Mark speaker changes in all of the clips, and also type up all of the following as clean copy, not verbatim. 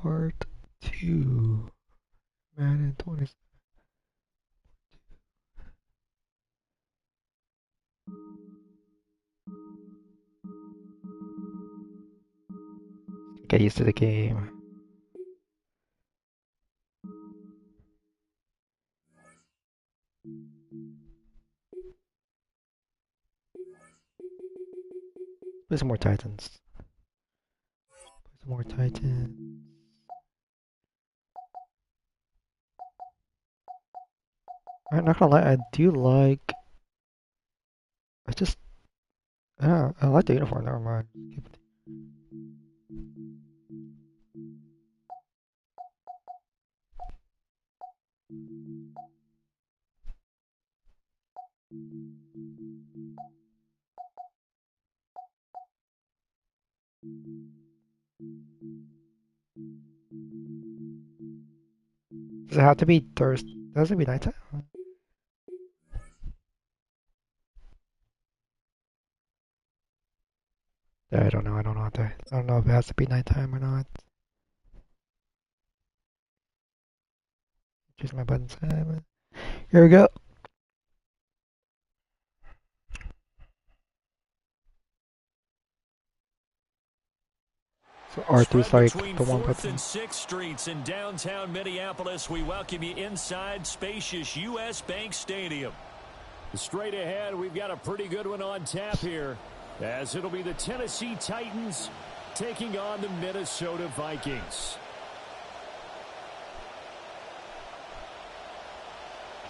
Speaker 1: Part 2. Madden 20. Get used to the game. Play some more Titans. Play some more Titans. I'm not gonna lie, I do like. I like the uniform. Never mind. Does it have to be Thursday? Does it be nighttime? Yeah, I don't know. I don't know. I don't know if it has to be nighttime or not. Choose my buttons. Here we go. So R3's like the one button.
Speaker 2: And 6th Streets in downtown Minneapolis, we welcome you inside spacious U.S. Bank Stadium. Straight ahead, we've got a pretty good one on tap here, as it'll be the Tennessee Titans taking on the Minnesota Vikings.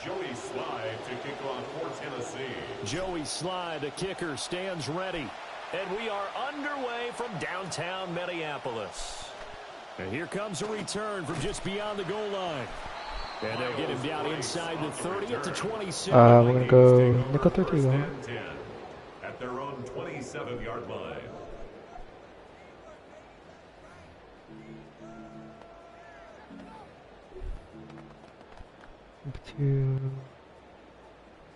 Speaker 3: Joey Slide to kick off for Tennessee.
Speaker 2: Joey Slide, the kicker, stands ready. And we are underway from downtown Minneapolis. And here comes a return from just beyond the goal line. And they'll get him down inside the 30 at the 27.
Speaker 1: We're going to go nickel 30.
Speaker 3: At their own 27-yard line.
Speaker 1: Two,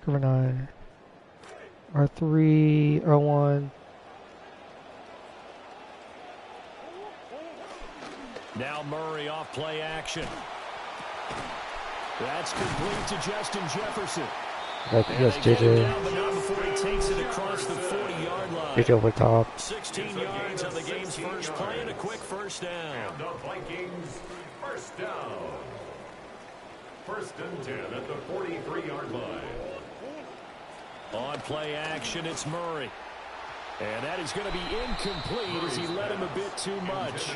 Speaker 1: cover 9, R3, R1.
Speaker 2: Now Murray off play action. That's complete to Justin Jefferson.
Speaker 1: Yes, JJ.
Speaker 2: Before he takes it across the 40-yard line.
Speaker 1: JJ over top.
Speaker 2: 16 yards on the game's first play and a quick first down.
Speaker 3: And the Vikings first down. First and 10 at the 43-yard line.
Speaker 2: On play action, it's Murray. And that is going to be incomplete as he led him a bit too much.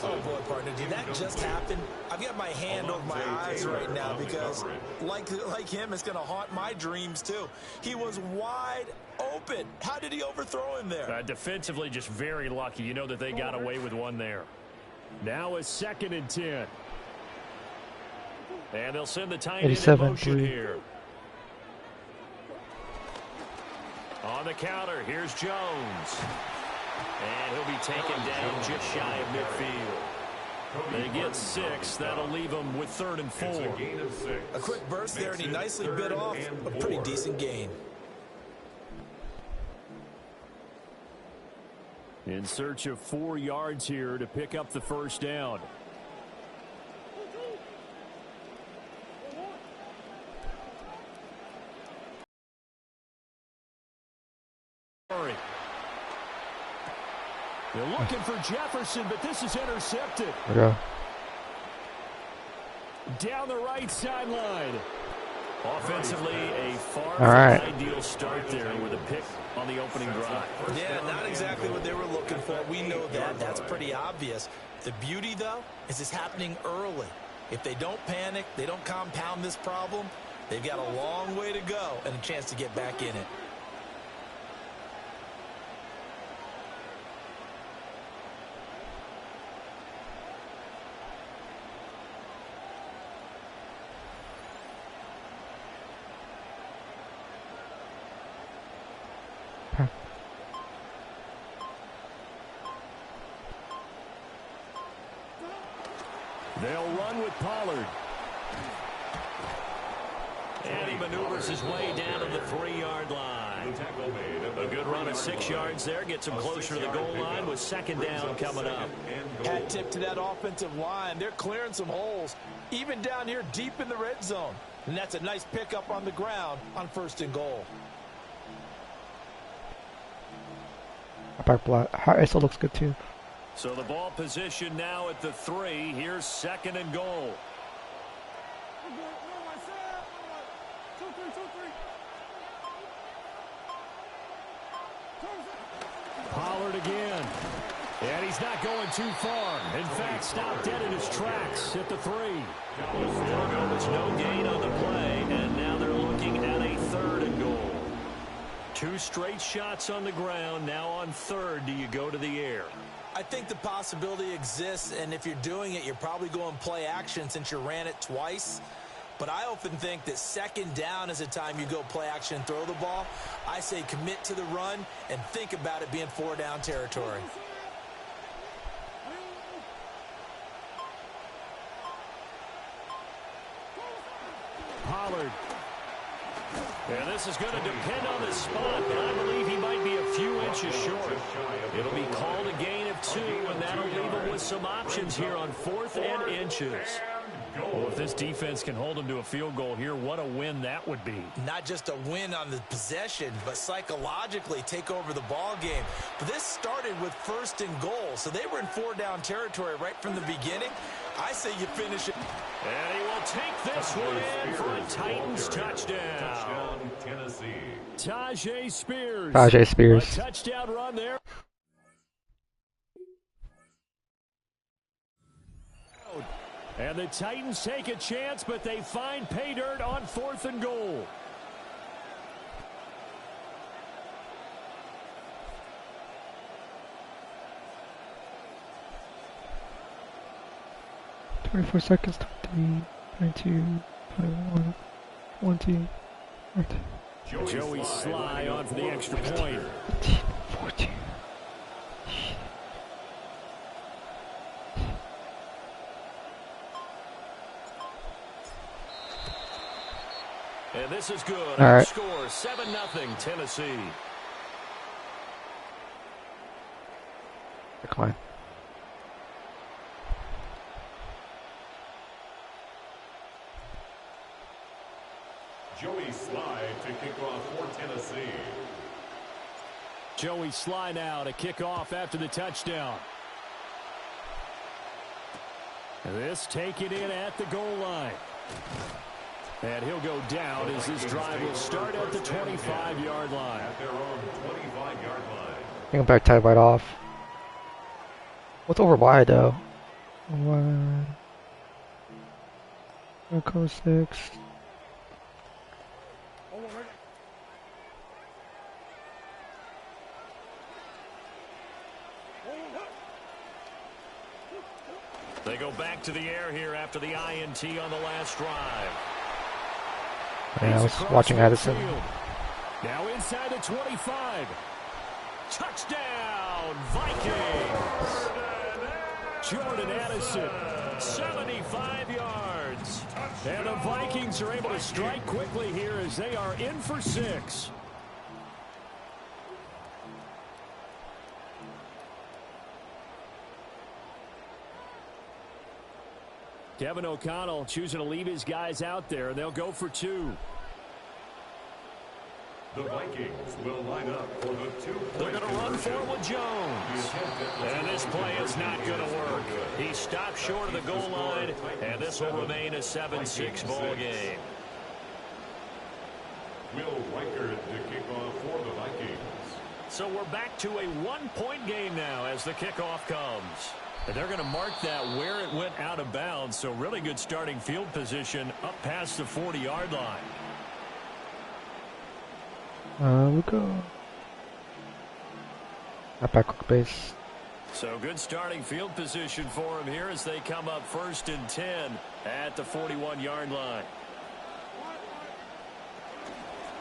Speaker 4: Oh, boy, partner, did that just happen? I've got my hand over my eyes right now because, like him, it's going to haunt my dreams, too. He was wide open. How did he overthrow him there?
Speaker 2: Defensively, just very lucky. You know that they got away with one there. Now a 2nd and 10. And they'll send the tight end in motion here. On the counter, here's Jones. And he'll be taken down just shy of midfield. They get 6. That'll leave them with 3rd and 4.
Speaker 4: A quick burst there, and he nicely bit off a pretty decent gain.
Speaker 2: In search of 4 yards here to pick up the first down. They're looking for Jefferson, but this is intercepted.
Speaker 1: Okay.
Speaker 2: Down the right sideline. Offensively, a far from ideal start there with a pick on the opening drive.
Speaker 4: Yeah, not exactly what they were looking for. We know that. That's pretty obvious. The beauty, though, is it's happening early. If they don't panic, they don't compound this problem, they've got a long way to go and a chance to get back in it.
Speaker 2: They'll run with Pollard. And he maneuvers his way down to the 3-yard line. A good run of 6 yards there. Gets him closer to the goal line with second down coming up.
Speaker 4: Hat tip to that offensive line. They're clearing some holes, even down here deep in the red zone. And that's a nice pickup on the ground on 1st and goal.
Speaker 1: Back block. ISO looks good too.
Speaker 2: So the ball position now at the 3. Here's 2nd and goal. Pollard again. And he's not going too far. In fact, stopped dead in his tracks at the 3. There's no gain on the play, and now they're looking at a 3rd and goal. 2 straight shots on the ground. Now on 3rd, do you go to the air?
Speaker 4: I think the possibility exists, and if you're doing it, you're probably going play action since you ran it twice. But I often think that 2nd down is a time you go play action and throw the ball. I say commit to the run and think about it being 4-down territory.
Speaker 2: Pollard. And this is going to depend on the spot, but I believe he might be a few inches short. It'll be called a gain of 2, and that'll leave him with some options here on 4th and inches. Well, if this defense can hold him to a field goal here, what a win that would be.
Speaker 4: Not just a win on the possession, but psychologically take over the ball game. But this started with 1st and goal, so they were in 4-down territory right from the beginning. I say you finish it.
Speaker 2: And he will take this one in for a Titans touchdown.
Speaker 3: Tennessee.
Speaker 2: Tajay Spears.
Speaker 1: Tajay Spears.
Speaker 2: A touchdown run there. And the Titans take a chance, but they find pay dirt on 4th and goal.
Speaker 1: $24 seconds, 23, 22, 21, 20, 22.
Speaker 2: Joey Sly on for the extra point.
Speaker 1: 15, 14.
Speaker 2: And this is good.
Speaker 1: All right.
Speaker 2: Score 7-0 Tennessee.
Speaker 1: Decline.
Speaker 3: Joey Sly to kick off for Tennessee.
Speaker 2: Joey Sly now to kick off after the touchdown. And this taken in at the goal line. And he'll go down as this drive will start at the 25-yard line.
Speaker 3: At their own 25-yard line.
Speaker 1: I think I'm back tied right off. What's over wide though? Wide. Echo 6.
Speaker 2: They go back to the air here after the INT on the last drive.
Speaker 1: Yeah, I was watching Addison.
Speaker 2: Now inside the 25. Touchdown, Vikings. Jordan Addison, 75 yards. And the Vikings are able to strike quickly here as they are in for 6. Kevin O'Connell choosing to leave his guys out there. They'll go for 2.
Speaker 3: The Vikings will line up for the 2-point
Speaker 2: They're going to run forward Jones. And this play is not going to work. He stopped short of the goal line, and this will remain a 7-6 ball game.
Speaker 3: Will Reichard to kick off for the Vikings.
Speaker 2: So we're back to a 1-point game now as the kickoff comes. And they're going to mark that where it went out of bounds. So really good starting field position up past the 40-yard line.
Speaker 1: We go. Not back quick base.
Speaker 2: So good starting field position for him here as they come up 1st and 10 at the 41-yard line.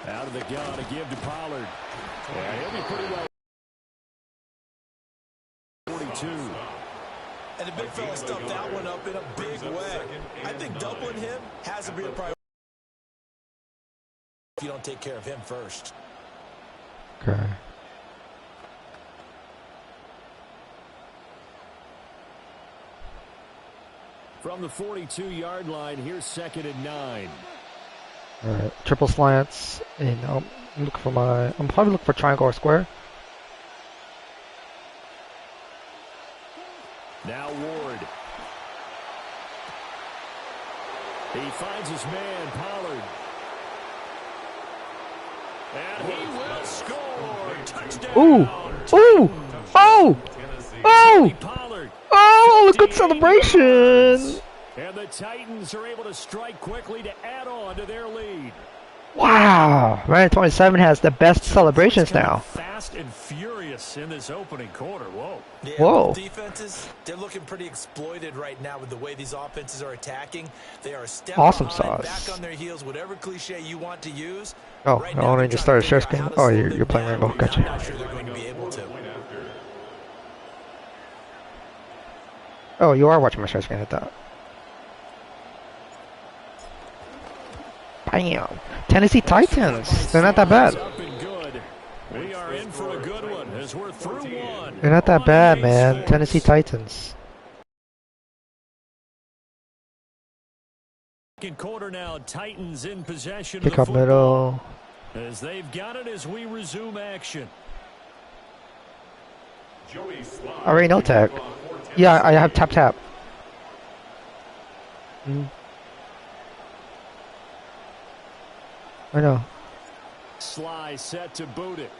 Speaker 2: Out of the gun to give to Pollard. Yeah, he'll be pretty well. 42.
Speaker 4: And the big fella stuffed that one up in a big way. I think doubling him has to be a priority. if you don't take care of him first.
Speaker 1: Okay.
Speaker 2: From the 42-yard line, here's 2nd and 9.
Speaker 1: All right, triple slants, and I'm looking for I'm probably looking for triangle or square.
Speaker 2: Now Ward. He finds his man, Pollard. And he will score. Touchdown.
Speaker 1: Ooh! Ooh! Oh! Oh!
Speaker 2: Pollard.
Speaker 1: Oh! Good celebration!
Speaker 2: And the Titans are able to strike quickly to add on to their lead.
Speaker 1: Wow! Madden 27 has the best celebrations now.
Speaker 2: Fast and furious in this opening quarter. Whoa.
Speaker 4: Yeah,
Speaker 1: whoa.
Speaker 4: Defenses, they're looking pretty exploited right now with the way these offenses are attacking. They are a step
Speaker 1: Awesome
Speaker 4: behind,
Speaker 1: sauce.
Speaker 4: back on their heels, whatever cliche you want to use.
Speaker 1: Oh,
Speaker 4: right
Speaker 1: I
Speaker 4: now,
Speaker 1: only just started share screen. Oh, you're playing Rainbow.
Speaker 4: I'm
Speaker 1: Gotcha.
Speaker 4: not sure they're going to be able to.
Speaker 1: Oh, you are watching my share screen. I thought. Bam! Tennessee Titans. They're not that bad.
Speaker 2: We are in for a good one as we're through one.
Speaker 1: They're not that bad, man. Tennessee Titans.
Speaker 2: Second quarter now, Titans in possession
Speaker 1: Pick
Speaker 2: of the
Speaker 1: up
Speaker 2: football.
Speaker 1: middle.
Speaker 2: As they've got it as we resume action.
Speaker 1: I already know tag. Yeah, I have tap. I know.
Speaker 2: Sly set to boot it.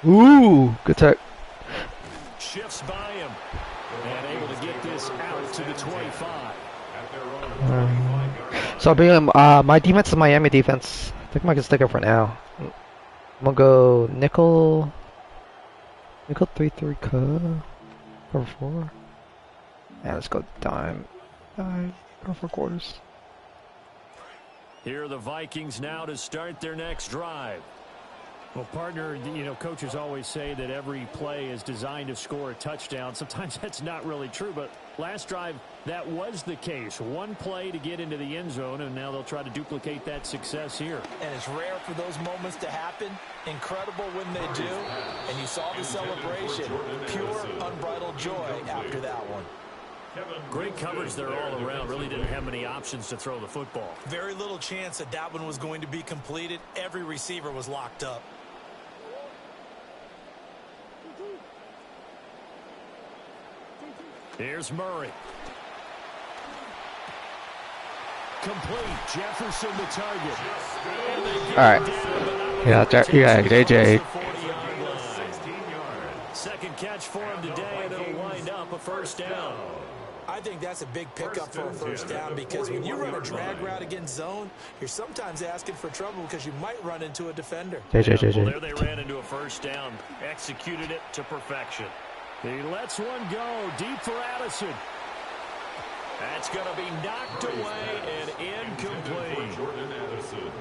Speaker 1: Ooh, good tech.
Speaker 2: Shifts by him. And able to get this out to the 25.
Speaker 1: So my defense is Miami defense. I think I can stick it for now. I'm gonna go nickel 3-3 cover 4. Yeah, let's go dime cover 4 quarters.
Speaker 2: Here are the Vikings now to start their next drive. Well, partner, coaches always say that every play is designed to score a touchdown. Sometimes that's not really true, but last drive, that was the case. One play to get into the end zone, and now they'll try to duplicate that success here.
Speaker 4: And it's rare for those moments to happen. Incredible when they do. And you saw the celebration. Pure, unbridled joy after that one.
Speaker 2: Great coverage there all around. Really didn't have many options to throw the football.
Speaker 4: Very little chance that one was going to be completed. Every receiver was locked up.
Speaker 2: Here's Murray. Complete. Jefferson the target.
Speaker 1: All right. Yeah, JJ.
Speaker 2: Second catch for him today, and it'll wind up a first down.
Speaker 4: I think that's a big pickup for a first down because when you run a drag route against zone, you're sometimes asking for trouble because you might run into a defender.
Speaker 1: JJ.
Speaker 2: Well, there they ran into a first down. Executed it to perfection. He lets one go deep for Addison. That's going to be knocked away and incomplete.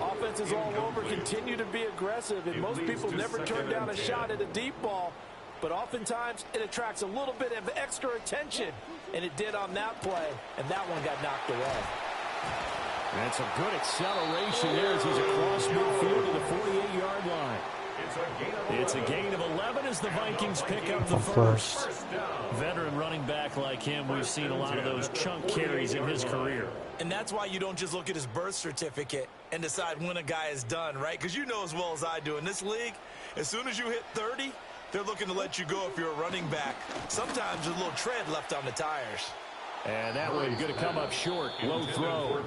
Speaker 4: Offenses all over continue to be aggressive, and most people never turn down a shot at a deep ball. But oftentimes, it attracts a little bit of extra attention, and it did on that play, and that one got knocked away.
Speaker 2: That's a good acceleration there as he's across midfield to the 48-yard line. It's a gain of 11 as the Vikings pick up the first. Veteran running back like him, we've seen a lot of those chunk carries in his career.
Speaker 4: And that's why you don't just look at his birth certificate and decide when a guy is done, right? Because you know as well as I do, in this league, as soon as you hit 30, they're looking to let you go if you're a running back. Sometimes there's a little tread left on the tires.
Speaker 2: And that one going to come up short. Low throw.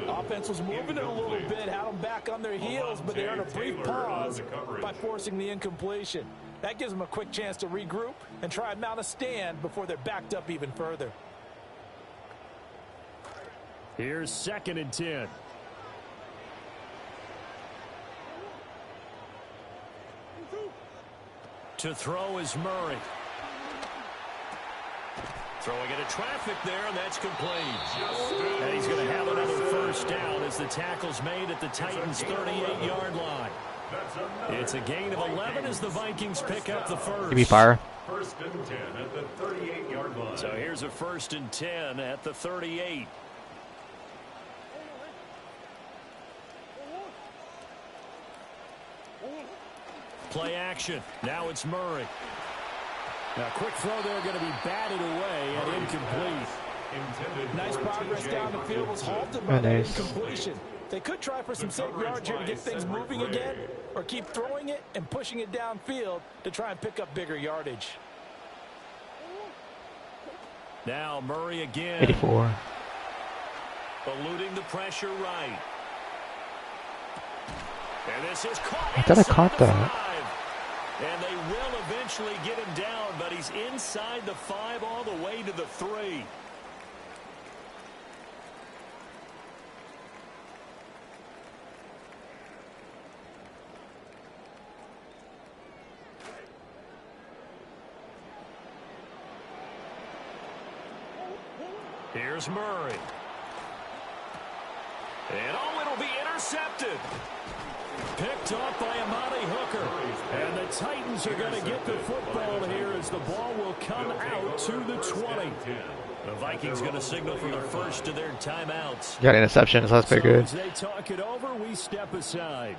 Speaker 4: Offense was moving it a little bit, had them back on their heels, but they earned a brief pause by forcing the incompletion. That gives them a quick chance to regroup and try and mount a stand before they're backed up even further.
Speaker 2: Here's 2nd and 10. To throw is Murray. Throwing into traffic there, and that's complete. And he's going to have another first down as the tackle's made at the Titans' 38-yard line. It's a gain of 11 as the Vikings pick up the first.
Speaker 1: Give me fire.
Speaker 3: First and 10 at the 38-yard line.
Speaker 2: So here's a 1st and 10 at the 38. Play action. Now it's Murray. Now, quick throw there going to be batted away and incomplete.
Speaker 4: Nice progress down the field was halted by that incompletion. They could try for some safe yards here to get things moving again, or keep throwing it and pushing it downfield to try and pick up bigger yardage.
Speaker 2: Now Murray again.
Speaker 1: 84.
Speaker 2: Eluding the pressure right. And this is caught.
Speaker 1: I thought I caught that.
Speaker 2: And they will eventually get him down, but he's inside the 5 all the way to the 3. Here's Murray. And it'll be intercepted. Picked off by Amani Hooker. And the Titans are going to get the football here as the ball will come out to the 20. The Vikings going to signal for the first of their timeouts.
Speaker 1: Got interceptions, that's pretty good.
Speaker 2: As they talk it over, we step aside.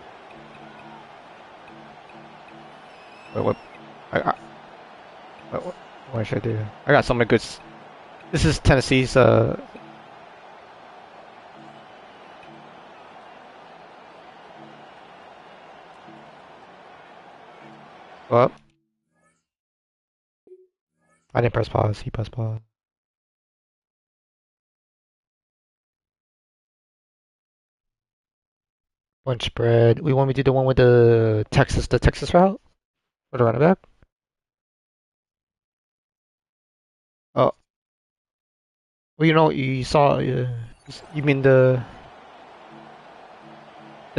Speaker 1: Wait, what? What should I do? I got so many good. This is Tennessee's. Well, I didn't press pause. He pressed pause. One spread. We want me to do the one with the Texas route? Or the running back? Oh. Well, you know, you saw, you mean the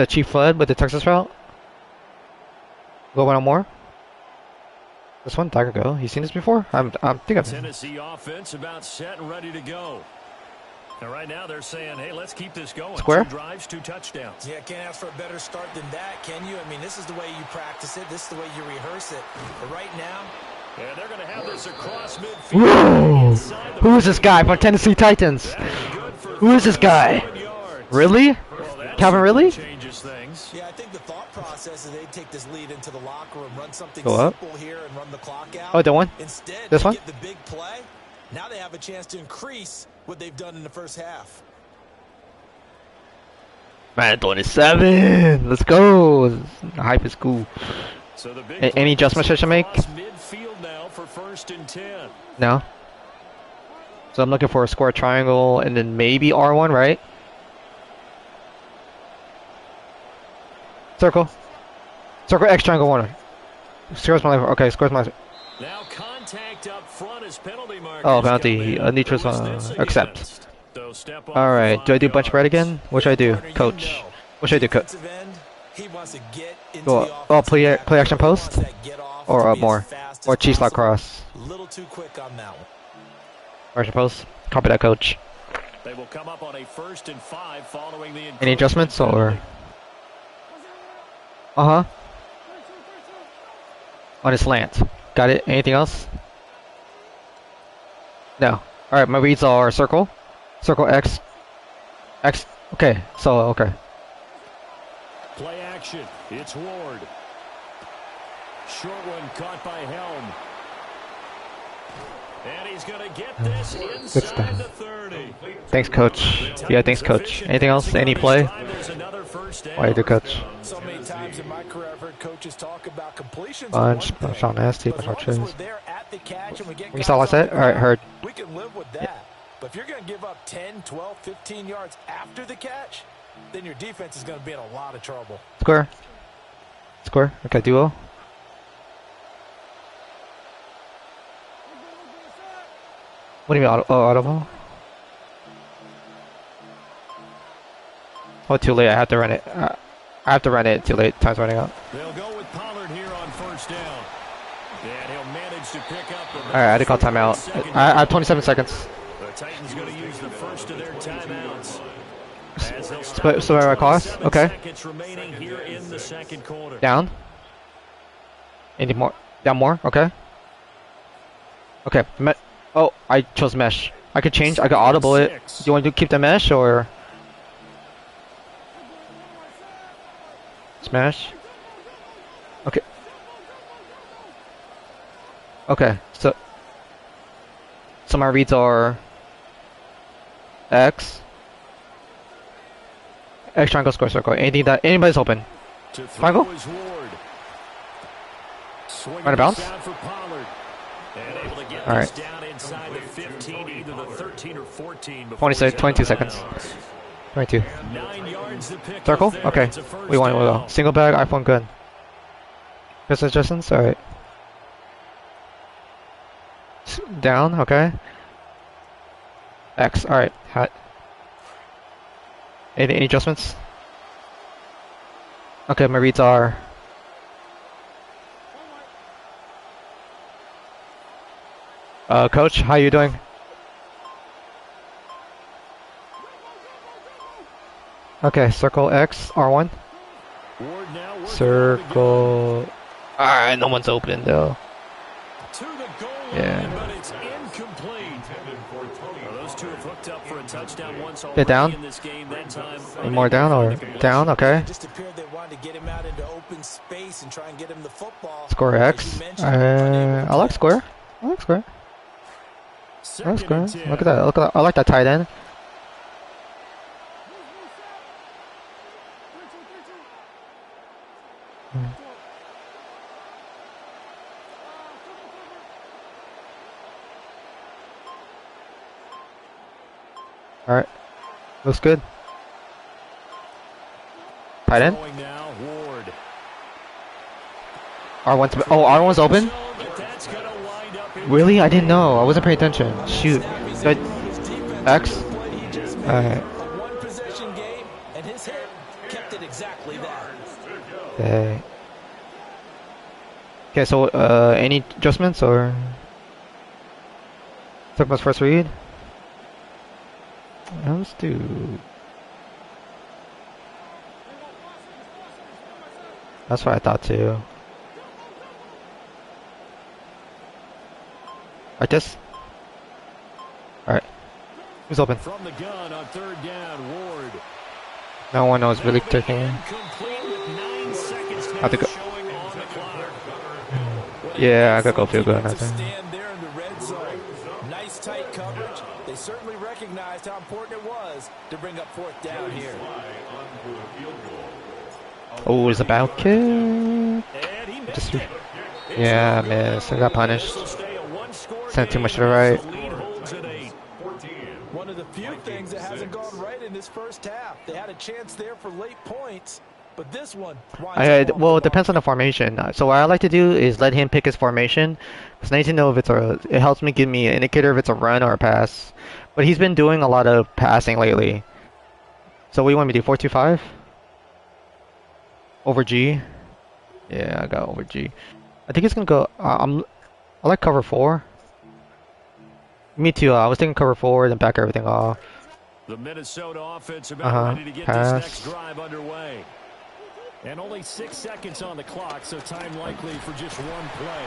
Speaker 1: Chief Flood with the Texas route? Go one more? This one? I could go. You seen this before? I think I've.
Speaker 2: Tennessee offense about set and ready to go. And right now they're saying, hey, let's keep this going.
Speaker 1: Square?
Speaker 2: 2 drives, 2 touchdowns.
Speaker 4: Yeah, can't ask for a better start than that, can you? I mean, this is the way you practice it. This is the way you rehearse it. But right now...
Speaker 2: Yeah, they're going to have this across midfield.
Speaker 1: Whoa! Who is this guy from Tennessee Titans? Who is this guy? Really? Calvin Ridley?
Speaker 4: Yeah, I think the thought process is they take this lead into the locker room, run something
Speaker 1: Go up.
Speaker 4: simple here and run the clock out.
Speaker 1: Oh, that one?
Speaker 4: Instead,
Speaker 1: this
Speaker 4: they
Speaker 1: one?
Speaker 4: get the big play. Now they have a chance to increase what they've done in the first half.
Speaker 1: Man, 27! Let's go! The hype is cool.
Speaker 2: So
Speaker 1: Any adjustments I should make?
Speaker 2: Midfield now for 1st and 10.
Speaker 1: No? So I'm looking for a square triangle and then maybe R1, right? Circle. Circle X triangle 1. Squares my life. Okay, squares my.
Speaker 2: Now contact up front as penalty markers.
Speaker 1: Oh, penalty. Nitro's accept. Alright, do I do bunch spread again? What should I do? Coach. What should I do, coach? Oh, play action post? Or more? Or cheese lock cross?
Speaker 4: Little too quick on that one.
Speaker 1: Action post? Copy that, coach.
Speaker 2: They will come up on a 1st and 5 following the
Speaker 1: any adjustments or? Uh-huh. On a slant. Got it. Anything else? No. Alright, my reads are circle. Circle X. X. Okay. So, okay.
Speaker 2: Play action. It's Ward. Short one caught by Helm. And he's going to get this inside the 30.
Speaker 1: Thanks, coach. Yeah, thanks, coach. Anything else? Any play? Why you do, coach?
Speaker 4: So many times in my career I've heard coaches talk about completions.
Speaker 1: Bunch shot nasty, bunch of chase.
Speaker 4: You
Speaker 1: saw what's that? Alright, heard.
Speaker 4: We can live with that. But if you're going to give up 10, 12, 15 yards after the catch, then your defense is going to be in a lot of trouble.
Speaker 1: Square. Square. Okay, duo. What do you mean, audible? Oh, too late. I have to run it. I have to run it. Too late. Time's running out.
Speaker 2: They'll go with Pollard here on 1st down. And he'll manage to pick up the...
Speaker 1: Alright, I had to call timeout. I have 27 seconds.
Speaker 2: The Titans going to use the first of their timeouts.
Speaker 1: So I cost? Okay.
Speaker 2: Remaining here in the 2nd quarter.
Speaker 1: Down. Any more? Down more? Okay. Okay. Oh, I chose mesh. I could change. I could audible it. Do you want to keep the mesh or smash? Okay. Okay, so my reads are X, X triangle square circle. Anything that anybody's open.
Speaker 2: To
Speaker 1: Triangle?
Speaker 2: throw is Ward. Swinging
Speaker 1: Right, a bounce?
Speaker 2: this out for Pollard. And able to get
Speaker 1: All
Speaker 2: this
Speaker 1: right.
Speaker 2: down inside the 15, either the 13 or 14 before
Speaker 1: 26,
Speaker 2: he's out
Speaker 1: 22
Speaker 2: of
Speaker 1: seconds.
Speaker 2: bounds.
Speaker 1: 22.
Speaker 2: 9 yards to pick
Speaker 1: Circle?
Speaker 2: up there.
Speaker 1: Okay.
Speaker 2: It's a first
Speaker 1: We want to go.
Speaker 2: down.
Speaker 1: Single bag, iPhone good. Business adjustments? Alright. Down, okay. X, alright. Hat. Any adjustments? Okay, my reads are. Coach, how you doing? Okay, circle X, R1.
Speaker 2: Ward now working
Speaker 1: Circle. Alright, no one's open though.
Speaker 2: to the goal line,
Speaker 1: Yeah.
Speaker 2: but it's incomplete. Well, those two have hooked up for a touchdown once
Speaker 1: Get down.
Speaker 2: already in this game. That time,
Speaker 1: Any more down or down? Okay.
Speaker 4: It just appeared they wanted to get him out into open space and try and get him the football.
Speaker 1: Square
Speaker 4: As
Speaker 1: X.
Speaker 4: you mentioned, unable to
Speaker 1: I like
Speaker 4: catch.
Speaker 1: square. I like square. I
Speaker 2: Second
Speaker 1: like square.
Speaker 2: and 10.
Speaker 1: Look at that. Look at that. I like that tight end. Alright. Looks good. Tight end.
Speaker 2: Throwing now, Ward.
Speaker 1: R1's. Oh, R1's open?
Speaker 2: But that's gonna wind up in
Speaker 1: Really? I didn't know. I wasn't paying attention. Shoot. Did X? Alright.
Speaker 4: A one-possession game, and his hit kept it exactly that.
Speaker 1: Okay. Okay, so, any adjustments or? Took my first read? Let's do. That's what I thought too. Like this? Alright. Who's open?
Speaker 2: from the gun on third down, Ward.
Speaker 1: No one knows really taking.
Speaker 2: Incomplete with 9 seconds now
Speaker 1: I think.
Speaker 2: showing on the clock.
Speaker 1: Yeah, I gotta go feel good. I
Speaker 4: Defensive
Speaker 1: think.
Speaker 4: stand there in the red zone. Nice tight coverage. They certainly recognized how important it was to bring up fourth down here.
Speaker 1: Oh, it's about kick.
Speaker 2: And he missed
Speaker 1: Just.
Speaker 2: it.
Speaker 1: Yeah, I missed. I got punished.
Speaker 2: Will stay a one-score
Speaker 1: Sent too
Speaker 2: game
Speaker 1: much to the
Speaker 2: as
Speaker 1: right.
Speaker 2: the lead holds at 8.
Speaker 4: One of the few things that hasn't gone right in this first half. They had a chance there for late points, but this one.
Speaker 1: Well, it depends on the formation. So what I like to do is let him pick his formation, because I need to know if it's a. It helps me give me an indicator if it's a run or a pass. But he's been doing a lot of passing lately. So what do you want me to do? 4-2-5? Over G? Yeah, I got over G. I think it's gonna go. I like cover 4. Me too. I was thinking cover 4, then back everything off.
Speaker 2: The Minnesota offense about ready to get
Speaker 1: Pass.
Speaker 2: this next drive underway. And only 6 seconds on the clock, so time likely for just one play.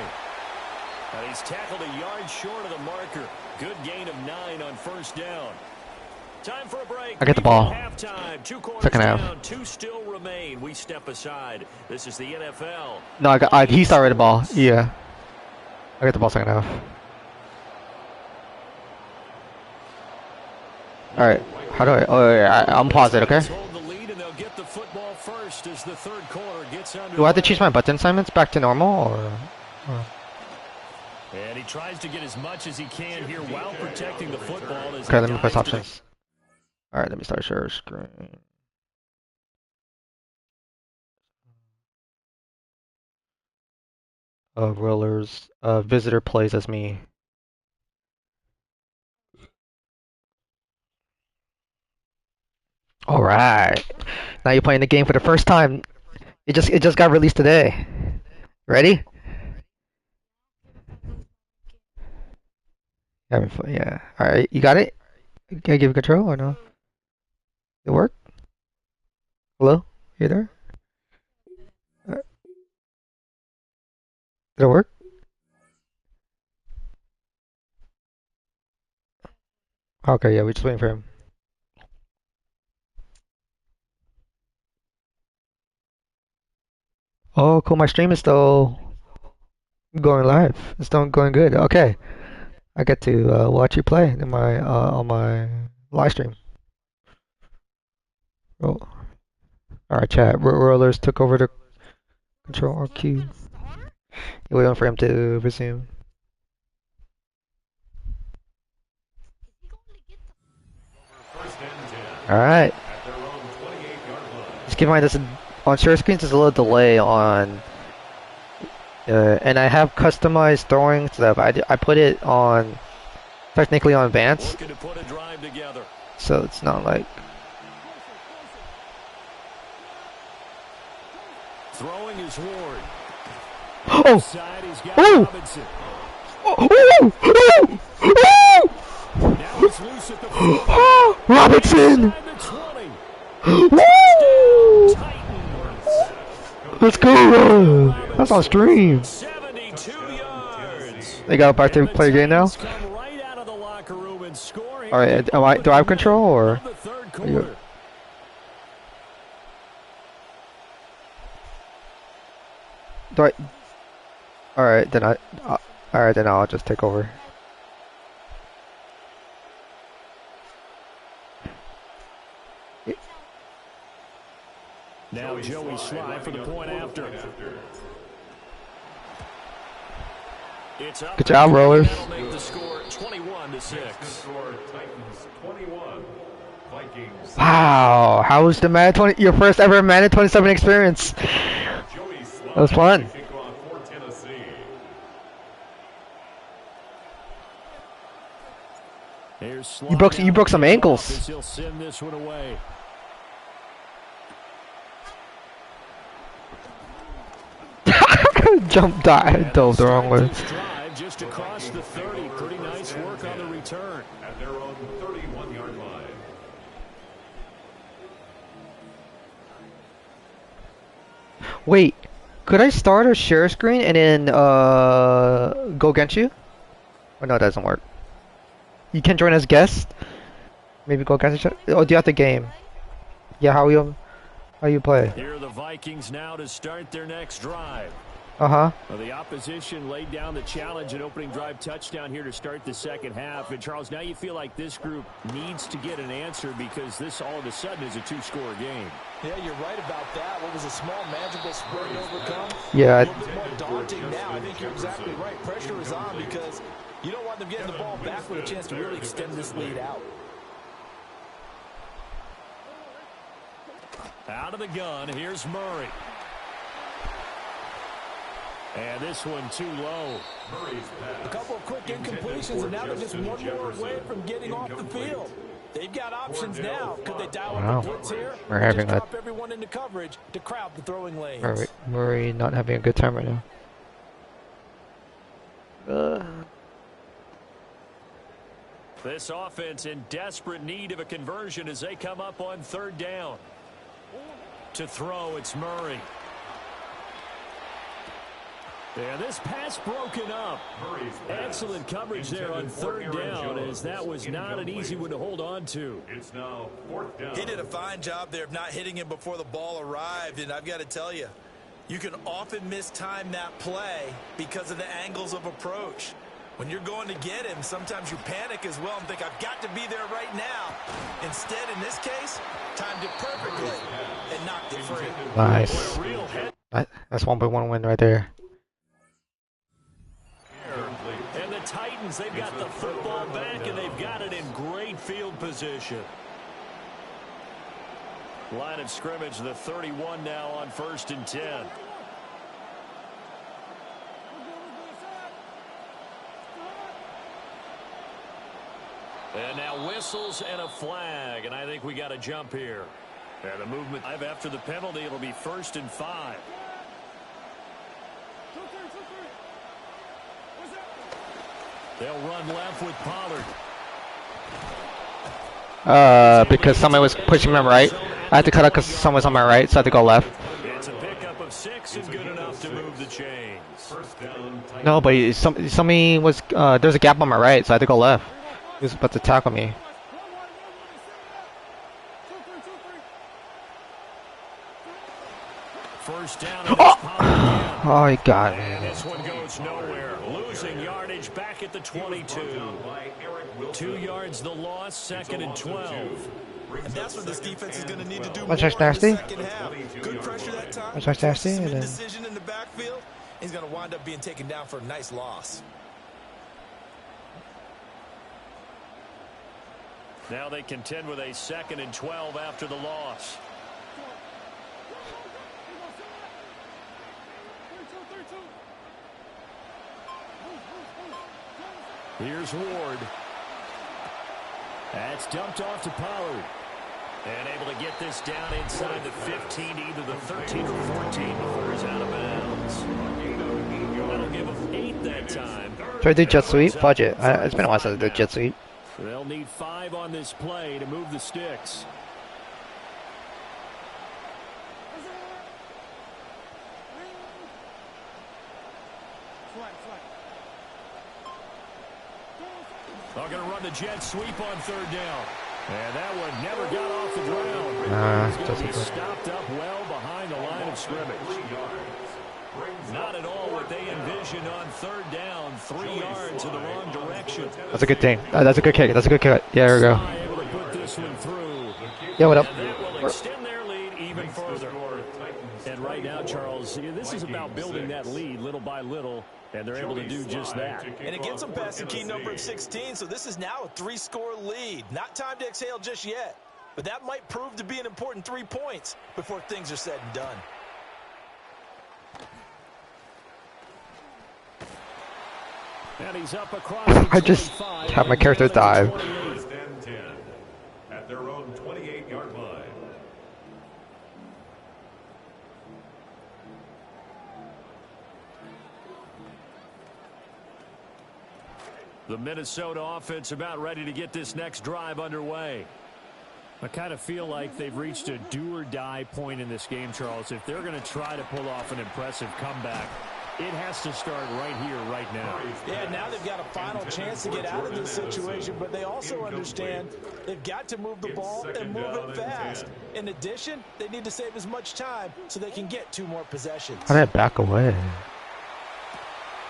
Speaker 2: And he's tackled a yard short of the marker. Good gain of 9 on first down. Time for a break.
Speaker 1: I get the ball.
Speaker 2: Halftime. 2 quarters
Speaker 1: Second half.
Speaker 2: down, 2 still remain. We step aside. This is the NFL.
Speaker 1: No, he started the ball. Yeah. I got the ball second half. Alright. How do I? Oh, yeah, I'm paused it, okay?
Speaker 2: Hold the lead, and they'll get the football first as the third quarter gets underway.
Speaker 1: Do I have to change my button assignments back to normal, or?
Speaker 2: And he tries to get as much as he can here while protecting the football. As
Speaker 1: Okay,
Speaker 2: he
Speaker 1: let me press
Speaker 2: dives to the-
Speaker 1: options. Alright, let me start share screen. Rollers. Visitor plays as me. Alright. Now you're playing the game for the first time. It just got released today. Ready? Having fun, yeah. Alright, you got it? Can I give you control or no? It work? Hello? You there? Uh, Did it work? Okay, yeah, we're just waiting for him. Oh, cool, my stream is still Going live. It's not going good. Okay. I get to watch you play in my on my live stream. Oh, all right, chat. Rollers took over the control RQ. Waiting for him to resume. All right. Just keep in mind this on share screens. There's a little delay on, and I have customized throwing stuff. I put it on technically on advanced, so it's not like.
Speaker 2: Throwing is Ward.
Speaker 1: Oh!
Speaker 2: Oh!
Speaker 1: Oh! Oh!
Speaker 2: Now it's loose at the
Speaker 1: Oh! Robinson! Woo! Let's go! That's on stream.
Speaker 2: 72 yards.
Speaker 1: They got back to play again now.
Speaker 2: Come right out of the locker room and score.
Speaker 1: All right, do I have control or?
Speaker 2: The third quarter.
Speaker 1: Do I? All right, then all right, then I'll just take over.
Speaker 2: Now Joey Sly for the point after. It's up.
Speaker 1: Good job, Rollers.
Speaker 2: That'll make the score 21-6.
Speaker 1: Wow, how was the Madden 20? Your first ever Madden 27 experience? That was fun. You broke some ankles.
Speaker 2: He'll send this one away.
Speaker 1: Dove the wrong way.
Speaker 2: Just across the 30. Pretty nice work on the return.
Speaker 3: At their own 31-yard line.
Speaker 1: Wait, could I start a share screen and then go against you? Or no, it doesn't work. You can join as guest. Maybe go against each other. Oh, do you have the game? Yeah, how you play?
Speaker 2: Here are the Vikings now to start their next drive.
Speaker 1: Uh-huh.
Speaker 2: Well, the opposition laid down the challenge and opening drive touchdown here to start the second half. And, Charles, now you feel like this group needs to get an answer because this all of a sudden is a two-score game.
Speaker 4: Yeah, you're right about that. What was a small, magical spread to overcome?
Speaker 1: Yeah.
Speaker 4: A little bit more daunting now. I think you're exactly right. Pressure is on because you don't want them getting the ball back with a chance to really extend this lead out.
Speaker 2: Out of the gun, here's Murray. And this one too low.
Speaker 4: A couple of quick incompletions, and now they're just one more away from getting off the field. They've got options now. Could they dial up the blitz here?
Speaker 1: We're having
Speaker 4: drop everyone into coverage to crowd the throwing lanes.
Speaker 1: Murray not having a good time right now.
Speaker 2: This offense in desperate need of a conversion as they come up on third down. To throw, it's Murray. Yeah, this pass broken up. Excellent coverage there on third down, as that was not an easy one to hold on to.
Speaker 3: It's now fourth down.
Speaker 4: He did a fine job there of not hitting him before the ball arrived, and I've got to tell you, you can often mistime that play because of the angles of approach. When you're going to get him, sometimes you panic as well and think, I've got to be there right now. Instead, in this case, timed it perfectly and knocked it free.
Speaker 1: Nice. That's 1-1 win right there.
Speaker 2: And the Titans, they've got the football back, and they've got it in great field position. Line of scrimmage, the 31 now on 1st and 10. And now whistles and a flag, and I think we got a jump here. And the movement after the penalty, it'll be 1st and 5. They'll run left with Pollard.
Speaker 1: Because somebody was pushing me on right. I had to cut out because someone was on my right, so I had to go left.
Speaker 2: It's a pickup of 6 and good enough to move the chains.
Speaker 1: No, but somebody was, there's a gap on my right, so I had to go left. He was about to tackle me.
Speaker 2: First down.
Speaker 1: Oh, he got me.
Speaker 2: And this one goes goes nowhere. Losing yardage back at the 22. 2 yards the loss, 2nd and 12.
Speaker 4: And that's what this defense is going to need to do more
Speaker 1: Much
Speaker 4: in the
Speaker 1: nasty.
Speaker 4: second half. Good pressure that time.
Speaker 1: Much nasty.
Speaker 4: Some
Speaker 1: And then
Speaker 4: indecision in the backfield. He's going to wind up being taken down for a nice loss.
Speaker 2: Now they contend with a 2nd and 12 after the loss. Here's Ward. That's dumped off to Pollard. And able to get this down inside the 15, either the 13 or 14 before he's out of bounds. That'll give him 8 that time.
Speaker 1: try to do jet sweep. Fudge it. It's been a while since I did jet sweep.
Speaker 2: They'll need 5 on this play to move the sticks. They're going to run the jet sweep on 3rd down. And that one never got off the ground. It's going to be stopped up well behind the line of scrimmage. Not at all what they envisioned on 3rd down. 3 yards in the wrong direction.
Speaker 1: That's a good thing. That's a good kick. That's a good kick. Yeah, there we go.
Speaker 2: Able to put this one through.
Speaker 1: Yeah, what up?
Speaker 2: And that will extend their lead even further. And right now, Charles, this is about building that lead little by little, and they're able to do just that.
Speaker 4: And it gets them past the key number of 16, so this is now a 3-score lead. Not time to exhale just yet, but that might prove to be an important 3 points before things are said and done.
Speaker 2: And he's up across the
Speaker 1: I just have my character dive.
Speaker 3: First and 10 at their own 28-yard line.
Speaker 2: The Minnesota offense about ready to get this next drive underway. I kind of feel like they've reached a do-or-die point in this game, Charles. If they're going to try to pull off an impressive comeback, it has to start right here, right now.
Speaker 4: Yeah, now they've got a final chance to get out of this situation, but they also understand they've got to move the ball and move it fast. In addition, they need to save as much time so they can get 2 more possessions.
Speaker 1: How did I back away?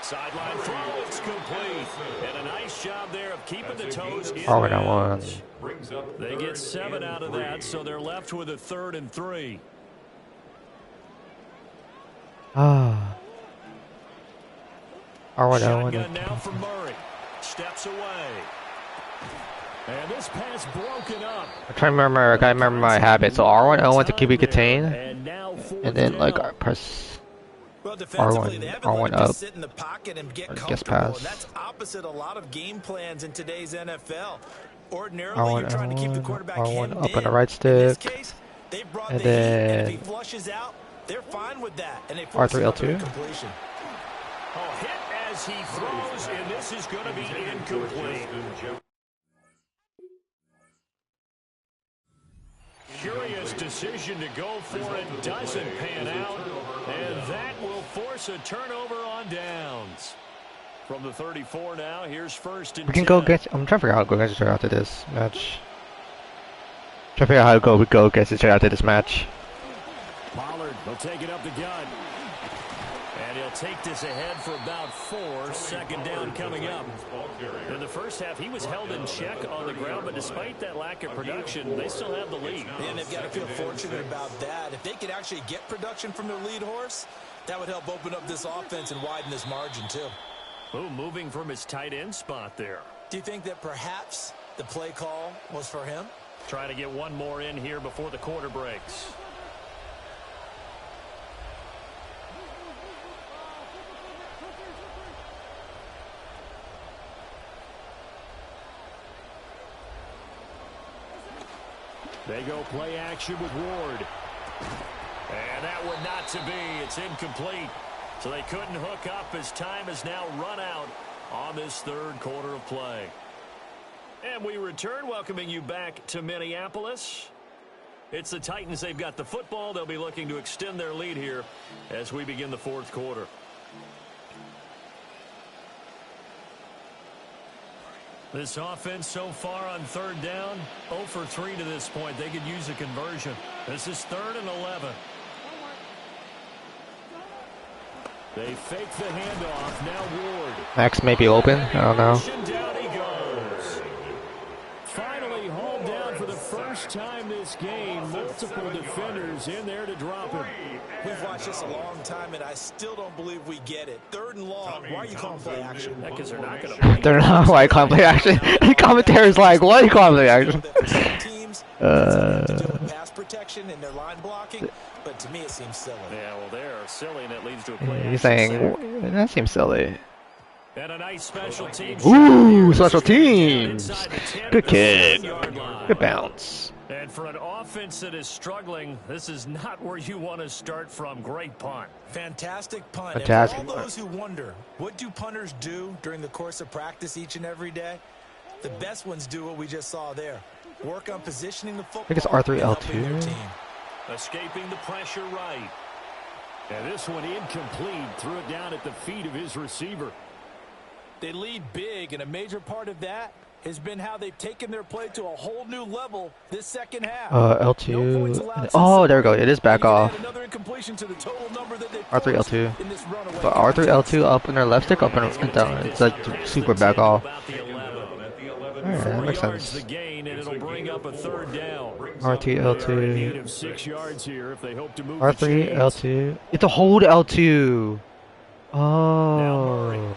Speaker 2: Sideline throw, it's complete. And a nice job there of keeping the toes in
Speaker 1: Oh, we got one.
Speaker 2: bounds. They get 7 out of that, so they're left with a 3rd and 3.
Speaker 1: Ah.
Speaker 2: Shotgun now for Murray. Steps away. And this pass broken up.
Speaker 1: I'm trying to remember. I gotta remember my habit. So R1, L1 to keep it contained, and then like press
Speaker 4: Well, defensively, they
Speaker 1: R1,
Speaker 4: haven't learned
Speaker 1: R1
Speaker 4: to
Speaker 1: up.
Speaker 4: sit in the pocket and get
Speaker 1: Guess
Speaker 4: comfortable.
Speaker 1: pass.
Speaker 4: And that's opposite a lot of game plans in today's NFL. Ordinarily,
Speaker 1: R1,
Speaker 4: you're trying to keep the
Speaker 1: L1,
Speaker 4: quarterback
Speaker 1: R1
Speaker 4: hemmed
Speaker 1: up
Speaker 4: in.
Speaker 1: on the right
Speaker 4: In
Speaker 1: stick,
Speaker 4: this case, they brought
Speaker 1: and
Speaker 4: the heat, and if
Speaker 1: then
Speaker 4: he flushes out, they're fine with that. And they force
Speaker 1: R3,
Speaker 4: another
Speaker 1: L2.
Speaker 4: incompletion.
Speaker 2: Oh, hit as he throws, and this is going to be incomplete. Curious decision to go for it, doesn't pan out, and that will force a turnover on downs. From the 34 now, here's 1st and 10.
Speaker 1: we can go against. I'm trying to figure out how to go against each other after this match. Trying to figure out how to go against each other after this match.
Speaker 2: Pollard will take it up the gut. And he'll take this ahead for about 4. 2nd down coming up. In the first half, he was held in check on the ground, but despite that lack of production, they still have the lead.
Speaker 4: And they've got to feel fortunate about that. If they could actually get production from their lead horse, that would help open up this offense and widen this margin, too.
Speaker 2: Oh, moving from his tight end spot there.
Speaker 4: Do you think that perhaps the play call was for him?
Speaker 2: Trying to get one more in here before the quarter breaks. They go play action with Ward. And that one not to be. It's incomplete. So they couldn't hook up as time has now run out on this 3rd quarter of play. And we return, welcoming you back to Minneapolis. It's the Titans. They've got the football. They'll be looking to extend their lead here as we begin the 4th quarter. This offense so far on 3rd down, 0 for 3 to this point. They could use a conversion. This is 3rd and 11. They fake the handoff. Now Ward.
Speaker 1: Max may be open. I don't know.
Speaker 2: Down he goes. Finally hauled down for the first time this game. Multiple defenders in there to drop him.
Speaker 4: We've watched this a long time, and I still don't believe we get it. 3rd and long. Why are you calling play action?
Speaker 2: Because they're not going to.
Speaker 1: They're not why calling play action. The commentary's like, what are you calling play action?
Speaker 4: Pass protection and their line blocking, but to me it seems silly.
Speaker 2: Yeah, well, they're silly, and it leads to a play.
Speaker 1: You're saying that seems silly.
Speaker 2: And a nice special teams.
Speaker 1: Ooh, special teams. Good kick. Good bounce.
Speaker 2: And for an offense that is struggling, this is not where you want to start from. Great punt.
Speaker 4: Fantastic punt.
Speaker 1: Fantastic.
Speaker 4: And for all those who wonder, what do punters do during the course of practice each and every day? The best ones do what we just saw there. Work on positioning the football.
Speaker 1: I think it's R3, L2.
Speaker 2: Escaping the pressure right. And this one incomplete. Threw it down at the feet of his receiver.
Speaker 4: They lead big, and a major part of that has been how they've taken their play to a whole new level this second half.
Speaker 1: L2. Oh, there we go. It is back off. R3, L2. But R3, L2 up in their left stick, up and down. It's like super back off. Alright, that makes sense. R3, L2.
Speaker 2: 6 yards here if they hope to move
Speaker 1: R3, L2. It's a hold L2. Oh.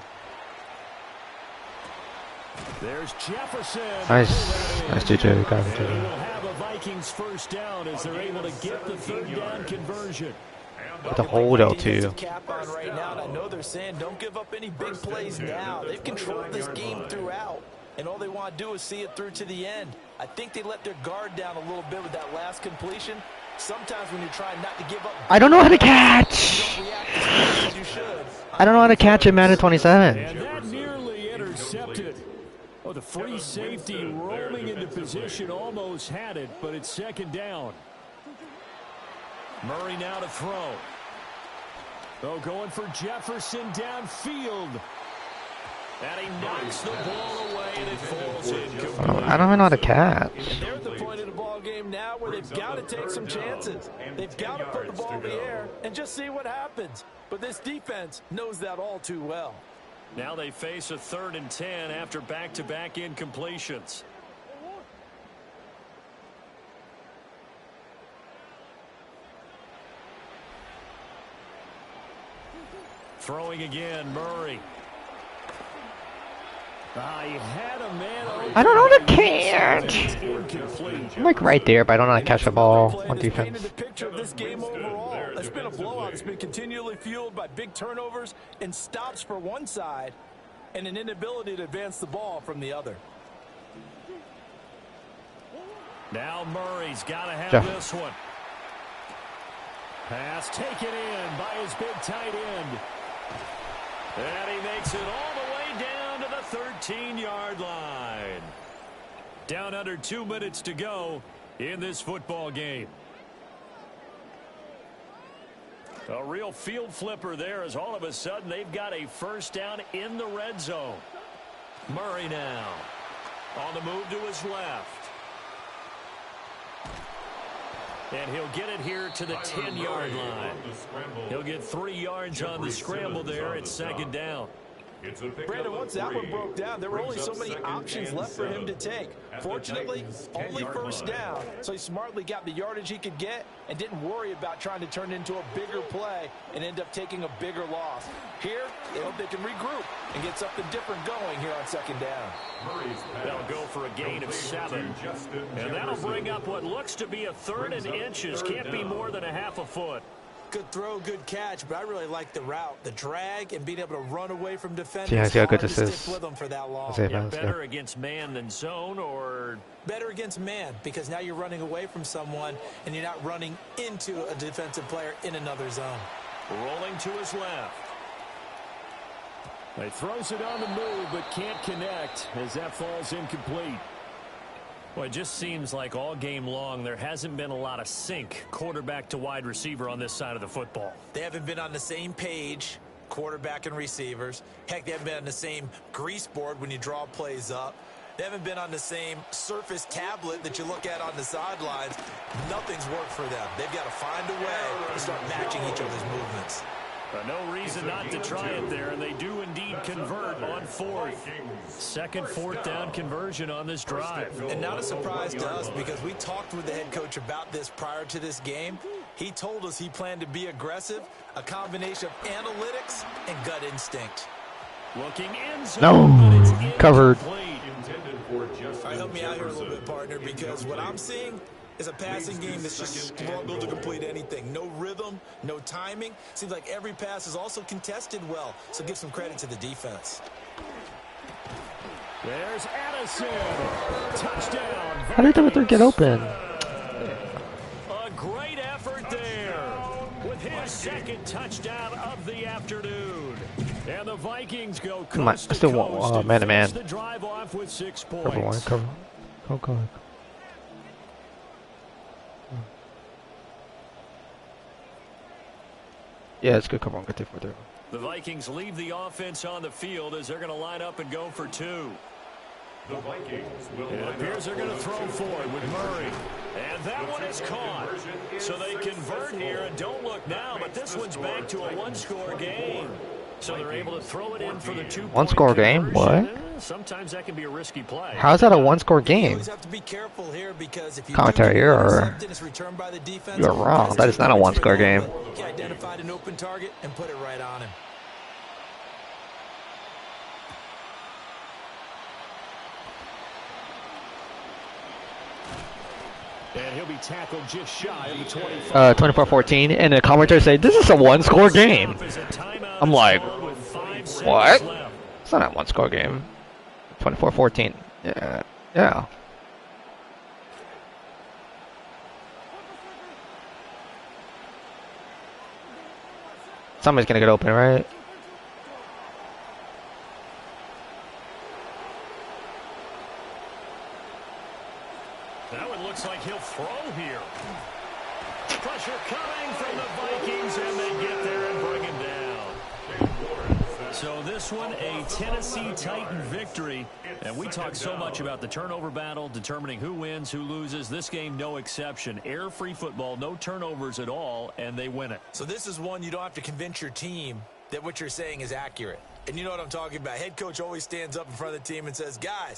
Speaker 2: There's Jefferson.
Speaker 1: Nice. Nice, JJ. Got him,
Speaker 2: They will have a Vikings first down as they're able to get the 3rd down conversion.
Speaker 1: The hold L2.
Speaker 4: Cap on right now, and I know they're saying don't give up any big plays now. They've controlled this game throughout, and all they want to do is see it through to the end. I think they let their guard down a little bit with that last completion. Sometimes when you're trying not to give up,
Speaker 1: I don't know how to catch. I don't know how to catch in Madden 27.
Speaker 2: And that nearly intercepted. Oh, the free safety rolling into position almost had it, but it's 2nd down. Murray now to throw. Oh, going for Jefferson downfield. And he knocks the ball away, and it falls incomplete.
Speaker 1: I don't even know how to catch.
Speaker 4: They're at the point of the ball game now where they've got to take some chances. They've got to put the ball in the air and just see what happens. But this defense knows that all too well.
Speaker 2: Now they face a 3rd and 10 after back-to-back incompletions. Throwing again, Murray.
Speaker 1: I don't know how to catch. I'm like right there, but I don't know how to catch the ball on defense.
Speaker 4: The picture of this game overall. It's been a blowout. It's been continually fueled by big turnovers and stops for one side and an inability to advance the ball from the other.
Speaker 2: Now Murray's got to have this one. Pass taken in by his big tight end. And he makes it all the way down to the 13-yard line. Down under 2 minutes to go in this football game. A real field flipper there as all of a sudden they've got a first down in the red zone. Murray now on the move to his left. And he'll get it here to the 10-yard line. He'll get 3 yards on the scramble there at 2nd down.
Speaker 4: Brandon, once that one broke down, there were only so many options left for him to take. Fortunately, only first down, so he smartly got the yardage he could get and didn't worry about trying to turn it into a bigger play and end up taking a bigger loss. Here, they hope they can regroup and get something different going here on 2nd down.
Speaker 2: They'll go for a gain of 7. And that'll bring up what looks to be a 3rd and inches. Can't be more than a half a foot.
Speaker 4: Good throw, good catch, but I really like the route, the drag, and being able to run away from defenders.
Speaker 1: Yeah, see how good this is.
Speaker 4: With them for that long.
Speaker 2: Better against man than zone, or
Speaker 4: better against man, because now you're running away from someone and you're not running into a defensive player in another zone.
Speaker 2: Rolling to his left. He throws it on the move, but can't connect as that falls incomplete. Well, it just seems like all game long there hasn't been a lot of sync quarterback to wide receiver on this side of the football.
Speaker 4: They haven't been on the same page, quarterback and receivers. Heck, they haven't been on the same grease board when you draw plays up. They haven't been on the same surface tablet that you look at on the sidelines. Nothing's worked for them. They've got to find a way to start matching each other's movements.
Speaker 2: No reason not to try it there, and they do indeed convert on fourth. Second fourth down conversion on this drive.
Speaker 4: And not a surprise to us because we talked with the head coach about this prior to this game. He told us he planned to be aggressive, a combination of analytics and gut instinct.
Speaker 2: Looking in
Speaker 1: No, covered.
Speaker 4: All right, help me out here a little bit, partner, because what I'm seeing is a passing game that's just struggled to complete anything. No rhythm, no timing. Seems like every pass is also contested well, so give some credit to the defense.
Speaker 2: There's Addison. Touchdown.
Speaker 1: How did the get open?
Speaker 2: A great effort there with his second touchdown of the afternoon. And the Vikings go coast to
Speaker 1: still
Speaker 2: coast
Speaker 1: want man-to-man.
Speaker 2: and finish the drive off with 6
Speaker 1: Cover one,
Speaker 2: points.
Speaker 1: cover. Oh god. Yeah, it's good. Come on, get there for there.
Speaker 2: The Vikings leave the offense on the field as they're going to line up and go for 2.
Speaker 3: The Vikings will
Speaker 2: It appears they're going to throw for it with Murray. And that one is caught. So they convert here and don't look now, but this one's back to a one-score game. So they're able to throw it in for the 2-point
Speaker 1: One-score game? What?
Speaker 2: Sometimes that can be a risky play.
Speaker 1: How's that a one-score
Speaker 4: You
Speaker 1: game?
Speaker 4: always have to be careful here because if you
Speaker 1: Commentary
Speaker 4: do
Speaker 1: here,
Speaker 4: get
Speaker 1: or
Speaker 4: intercepted, it's returned by the defense.
Speaker 1: you're wrong. That is not a one-score game.
Speaker 4: He identified an open target and put it right on him.
Speaker 2: And he'll be tackled just shy of the 25.
Speaker 1: 24-14, and the commentators say this is a one-score game. I'm like, what? It's not a one-score game. 24-14. Yeah, yeah. Somebody's gonna get open, right?
Speaker 2: That one looks like he'll throw here. Pressure coming from the Vikings, and they get there and bring him down. So this one, a Tennessee Titan victory. And we talk so much about the turnover battle, determining who wins, who loses. This game, no exception. Air-free football, no turnovers at all, and they win it.
Speaker 4: So this is one you don't have to convince your team that what you're saying is accurate. And you know what I'm talking about. Head coach always stands up in front of the team and says, guys,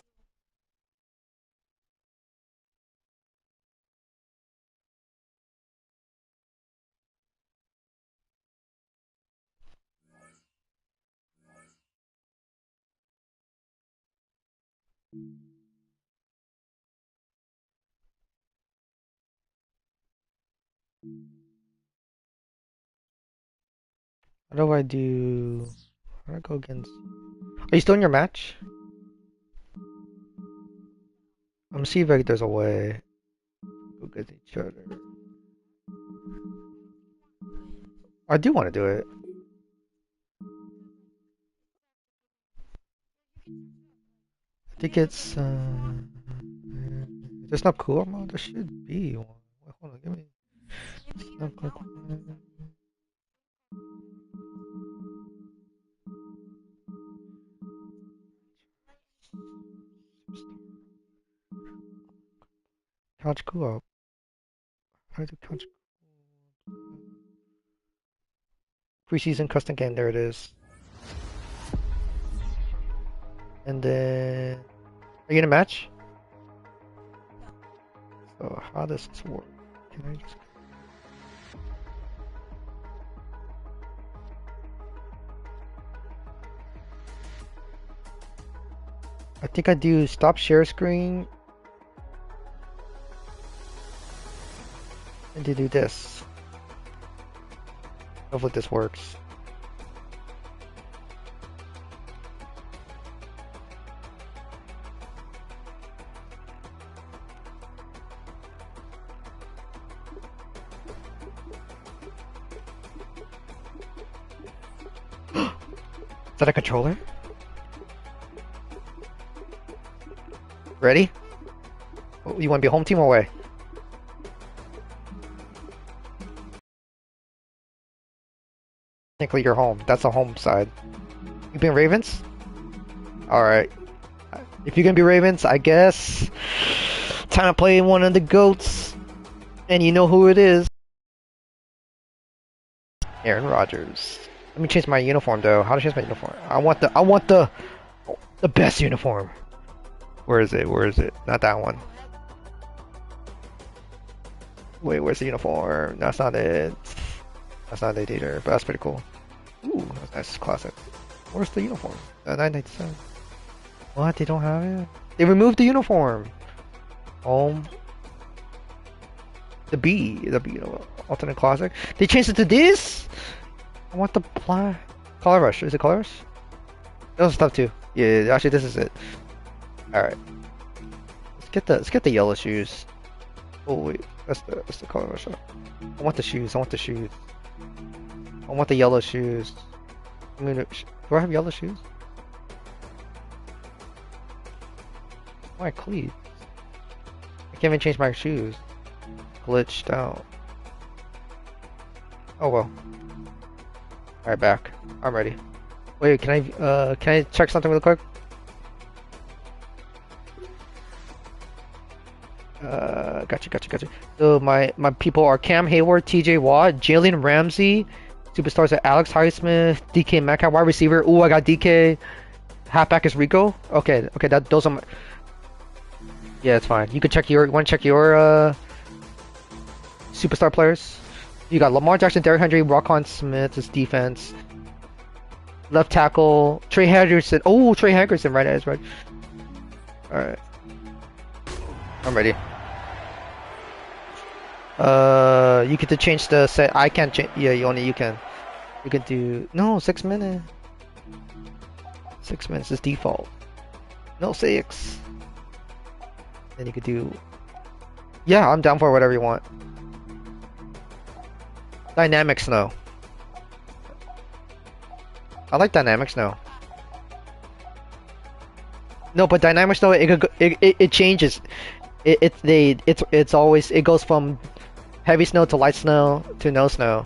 Speaker 1: What do I do? How do I go against? Are you still in your match? I'm gonna see if there's a way. Go against each other. I do want to do it. I think it's there's no cool mode. There should be one. Wait, hold on, give me. Couch co-op. How do couch? Preseason custom game. There it is. And then, are you in a match? So how does this work? Can I just? I think I do stop share screen. And to do this. Hopefully this works. Is that a controller? Ready? Oh, you want to be home team or away? Technically, you're home. That's the home side. You being Ravens? Alright. If you're gonna be Ravens, I guess time to play one of the GOATs. And you know who it is. Aaron Rodgers. Let me change my uniform though. How to change my uniform? I want the best uniform. Where is it? Where is it? Not that one. Wait, where's the uniform? That's not it. That's not it either, but that's pretty cool. Ooh, that's nice, classic. Where's the uniform? 997. What? They don't have it? They removed the uniform. Home. The B, alternate classic. They changed it to this. I want the color rush. Is it color rush? Those stuff too. Yeah, actually, this is it. All right. Let's get the yellow shoes. Oh wait, that's the color rush. I want the shoes. I want the shoes. I want the yellow shoes. I mean, do I have yellow shoes? My cleats. I can't even change my shoes. Glitched out. Oh well. Alright, back. I'm ready. Wait, can I check something real quick? Gotcha. So my people are Cam Hayward, TJ Watt, Jalen Ramsey. Superstars are Alex Highsmith, DK Metcalf, wide receiver. Ooh, I got DK. Halfback is Rico. Okay, those are my. Yeah, it's fine. You can check your. Want to check your superstar players? You got Lamar Jackson, Derrick Henry, Roquan Smith is defense. Left tackle, Trey Henderson. Oh, Trey Henderson, right as right. All right, I'm ready. You get to change the set. I can't change. Yeah, you can. You can do no 6 minutes. 6 minutes is default. No 6. Then you could do. Yeah, I'm down for whatever you want. Dynamic snow. I like dynamic snow. No, but dynamic snow it changes. It's always it goes from heavy snow to light snow to no snow.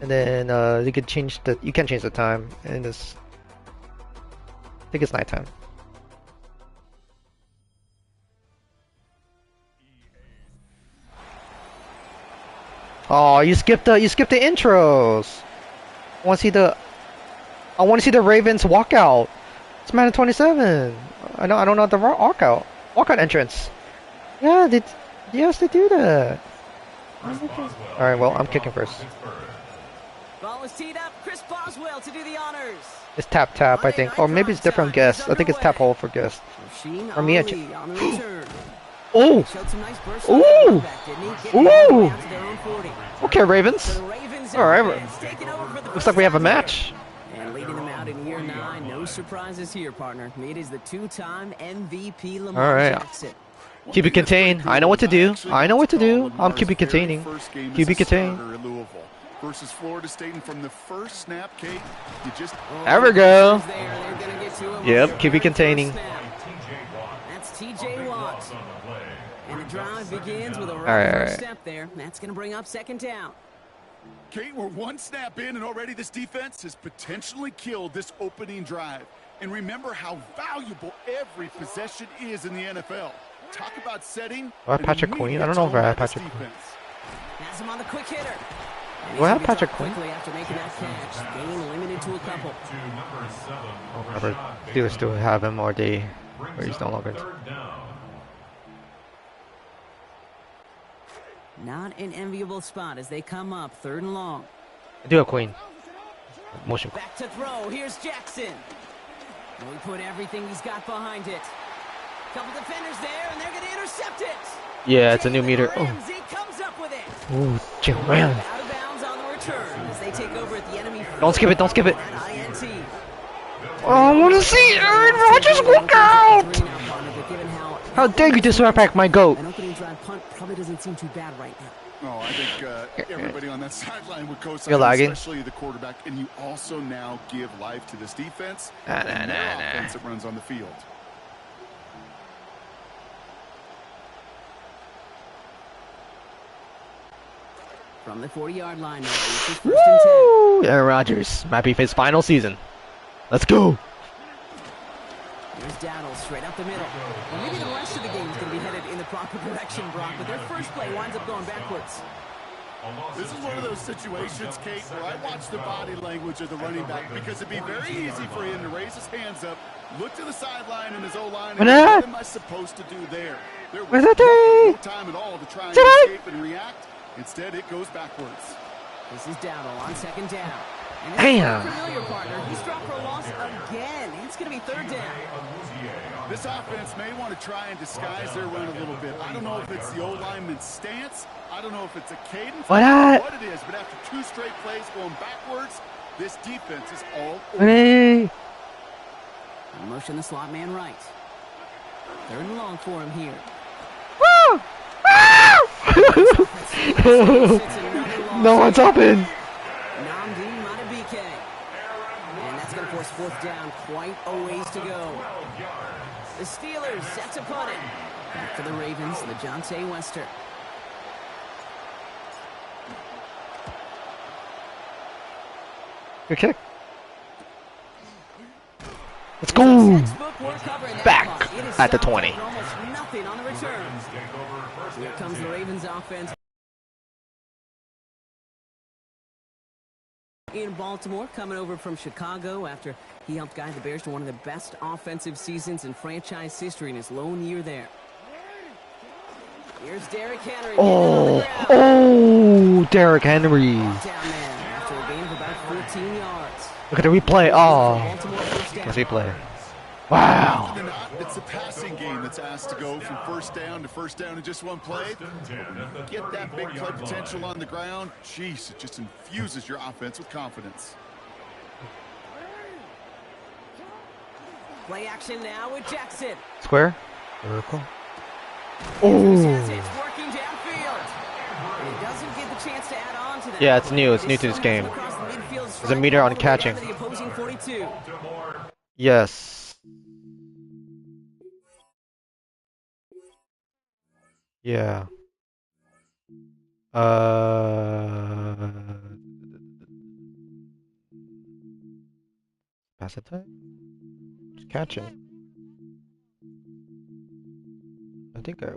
Speaker 1: And then you can change the time and this. I think it's nighttime. Oh, you skipped the intros. I want to see the Ravens walkout. It's Madden 27. I don't know the walkout entrance. Yeah, yes they do that. All right, well I'm kicking first.
Speaker 5: Ball is teed up. Chris Boswell to do the honors.
Speaker 1: It's tap I think, or maybe it's different guest. I think it's tap hold for guest. Or me. Oh! Ooh! Okay, Ravens. Alright. Looks like we have a match.
Speaker 5: And leading them out in year 9. No surprises here, partner. It is the 2-time MVP Lamar Jackson.
Speaker 1: Keep it contained. I know what to do. I'm keep it containing. Keep it contained.
Speaker 6: Versus Florida State, and from the first snap, Kate, you just...
Speaker 1: There we go. Yep, keep it containing.
Speaker 5: That's TJ Watt. And the drive begins with a right step there. That's going to bring up second down.
Speaker 6: Kate, we're one snap in, and already this defense has potentially killed this opening drive. And remember how valuable every possession is in the NFL. Talk about setting.
Speaker 1: Patrick Queen? I don't know if I have Patrick Queen.
Speaker 5: Has him on the quick hitter.
Speaker 1: Do I have Patrick Queen?
Speaker 5: After making that catch, game limited to a couple.
Speaker 1: Steelers still have him, or he's no longer.
Speaker 5: Not an enviable spot as they come up 3rd and long.
Speaker 1: I do have Queen. Motion.
Speaker 5: Back to throw. Here's Jackson. And we put everything he's got behind it. Couple defenders there, and they're going to intercept it.
Speaker 1: Yeah, it's a new meter. Oh.
Speaker 5: Comes up with it.
Speaker 1: Ooh, Jim Rams.
Speaker 5: Out of bounds on the return as they take over at the enemy.
Speaker 1: Don't skip it. Oh, I want to see Aaron Rodgers walk out. How dare you disrespect my GOAT?
Speaker 5: An opening drive punt probably doesn't seem too bad right now.
Speaker 6: Oh, I think everybody on that sideline would co-sign,
Speaker 1: you're lagging,
Speaker 6: especially the quarterback. And you also now give life to this defense and offense that runs on the field.
Speaker 5: From the 40-yard line now,
Speaker 1: woo! Aaron Rodgers might be his final season. Let's go.
Speaker 5: Here's Dowdle straight up the middle. Well, maybe the rest of the game is going to be headed in the proper direction, Brock, but their first play winds up going backwards.
Speaker 6: This is one of those situations, Kate, where I watch the body language of the running back because it'd be very easy for him to raise his hands up, look to the sideline in his O-line, and what am I supposed to do there? There was no time at all to try and escape and react. Instead, it goes backwards.
Speaker 5: This is Dowdle on second down. And
Speaker 1: Damn.
Speaker 5: Familiar partner. He's dropped for a loss again. It's going to be third down.
Speaker 6: This offense may want to try and disguise their run a little bit. I don't know if it's the O-lineman's stance. I don't know if it's a cadence. I don't know what it is, but after 2 straight plays going backwards, this defense is all over.
Speaker 1: Hey.
Speaker 5: Motion the slot man right. Third and long for him here.
Speaker 1: Woo! No one's open.
Speaker 5: And that's going to force fourth down. Quite a ways to go. The Steelers set to punt it. Back for the Ravens, LeJohntay Wester.
Speaker 1: Good kick. Let's go. Back at the 20.
Speaker 5: Almost nothing on the return. Here comes the Ravens offense. In Baltimore, coming over from Chicago after he helped guide the Bears to one of the best offensive seasons in franchise history in his lone year there. Here's Derrick Henry.
Speaker 1: Oh, Derrick Henry.
Speaker 5: Down there after a gain of about 14 yards.
Speaker 1: Look at the replay. Oh, let's replay. Wow.
Speaker 6: It's the passing game that's asked to go from first down in just one play. Get that big play potential on the ground. Jeez, it just infuses your offense with confidence.
Speaker 5: Play action now with Jackson.
Speaker 1: Square. Vertical.
Speaker 5: It's
Speaker 1: Oh.
Speaker 5: working downfield. And he doesn't get the chance to add on to that.
Speaker 1: Yeah, it's new. It's new to this game. There's a meter on catching. Yes. Yeah. Pass it time? Just catching. I think I.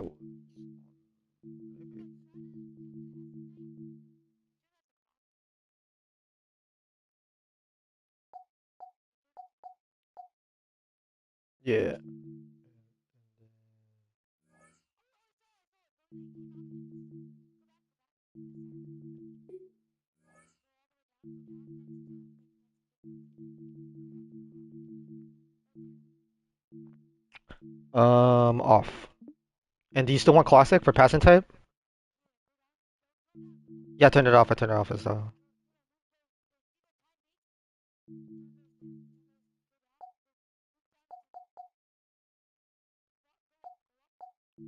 Speaker 1: Yeah. Off. And do you still want classic for passing type? Yeah, I turned it off. I turned it off as well.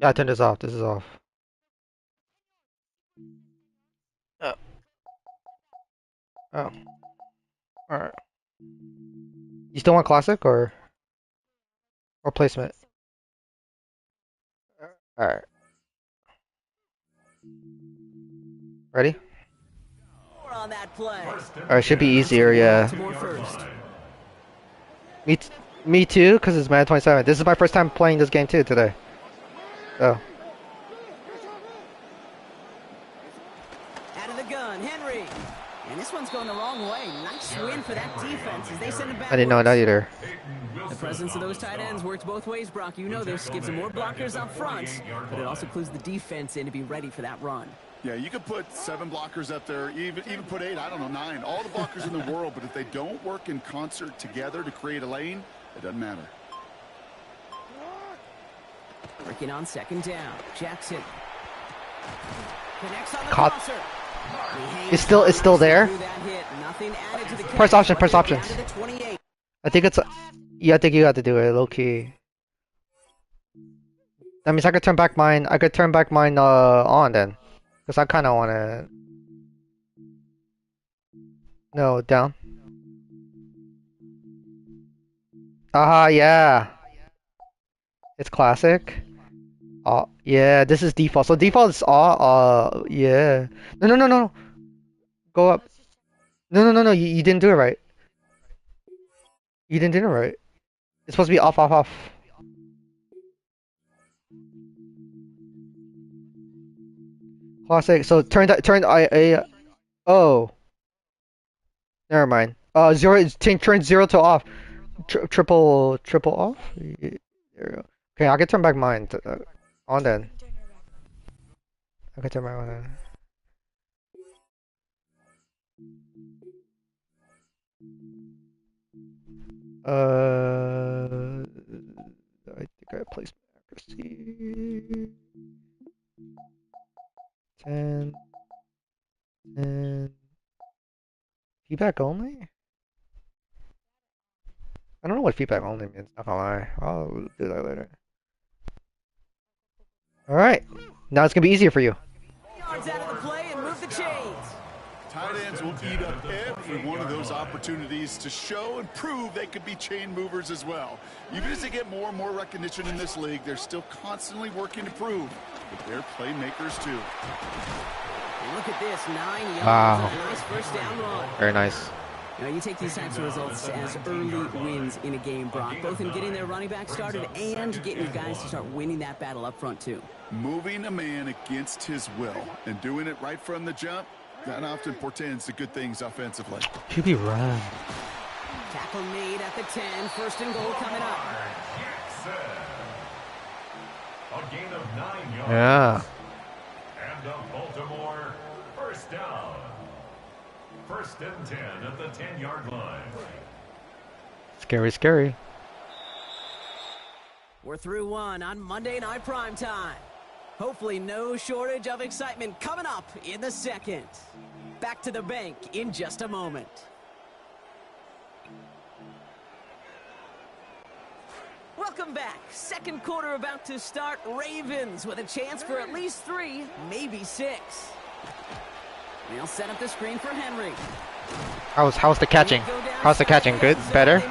Speaker 1: Yeah, I turned this off. This is off. Oh. Oh. Alright. You still want classic or placement? Alright. Ready?
Speaker 5: On that play.
Speaker 1: Alright, should be easier, yeah. Me too, because it's Madden 27. This is my first time playing this game too today. So.
Speaker 5: Out of the gun, Henry. And this one's going the wrong way. Nice win for that defense as they send it back.
Speaker 1: I didn't know that either.
Speaker 5: The presence of those tight ends works both ways, Brock. You know this gives them more blockers up front, but it also clues the defense in to be ready for that run.
Speaker 6: Yeah, you could put 7 blockers up there, even put 8, I don't know, 9. All the blockers in the world, but if they don't work in concert together to create a lane, it doesn't matter.
Speaker 5: Working on second down. Jackson. Connects on the
Speaker 1: Caught.
Speaker 5: crosser.
Speaker 1: It's still there. Press option, press options. I think it's yeah, I think you got to do it low key. That means I could turn back mine. I could turn back mine on then, because I kind of want to. No, down. Aha, yeah. It's classic. Oh, yeah, this is default. So default is all, yeah. No. Go up. No. You didn't do it right. You didn't do it right. It's supposed to be off. Classic. So oh, never mind. Zero turn zero to off. Triple off. There we go. Okay, I can turn back mine on then. I can turn back on then. I think I placed accuracy. 10. Feedback only? I don't know what feedback only means, not gonna lie. I'll do that later. Alright. Now it's gonna be easier for you.
Speaker 5: Yards out of the play and move the chains.
Speaker 6: Tight ends will eat up every one of those opportunities to show and prove they could be chain movers as well. Even as they get more and more recognition in this league, they're still constantly working to prove that they're playmakers too.
Speaker 5: Look at this, 9 yards.
Speaker 1: Wow.
Speaker 5: Nice first down run.
Speaker 1: Very nice.
Speaker 5: You know, you take these types of results as early wins in a game, Brock, both in getting their running back started and getting your guys to start winning that battle up front too.
Speaker 6: Moving a man against his will and doing it right from the jump, that often portends to good things offensively.
Speaker 1: QB run.
Speaker 5: Tackle made at the 10, first and goal coming up.
Speaker 3: A gain of 9 yards.
Speaker 1: Yeah.
Speaker 3: And a Baltimore first down. First and 10 at the 10-yard line.
Speaker 1: Scary, scary.
Speaker 5: We're through one on Monday Night Primetime. Hopefully no shortage of excitement coming up in the second. Back to the bank in just a moment. Welcome back. Second quarter about to start. Ravens with a chance for at least 3, maybe 6. They'll set up the screen for Henry.
Speaker 1: How's the catching? How's the catching? Good? Better?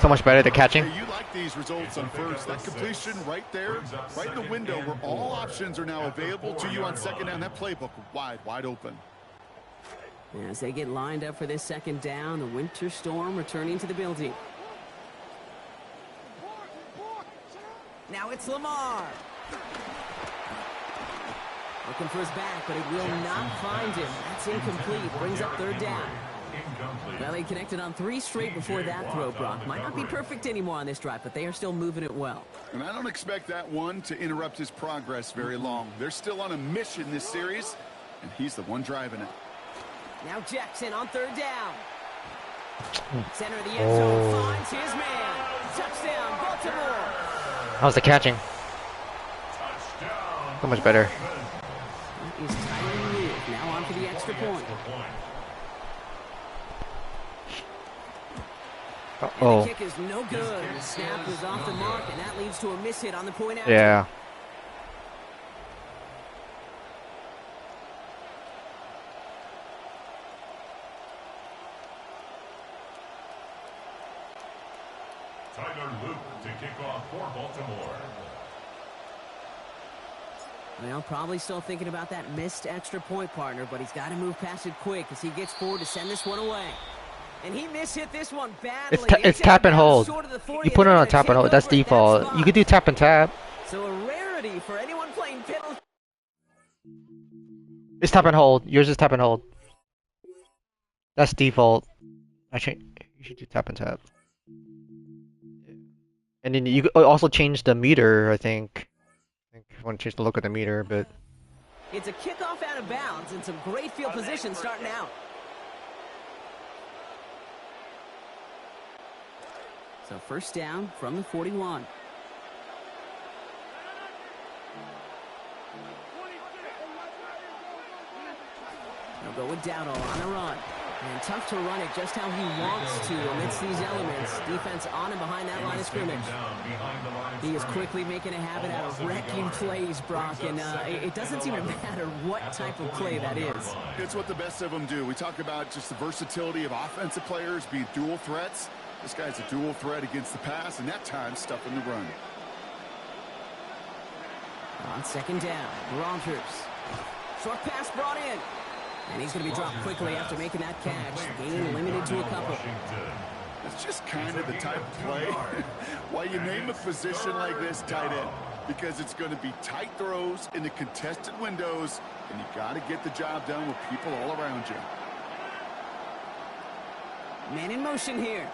Speaker 1: So much better, the catching?
Speaker 6: Hey, you like these results on first. That completion right there, right in the window where all options are now available to you on second down. That playbook wide open.
Speaker 5: As they get lined up for this second down, the winter storm returning to the building. Now it's Lamar. Looking for his back, but it will not find him. That's incomplete. Brings up third down. Well, they connected on 3 straight before that throw, Brock. Might not be perfect anymore on this drive, but they are still moving it well.
Speaker 6: And I don't expect that one to interrupt his progress very long. They're still on a mission this series, and he's the one driving it.
Speaker 5: Now Jackson on third down. Center of the end zone finds his man. Touchdown, Baltimore.
Speaker 1: How's the catching? So much better.
Speaker 5: That is Tyron Lue. Now on for the extra point.
Speaker 1: Uh-oh.
Speaker 5: And the kick is no good. The snap is off the mark, and that leads to a miss hit on the point after.
Speaker 1: Yeah.
Speaker 3: Tyler Luke to kick off for Baltimore.
Speaker 5: Well, probably still thinking about that missed extra point, partner, but he's got to move past it quick as he gets forward to send this one away. And he mishit this one badly.
Speaker 1: It's tap and hold. You put it on tap and hold. That's default. You could do tap and tap.
Speaker 5: So a rarity for anyone playing penalty.
Speaker 1: It's tap and hold. Yours is tap and hold. That's default. Actually, you should do tap and tap. And then you could also change the meter, I think. I want to change the look of the meter, but...
Speaker 5: It's a kickoff out of bounds and some great field position starting out. So first down from the 41. They'll go with Dowdle on the run. And tough to run it just how he wants to amidst these elements. Defense on and behind that line of scrimmage. He is quickly making a habit out of wrecking plays, Brock, and it doesn't seem to matter what type of play that is.
Speaker 6: It's what the best of them do. We talk about just the versatility of offensive players being dual threats. This guy's a dual threat against the pass, and that time stuffing the run.
Speaker 5: On second down, Rogers. Short pass brought in. And he's going to be dropped quickly after making that catch. Gain limited to a couple.
Speaker 6: It's just kind of the type of play why you name a position like this tight end. because it's going to be tight throws into contested windows, and you got to get the job done with people all around you.
Speaker 5: Man in motion here.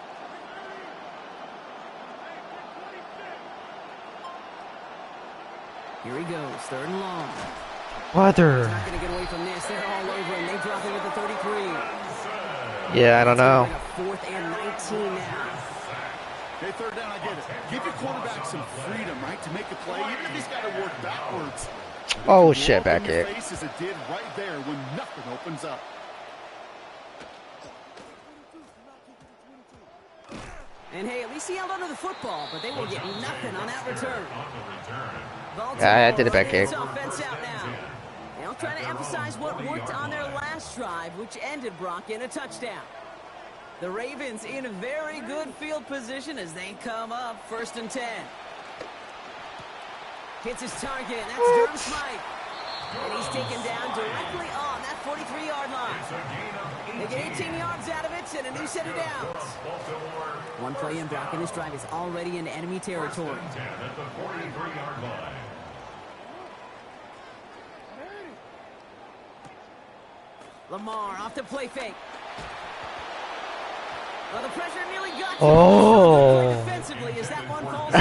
Speaker 5: Here he goes, 3rd and long.
Speaker 1: Weather.
Speaker 5: Not going to get away from this. They're all over him. They drop him at the 33.
Speaker 1: Yeah, I don't know.
Speaker 5: 4th and 19 now.
Speaker 6: Hey, 3rd down, I get it. Give your quarterback some freedom, right, to make a play, even if he's got to work backwards.
Speaker 1: Oh shit, back kick.
Speaker 6: Face as it did right there when nothing opens up.
Speaker 5: And hey, at least he held onto the football, but they will get nothing on that return.
Speaker 1: Yeah, I did it back kick.
Speaker 5: Offense out now. They'll try to emphasize what worked on their last drive, which ended Brock in a touchdown. The Ravens in a very good field position as they come up 1st and 10. Hits his target. That's Durham Smythe. And he's taken down directly on that 43-yard line. They get 18 yards out of it and a new set of downs. One play in, Brock in this drive is already in enemy territory. Lamar off the play fake. Well, the pressure nearly got to him. Defensively as that one falls.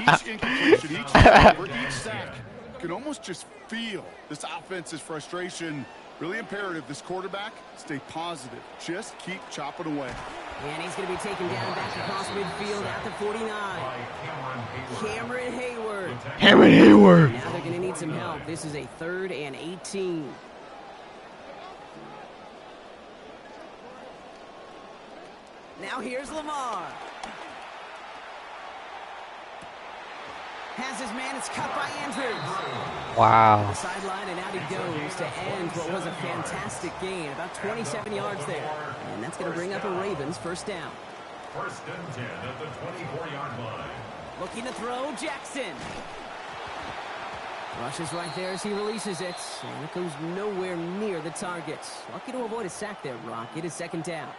Speaker 6: Each incompletion, each turnover, each sack, you can almost just feel this offense's frustration. Really imperative this quarterback stay positive. Just keep chopping away.
Speaker 5: And he's going to be taken down back across midfield at the 49. Cameron Hayward.
Speaker 1: Cameron Hayward.
Speaker 5: Now they're going to need some help. This is a 3rd and 18. Now here's Lamar. Has his man, it's cut by Andrews.
Speaker 1: Wow.
Speaker 5: The sideline, and out he goes to end what was a fantastic gain. About 27 yards there. And that's going to bring up a Ravens 1st down.
Speaker 3: 1st and 10 at the 24-yard line.
Speaker 5: Looking to throw, Jackson. Rushes right there as he releases it. And it goes nowhere near the target. Lucky to avoid a sack there, Brock. It is 2nd down.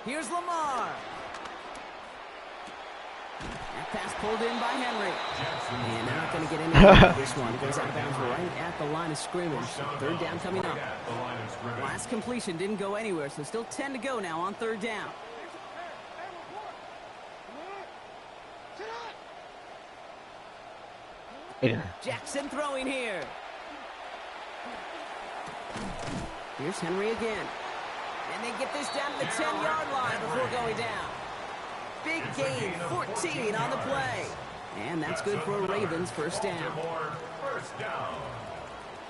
Speaker 5: Here's Lamar. That pass pulled in by Henry. And they're not going to get any this one. It goes out of bounds right at the line of scrimmage. 3rd down coming up. Last completion didn't go anywhere, so still 10 to go now on 3rd down. Jackson throwing here. Here's Henry again. And they get this down to the 10-yard line before going down. Big gain, 14 on the play. And that's good for a Ravens 1st down.
Speaker 3: 1st down.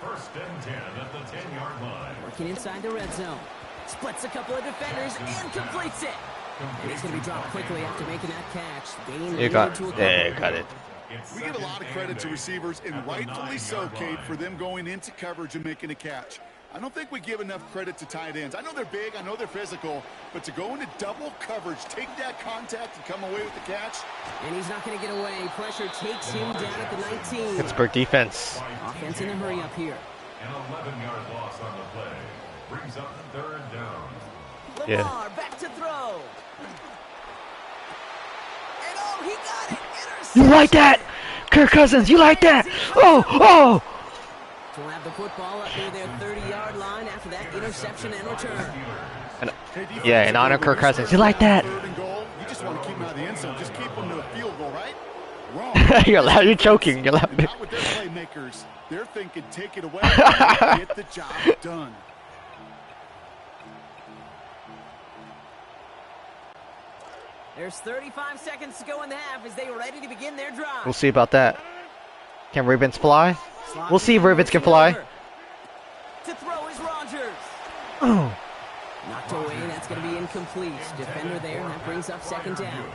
Speaker 3: 1st and 10 at the 10-yard line.
Speaker 5: Working inside the red zone. Splits a couple of defenders and completes it. And he's going to be dropped quickly after making that catch. Gain
Speaker 1: You got it. Yeah, you got it.
Speaker 6: We give a lot of credit to receivers, and rightfully so, Kate, for them going into coverage and making a catch. I don't think we give enough credit to tight ends. I know they're big, I know they're physical, but to go into double coverage, take that contact, and come away with the catch.
Speaker 5: And he's not going to get away. Pressure takes him down at the 19.
Speaker 1: Pittsburgh defense.
Speaker 5: Offense in a hurry up here.
Speaker 3: An 11-yard loss on the play. Brings up 3rd down.
Speaker 5: Lamar back to throw. And oh, he got it. Interception.
Speaker 1: You like that? Kirk Cousins, you like that? Oh!
Speaker 5: We'll have the football up near their 30-yard line after that interception and return.
Speaker 1: Yeah, in honor of Kirk Cousins. You like that?
Speaker 6: You just want to keep him out of the end zone. Just keep him to a field goal, right? Wrong.
Speaker 1: You're loud. You're choking. You're loud.
Speaker 6: Not with their playmakers. They're thinking, take it away. Get the job done.
Speaker 5: There's 35 seconds to go in the half as they are ready to begin their drive.
Speaker 1: We'll see about that. Can Ravens fly? We'll see if Ravens can fly.
Speaker 5: To throw is Rodgers.
Speaker 1: Oh.
Speaker 5: Knocked away. That's going to be incomplete. Defender there. That brings up 2nd down.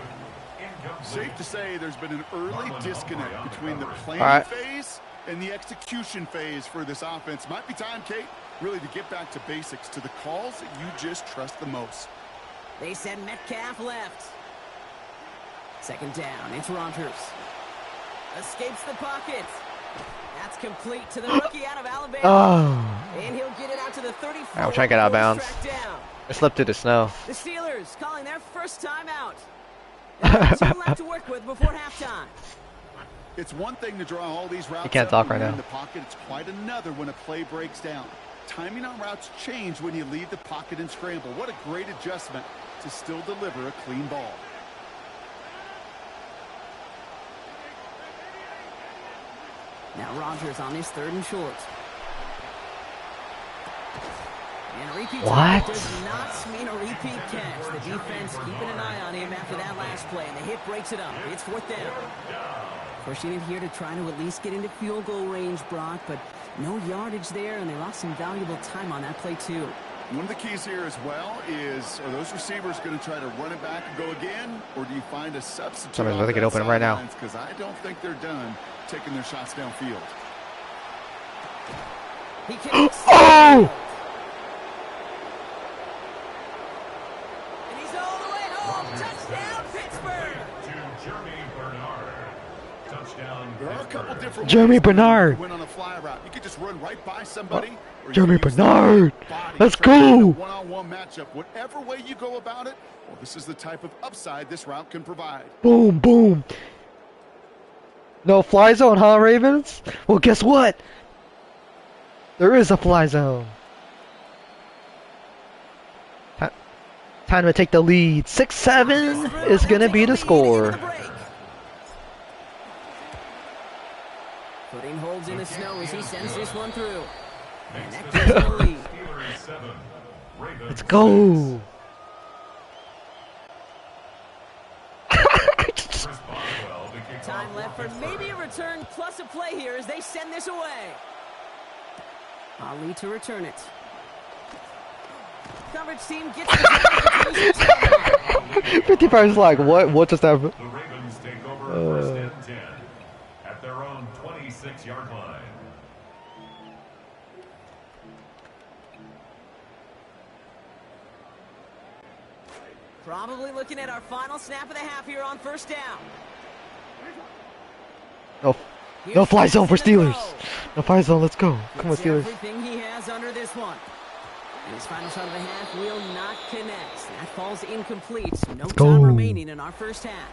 Speaker 6: Safe to say there's been an early disconnect between the planning phase and the execution phase for this offense. Might be time, Kate, really to get back to basics, to the calls that you just trust the most.
Speaker 5: They send Metcalf left. 2nd down. It's Rodgers. Escapes the pocket. That's complete to the rookie out of Alabama.
Speaker 1: Oh.
Speaker 5: And he'll get it out to the 34.
Speaker 1: I'm trying to get out of bounds. I slipped through the snow.
Speaker 5: The Steelers calling their first time out. And 2 left to work with before halftime.
Speaker 6: It's one thing to draw all these routes.
Speaker 1: You can't talk right now.
Speaker 6: In the pocket, it's quite another when a play breaks down. Timing on routes change when you leave the pocket and scramble. What a great adjustment to still deliver a clean ball.
Speaker 5: Now Rodgers on his 3rd and short. And a repeat
Speaker 1: what?
Speaker 5: Does not mean a repeat catch. The defense keeping an eye on him after that last play, and the hit breaks it up. It's 4th down. Pushing it here to try to at least get into field goal range, Brock, but no yardage there, and they lost some valuable time on that play too.
Speaker 6: One of the keys here as well is, are those receivers going to try to run it back and go again, or do you find a substitute?
Speaker 1: Somebody's about to get open right now.
Speaker 6: Because I don't think they're done taking their shots downfield.
Speaker 5: He kicks.
Speaker 1: Oh!
Speaker 5: And he's all the way home. Touchdown, Pittsburgh.
Speaker 3: To Jeremy Bernard. Touchdown.
Speaker 6: There are a couple different
Speaker 1: Jeremy
Speaker 6: ways
Speaker 1: Bernard.
Speaker 6: to win on a fly route. You could just run right by somebody. Or
Speaker 1: Jeremy
Speaker 6: you can use
Speaker 1: Bernard.
Speaker 6: the body,
Speaker 1: Let's
Speaker 6: try to win a
Speaker 1: go.
Speaker 6: one-on-one matchup. Whatever way you go about it, well, this is the type of upside this route can provide.
Speaker 1: Boom, boom. No fly zone, huh, Ravens? Well, guess what? There is a fly zone. Time to take the lead. 6-7 is going to be the score.
Speaker 5: Putting holds in the snow as he sends this one through. And that gives him the lead.
Speaker 1: Let's go.
Speaker 5: Time left for maybe a return plus a play here as they send this away. Ali to return it. Coverage team gets the
Speaker 1: 55 is like, what just happened?
Speaker 3: The Ravens take over 1st and 10 at their own 26-yard line.
Speaker 5: Probably looking at our final snap of the half here on 1st down.
Speaker 1: No fly zone for Steelers. No fly zone, let's go. Come on, Steelers.
Speaker 5: Everything he has under this one. And his final shot of the half will not connect. That falls incomplete. No time remaining in our 1st half.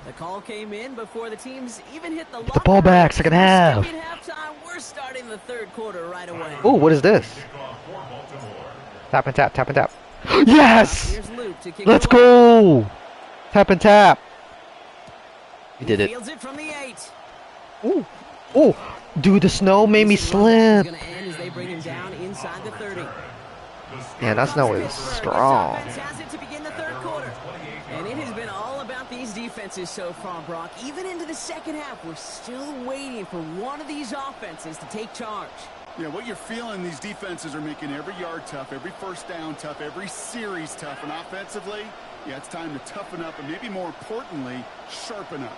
Speaker 5: The call came in before the teams even hit the
Speaker 1: The ball back, 2nd half.
Speaker 5: Halftime, we're starting the 3rd quarter right away.
Speaker 1: Oh, what is this? Tap and tap, tap and tap. Yes! Let's go! Tap and tap. He did it.
Speaker 5: Fields it from the 8.
Speaker 1: Ooh. Oh, dude, the snow made me slip.
Speaker 5: Gonna end as they bring him down inside the 30.
Speaker 1: Yeah, that snow is strong.
Speaker 5: Has it to begin the 3rd quarter. And it has been all about these defenses so far, Brock. Even into the 2nd half, we're still waiting for one of these offenses to take charge.
Speaker 6: Yeah, what you're feeling, these defenses are making every yard tough, every 1st down tough, every series tough. And offensively, yeah, it's time to toughen up and maybe more importantly, sharpen up.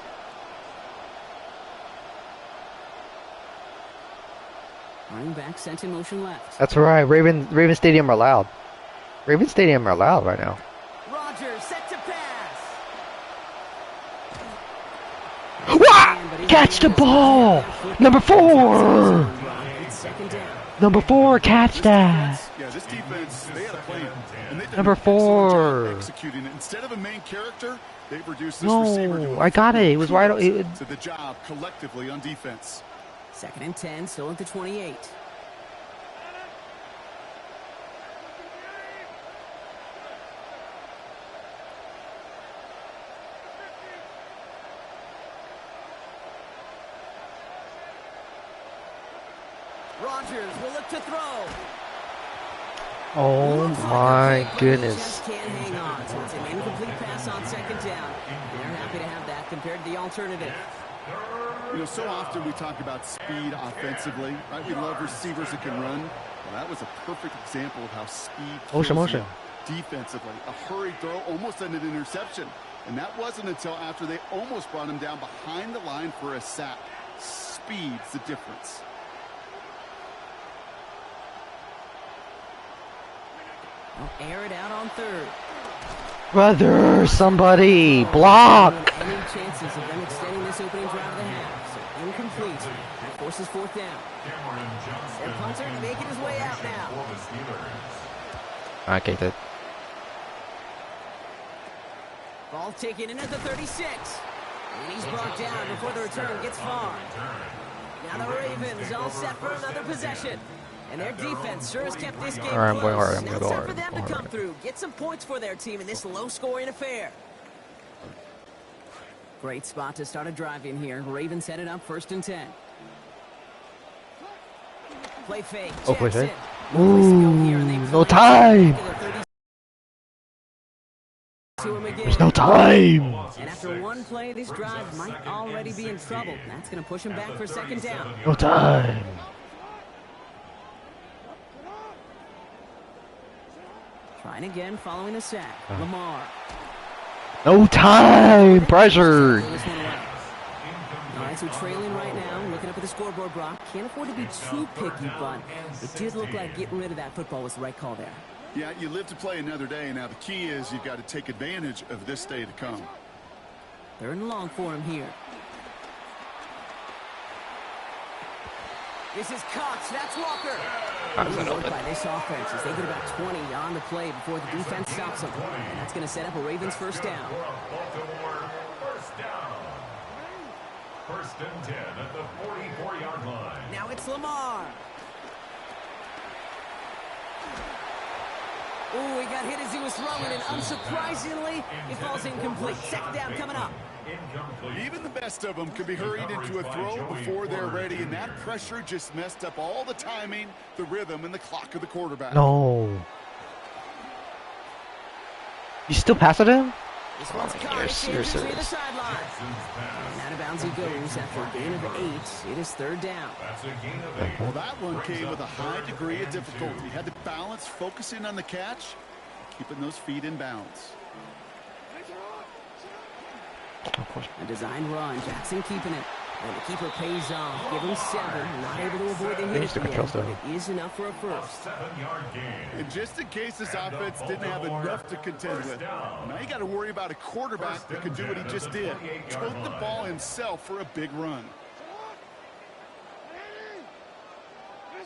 Speaker 5: Running back sent in motion left.
Speaker 1: That's right. Raven Stadium are loud. Raven Stadium are loud right now.
Speaker 5: Rodgers set to pass.
Speaker 1: Wah! Catch the ball. Number 4. Number 4, catch that.
Speaker 6: Yeah, this defense, they had a plan. And they did
Speaker 1: Number 4.
Speaker 6: executing it. Instead of a main character, they've reduced this receiver to
Speaker 1: No, I got it. It was right.
Speaker 6: to the job collectively on defense.
Speaker 5: 2nd and 10, still at the 28. Rodgers will look to throw.
Speaker 1: Oh my goodness.
Speaker 5: Just can't hang on, so it's an incomplete pass on 2nd down. They're happy to have that compared to the alternative.
Speaker 6: You know, so often we talk about speed offensively, right? We love receivers that can run. Well, that was a perfect example of how speed kills you defensively. A hurried throw almost ended an interception. And that wasn't until after they almost brought him down behind the line for a sack. Speed's the difference.
Speaker 5: They'll air it out on 3rd.
Speaker 1: Brother, somebody block.
Speaker 5: Any chances of them extending this opening drive of the half. So Incomplete. That forces fourth down. Their punter making his way out now.
Speaker 1: I kicked it.
Speaker 5: Ball taken in at the 36. And he's brought down before the return gets far. Now the Ravens all set for another possession. And their defense sure has kept this game close.
Speaker 1: Alright, I'm going hard. I'm
Speaker 5: Now
Speaker 1: going
Speaker 5: it's
Speaker 1: to go
Speaker 5: time
Speaker 1: hard.
Speaker 5: for them to come through. Get some points for their team in this low-scoring affair. Great spot to start a drive in here. Ravens set it up 1st and 10. Play fake.
Speaker 1: Oh, play
Speaker 5: Jackson.
Speaker 1: fake. Ooh, no time. There's no time.
Speaker 5: And after one play, this drive might already be in trouble. That's going to push him back for 2nd down.
Speaker 1: No time.
Speaker 5: Trying again following the sack. Lamar.
Speaker 1: No time. Pressure.
Speaker 5: All right, so trailing right now, looking up at the scoreboard, Brock. Can't afford to be too picky, but it did look like getting rid of that football was the right call there.
Speaker 6: Yeah, you live to play another day. Now, the key is you've got to take advantage of this day to come.
Speaker 5: 3rd and long for him here. This is Cox. That's Walker. Good work by this offense as they get about 20 on the play before the defense stops them. And that's going to set up a Ravens 1st down.
Speaker 3: First and 10 at the 44-yard line.
Speaker 5: Now it's Lamar. Ooh, he got hit as he was throwing, and unsurprisingly, it falls incomplete. 2nd down coming up.
Speaker 6: Even the best of them can be hurried into a throw before they're ready, and that pressure just messed up all the timing, the rhythm, and the clock of the quarterback.
Speaker 1: No. You still pass it him?
Speaker 5: This one's caught.
Speaker 1: You're
Speaker 5: Near
Speaker 1: serious.
Speaker 5: the sideline. And out of bounds he goes after a gain of 8. It is 3rd down.
Speaker 6: Well, that one came with a high degree of difficulty. Had to balance, focusing on the catch, keeping those feet in bounds.
Speaker 5: A designed run. Jackson keeping it. And the keeper pays off. Give him 7. Not able to avoid the hit at the end, but it is enough for a first.
Speaker 6: And just in case this offense didn't have enough to contend with, now you got to worry about a quarterback that could do what he just did. Tote the ball himself for a big run.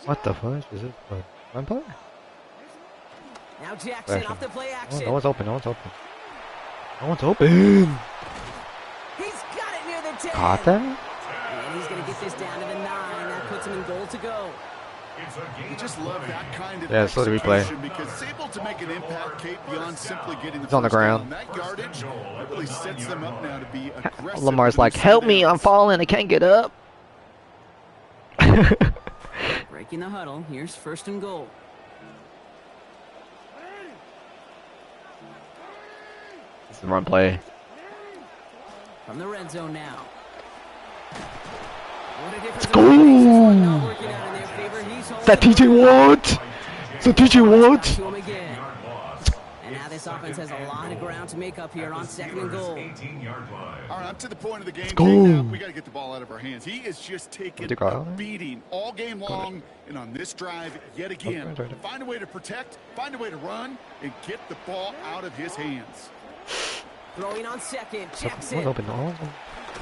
Speaker 1: What the fuck? Is it a run play?
Speaker 5: Now Jackson off the play action.
Speaker 1: Oh, no one's open. No one's open. No one's open.
Speaker 5: He's got it near the 10.
Speaker 1: Caught that?
Speaker 5: And he's going to get this down to the 9. That puts him in goal to go.
Speaker 6: You just love that kind of
Speaker 1: slow the replay.
Speaker 6: execution because it's able to make an impact, Kate, beyond simply getting the
Speaker 1: He's on the
Speaker 6: first down.
Speaker 1: ground.
Speaker 6: That yardage, that really sets them up now to be aggressive.
Speaker 1: Lamar's like, help me, I'm falling, I can't get up.
Speaker 5: Breaking the huddle. Here's 1st and goal.
Speaker 1: It's the run play.
Speaker 5: From the red zone now.
Speaker 1: Let's go! Is that TJ Watt? Is that TJ Watt?
Speaker 5: And now this offense has a lot of ground to make up here on 2nd and goal.
Speaker 6: All right, up to the point of the game.
Speaker 1: go.
Speaker 6: Now, we got to get the ball out of our hands. He is just taking
Speaker 1: Did you
Speaker 6: a
Speaker 1: call it?
Speaker 6: beating all game long, and on this drive, yet again,
Speaker 1: Okay.
Speaker 6: find a way to protect, find a way to run, and get the ball out of his hands.
Speaker 5: Throwing on 2nd,
Speaker 1: No
Speaker 5: Jackson.
Speaker 1: one's open. No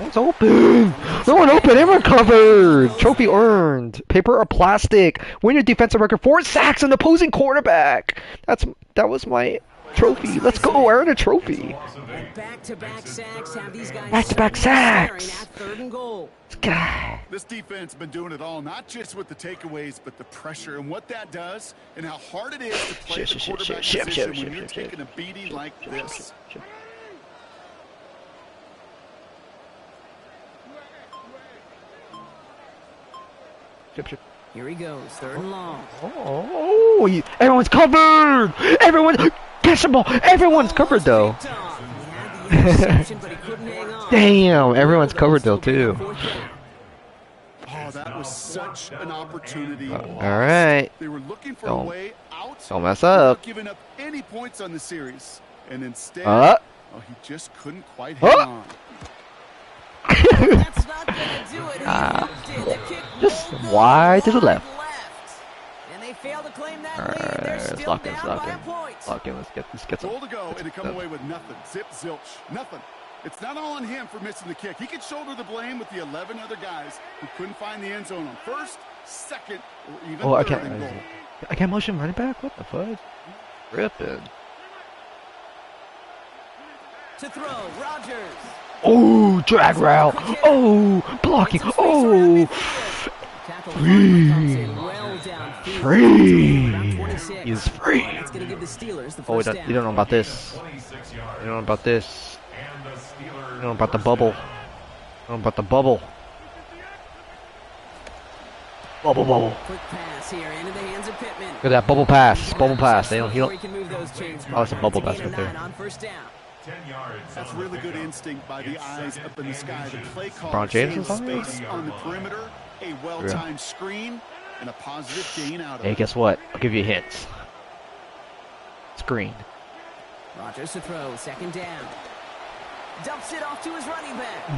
Speaker 1: one's open. No one open. Everyone covered. Trophy earned. Paper or plastic. Win your defensive record. 4 sacks on opposing quarterback. That was my trophy. Let's go. Earn a trophy.
Speaker 5: Back-to-back sacks have these guys
Speaker 1: Back-to-back sacks.
Speaker 5: at 3rd and goal.
Speaker 1: God.
Speaker 6: This defense has been doing it all, not just with the takeaways, but the pressure and what that does and how hard it is to play the quarterback position when you're taking a beating like this.
Speaker 5: Here he goes, 3rd and long.
Speaker 1: Oh, everyone's covered. Everyone, catch the ball. Everyone's covered though.
Speaker 5: He had the interception, but he couldn't hang on.
Speaker 1: Damn, everyone's covered though too.
Speaker 6: Oh, that was such an opportunity.
Speaker 1: All right.
Speaker 6: They were looking for a
Speaker 1: Don't-
Speaker 6: way out.
Speaker 1: Don't mess up.
Speaker 6: Not giving up any points on the series. And instead, he just couldn't quite hang on.
Speaker 5: That's not going to do it. He hooked it. The kick
Speaker 1: Just
Speaker 5: rolled
Speaker 1: wide to the
Speaker 5: long
Speaker 1: left.
Speaker 5: And they fail to claim that lead.
Speaker 1: Alright,
Speaker 5: They're
Speaker 1: let's
Speaker 5: still
Speaker 1: lock in,
Speaker 5: down
Speaker 1: lock
Speaker 5: by
Speaker 1: in.
Speaker 5: a point.
Speaker 1: Lock in, let's get some.
Speaker 6: Goal to go, and to come away with nothing. Zip, zilch, nothing. It's not all on him for missing the kick. He could shoulder the blame with the 11 other guys who couldn't find the end zone on first, second, or even third and goal.
Speaker 1: I can't motion running back? What the fudge? Ripping.
Speaker 5: To throw, Rodgers.
Speaker 1: Oh, drag route. Oh, blocking. Oh, free. Free. He's free. Oh, you don't know about this. You don't know about this. You don't know about the bubble. You don't know about the bubble. Bubble, bubble.
Speaker 5: Quick pass here into the hands of Pittman.
Speaker 1: Look at that bubble pass. Bubble pass. They don't heal. Oh, it's a bubble pass right there.
Speaker 6: That's really good instinct by the eyes up in the sky. The play call
Speaker 1: LeBron James is on
Speaker 6: space on the perimeter, a well-timed screen, and a positive gain out of it.
Speaker 1: Hey, guess what? I'll give you hints. Screen.
Speaker 5: Rodgers to throw, second down. Dumps it off to his running back.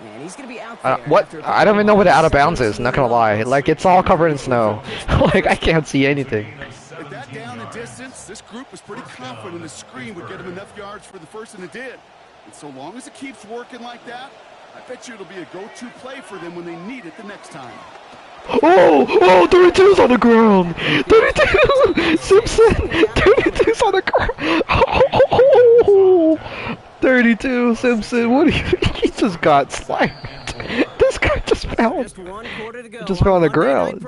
Speaker 5: And he's going to be out there.
Speaker 1: What? I don't even know what the out of bounds is, not gonna lie. Like, it's all covered in snow. Like, I can't see anything.
Speaker 6: With that down in distance, this group was pretty confident the screen would get him enough yards for the first, and it did. And so long as it keeps working like that, I bet you it'll be a go-to play for them when they need it the next time.
Speaker 1: Oh, 32's on the ground. 32, Simpson. 32's on the ground. Oh, 32, Simpson. What do you? He just got slammed. This guy just fell. Just fell on the ground.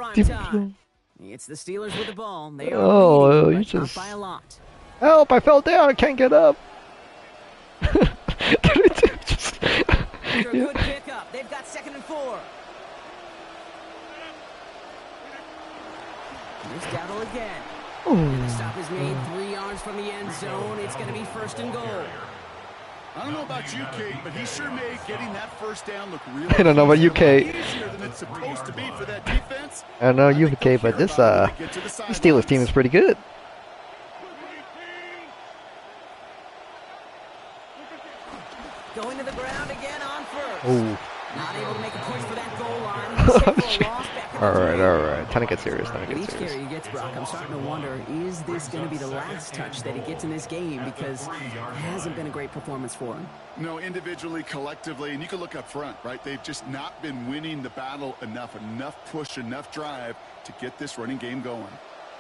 Speaker 5: It's the Steelers with the ball. They
Speaker 1: are
Speaker 5: leading,
Speaker 1: you just
Speaker 5: by a lot.
Speaker 1: Help! I fell down. I can't get up. 32 just.
Speaker 5: After a good pickup, they've got 2nd and 4. Here's Dowdle again. And the stop is made 3 yards from the end zone. It's going to be 1st and goal.
Speaker 6: I don't know about you, Kate, but he sure made getting that first down look really
Speaker 1: I don't know about you, Kate.
Speaker 6: easier than it's supposed to be for that defense.
Speaker 1: I don't know you, Kate, but this Steelers team is pretty good.
Speaker 5: Going to the ground again on first.
Speaker 1: Ooh.
Speaker 5: Not able to make a push for that goal line.
Speaker 1: All right. Time to get serious.
Speaker 5: Each carry he gets, Brock, I'm starting to wonder, is this going to be the last touch that he gets in this game? Because it hasn't been a great performance for him.
Speaker 6: No, individually, collectively, and you can look up front, right? They've just not been winning the battle enough push, enough drive to get this running game going.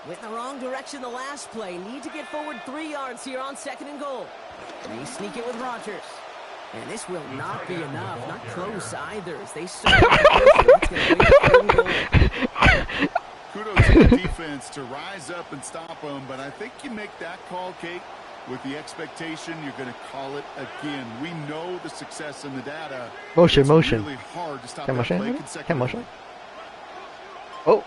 Speaker 5: Went in the wrong direction the last play. Need to get forward 3 yards here on 2nd and goal. They sneak it with Rodgers. And this will not be enough. Not close either. As they start
Speaker 6: Kudos to the defense to rise up and stop them, but I think you make that call, Kate, with the expectation you're going to call it again. We know the success in the data.
Speaker 1: Motion.
Speaker 6: Really hard to stop that play consecutively.
Speaker 1: Oh.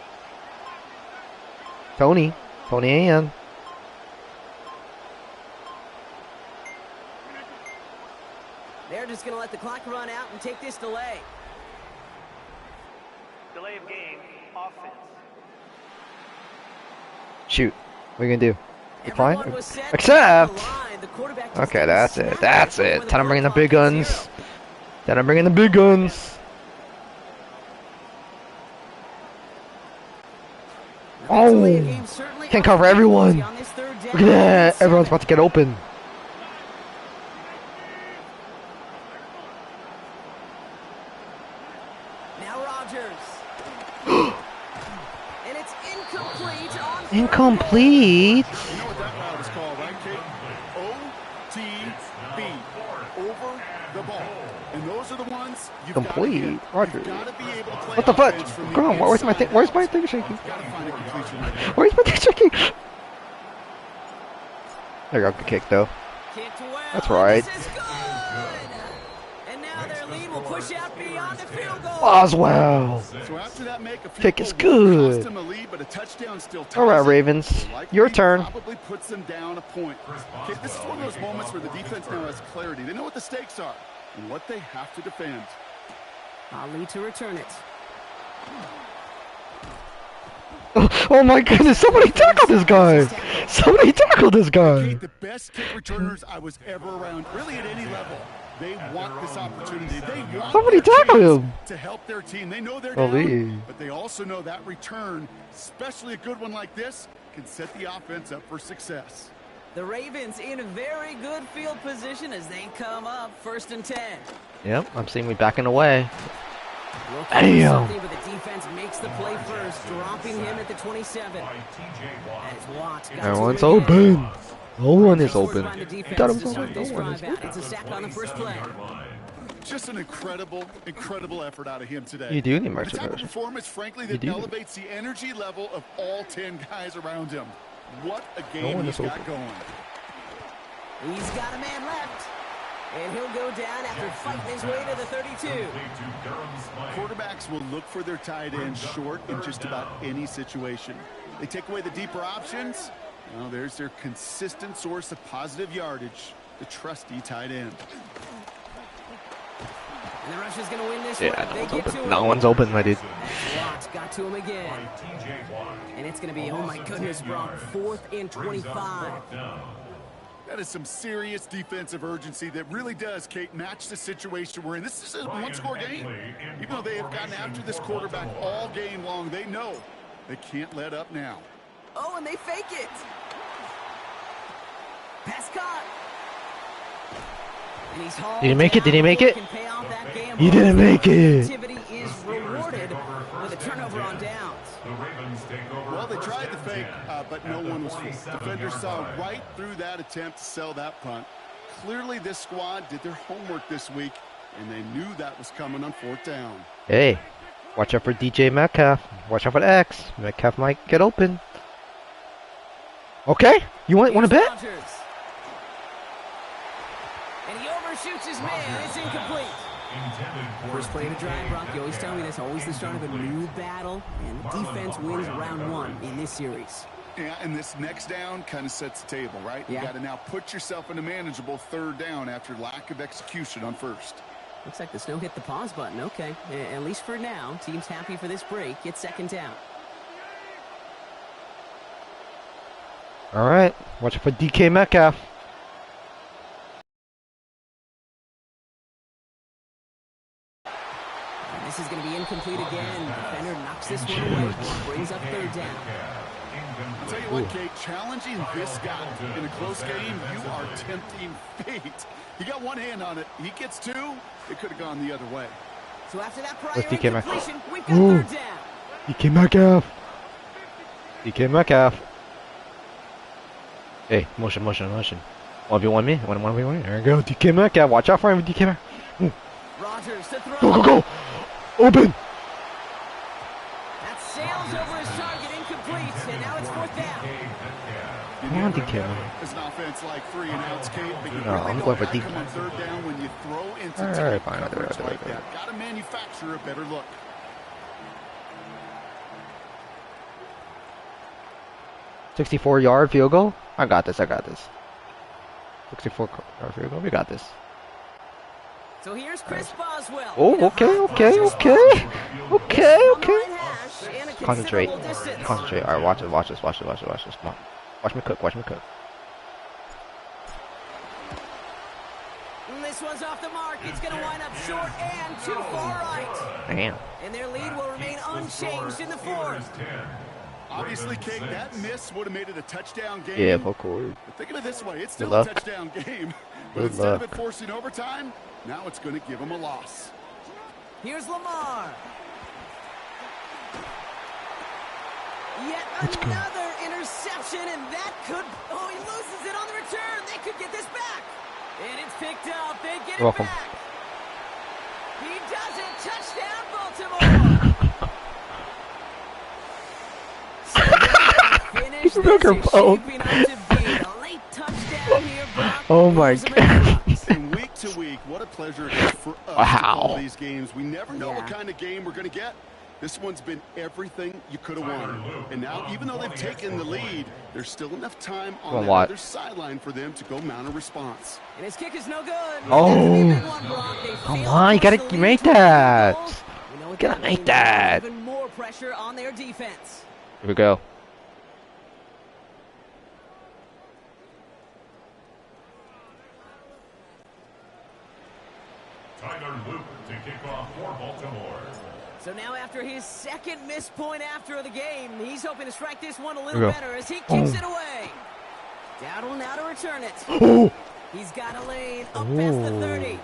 Speaker 1: Tony and
Speaker 5: they're just going to let the clock run out and take this delay.
Speaker 7: Delay of game, offense.
Speaker 1: Shoot. What are you going to do? Decline? Accept! Okay, that's it. Time to bring in the big guns. Oh! Can't cover everyone. Look at that. Everyone's about to get open. Incomplete.
Speaker 6: You know what that route is called, right, Kate? OTB. Over the ball. And those are the ones you've
Speaker 1: complete. Roger.
Speaker 6: got to be able to play.
Speaker 1: What the fuck? Come on, where's my thing? Where's my thing shaking? Where's my thing shaking? There you go, good kick though. That's right. Boswell.
Speaker 6: So after that make, a
Speaker 1: kick is good. All right, Ravens, your turn.
Speaker 6: Probably puts them down a point. Okay, this is one of those moments where the defense now has clarity. They know what the stakes are and what they have to defend.
Speaker 5: Ali to return it.
Speaker 1: Oh my goodness, somebody tackled this guy.
Speaker 6: The best kick returners I was ever around, really at any level. They want this opportunity. They want
Speaker 1: somebody tackle him
Speaker 6: to help their team. They know they're down, but they also know that return, especially a good one like this, can set the offense up for success.
Speaker 5: The Ravens in very good field position as they come up 1st and 10.
Speaker 1: Yep, I'm seeing me backing away.
Speaker 5: Damn. But the defense makes the play first, dropping him at the 27. As Watt got
Speaker 1: Everyone's open. No one is open. You thought it was open.
Speaker 5: No one is open. It's a sack on the first play.
Speaker 6: Just an incredible effort out of him today.
Speaker 1: You do need more
Speaker 6: the type of performance, frankly, that elevates the energy level of all 10 guys around him. What a game he's got going.
Speaker 5: He's got a man left. And he'll go down after fighting his way to the 32.
Speaker 6: Quarterbacks will look for their tight end short in just about any situation. They take away the deeper options. Well, there's their consistent source of positive yardage, the trusty tight end.
Speaker 5: And the rush is going to win this one.
Speaker 1: No one's open, my dude.
Speaker 5: Watt got to him again. And it's going to be, oh my goodness, Brock, 4th and 25.
Speaker 6: That is some serious defensive urgency that really does, Kate, match the situation we're in. This is a one-score game. Even though they have gotten after this quarterback all game long, they know they can't let up now.
Speaker 5: Oh, and they fake it. Pass caught. And he's hauled.
Speaker 1: Did he make it? Did he make it?
Speaker 5: He
Speaker 1: didn't make it.
Speaker 5: Activity is rewarded with a turnover on downs.
Speaker 6: Well, they tried the fake, but no one was fooled. Defenders saw right through that attempt to sell that punt. Clearly, this squad did their homework this week, and they knew that was coming on 4th down.
Speaker 1: Hey, watch out for DJ Metcalf. Watch out for the X. Metcalf might get open. Okay, you want to bet?
Speaker 5: And he overshoots his man. It's incomplete. First play of the drive, Brock, you always tell me that's always the start of a new battle, and the defense wins round 1 in this series.
Speaker 6: Yeah, and this next down kind of sets the table, right?
Speaker 5: Yeah.
Speaker 6: You got to now put yourself in a manageable 3rd down after lack of execution on 1st.
Speaker 5: Looks like the snow hit the pause button. Okay, at least for now, team's happy for this break. It's 2nd down.
Speaker 1: All right, watch out for DK Metcalf.
Speaker 5: This is going to be incomplete again. Defender knocks this one away. Brings up 3rd down.
Speaker 6: I'll tell you what, Kate, challenging this guy in a close game, you are tempting fate. He got one hand on it. He gets 2. It could have gone the other way.
Speaker 5: So after that prior
Speaker 1: DK
Speaker 5: incompletion, we've got 3rd down.
Speaker 1: DK Metcalf. DK Metcalf. Hey, motion. 1v1 me. 1v1 me. There we go. DK Metcalf. Watch out for him, DK Metcalf.
Speaker 5: Rogers to throw.
Speaker 1: Go. Open.
Speaker 5: That sails over his target, incomplete, and now it's 4th down.
Speaker 1: Come on, DK.
Speaker 6: It's an offense like 3 and outs, Kate, but you
Speaker 1: No,
Speaker 6: really
Speaker 1: I'm
Speaker 6: don't
Speaker 1: going for
Speaker 6: have
Speaker 1: deep.
Speaker 6: come on 3rd down when you throw into
Speaker 1: All right, fine.
Speaker 6: coverage like that. Got to manufacture a better look.
Speaker 1: 64-yard field goal. I got this. 64-yard field goal. We got this.
Speaker 5: So here's Chris Boswell.
Speaker 1: Oh, okay. Concentrate. All right, watch this. Come on. Watch me cook.
Speaker 5: This one's off the mark. It's going to wind up short and too far right.
Speaker 1: Damn.
Speaker 5: And their lead will remain unchanged in the 4th.
Speaker 6: Obviously, Kate, that miss would have made it a touchdown game.
Speaker 1: Yeah, of course.
Speaker 6: But think of it this way. It's still
Speaker 1: Good
Speaker 6: a
Speaker 1: luck.
Speaker 6: touchdown game. But
Speaker 1: Good
Speaker 6: instead of
Speaker 1: luck.
Speaker 6: it forcing overtime, now it's going to give them a loss.
Speaker 5: Here's Lamar. Yet another interception, and that could... Oh, he loses it on the return. They could get this back. And it's picked up. They get it
Speaker 1: Welcome.
Speaker 5: back. He does it. Touchdown, Baltimore. Finish this is shaping up to be a late touchdown here, Brock.
Speaker 1: Oh my God.
Speaker 6: And week to week, what a pleasure it is for us to call these games. We never know what kind of game we're going to get. This one's been everything you could have wanted. And now, even though they've taken the lead, there's still enough time on the other sideline for them to go mount a response.
Speaker 5: And his kick is no good.
Speaker 1: Oh, come on, you gotta make that. You gotta make that.
Speaker 5: Even more pressure on their defense.
Speaker 1: Here we go.
Speaker 3: Tyler Luke to kick off for Baltimore.
Speaker 5: So now after his 2nd missed point after the game, he's hoping to strike this one a little better as he kicks it away. Dowdle now to return it.
Speaker 1: Oh!
Speaker 5: He's got a lane up past the 30.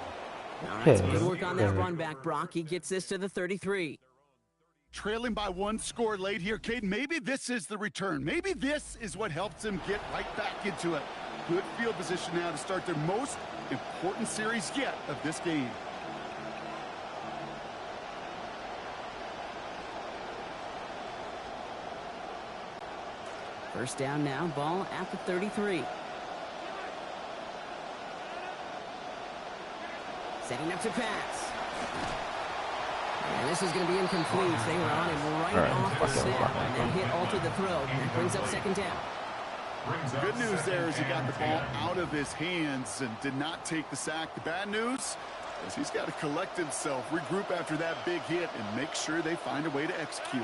Speaker 5: All right, some good work on that
Speaker 1: Okay.
Speaker 5: run back, Brock. He gets this to the 33.
Speaker 6: Trailing by one score late here, Cade. Maybe this is the return. Maybe this is what helps him get right back into it. Good field position now to start their most important series yet of this game.
Speaker 5: First down now, ball at the 33. Setting up to pass. And this is going to be incomplete. They were on him right off the snap. And that hit altered the throw. That brings up second down.
Speaker 6: Good news there is he got the ball out of his hands and did not take the sack. The bad news is he's got to collect himself, regroup after that big hit, and make sure they find a way to execute.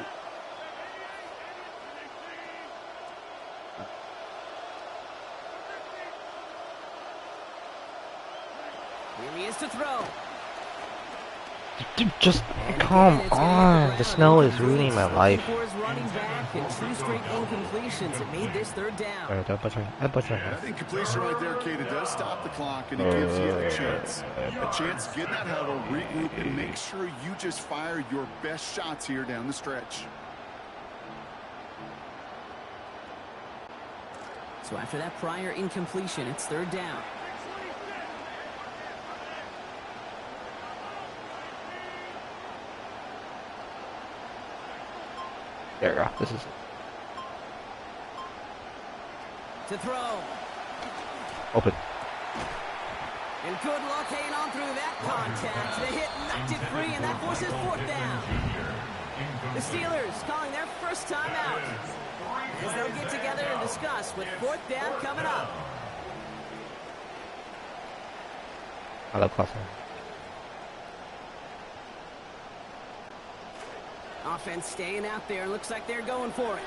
Speaker 5: Here he is to throw.
Speaker 1: Dude, just come on. The snow is ruining my life.
Speaker 5: For his running back and 2 straight incompletions. It made this third down.
Speaker 6: That incompletion right there, Kate, it does stop the clock, and it gives you a chance. A chance to get in that huddle, regroup, and make sure you just fire your best shots here down the stretch.
Speaker 5: So after that prior incompletion, it's third down.
Speaker 1: There you go. This is
Speaker 5: To throw.
Speaker 1: open.
Speaker 5: And good luck hanging on through that contact. The hit knocked it free, and that forces fourth down. The Steelers calling their first time out as they'll get together and discuss with fourth down coming up.
Speaker 1: I love Clausen.
Speaker 5: Offense staying out there. Looks like they're going for it.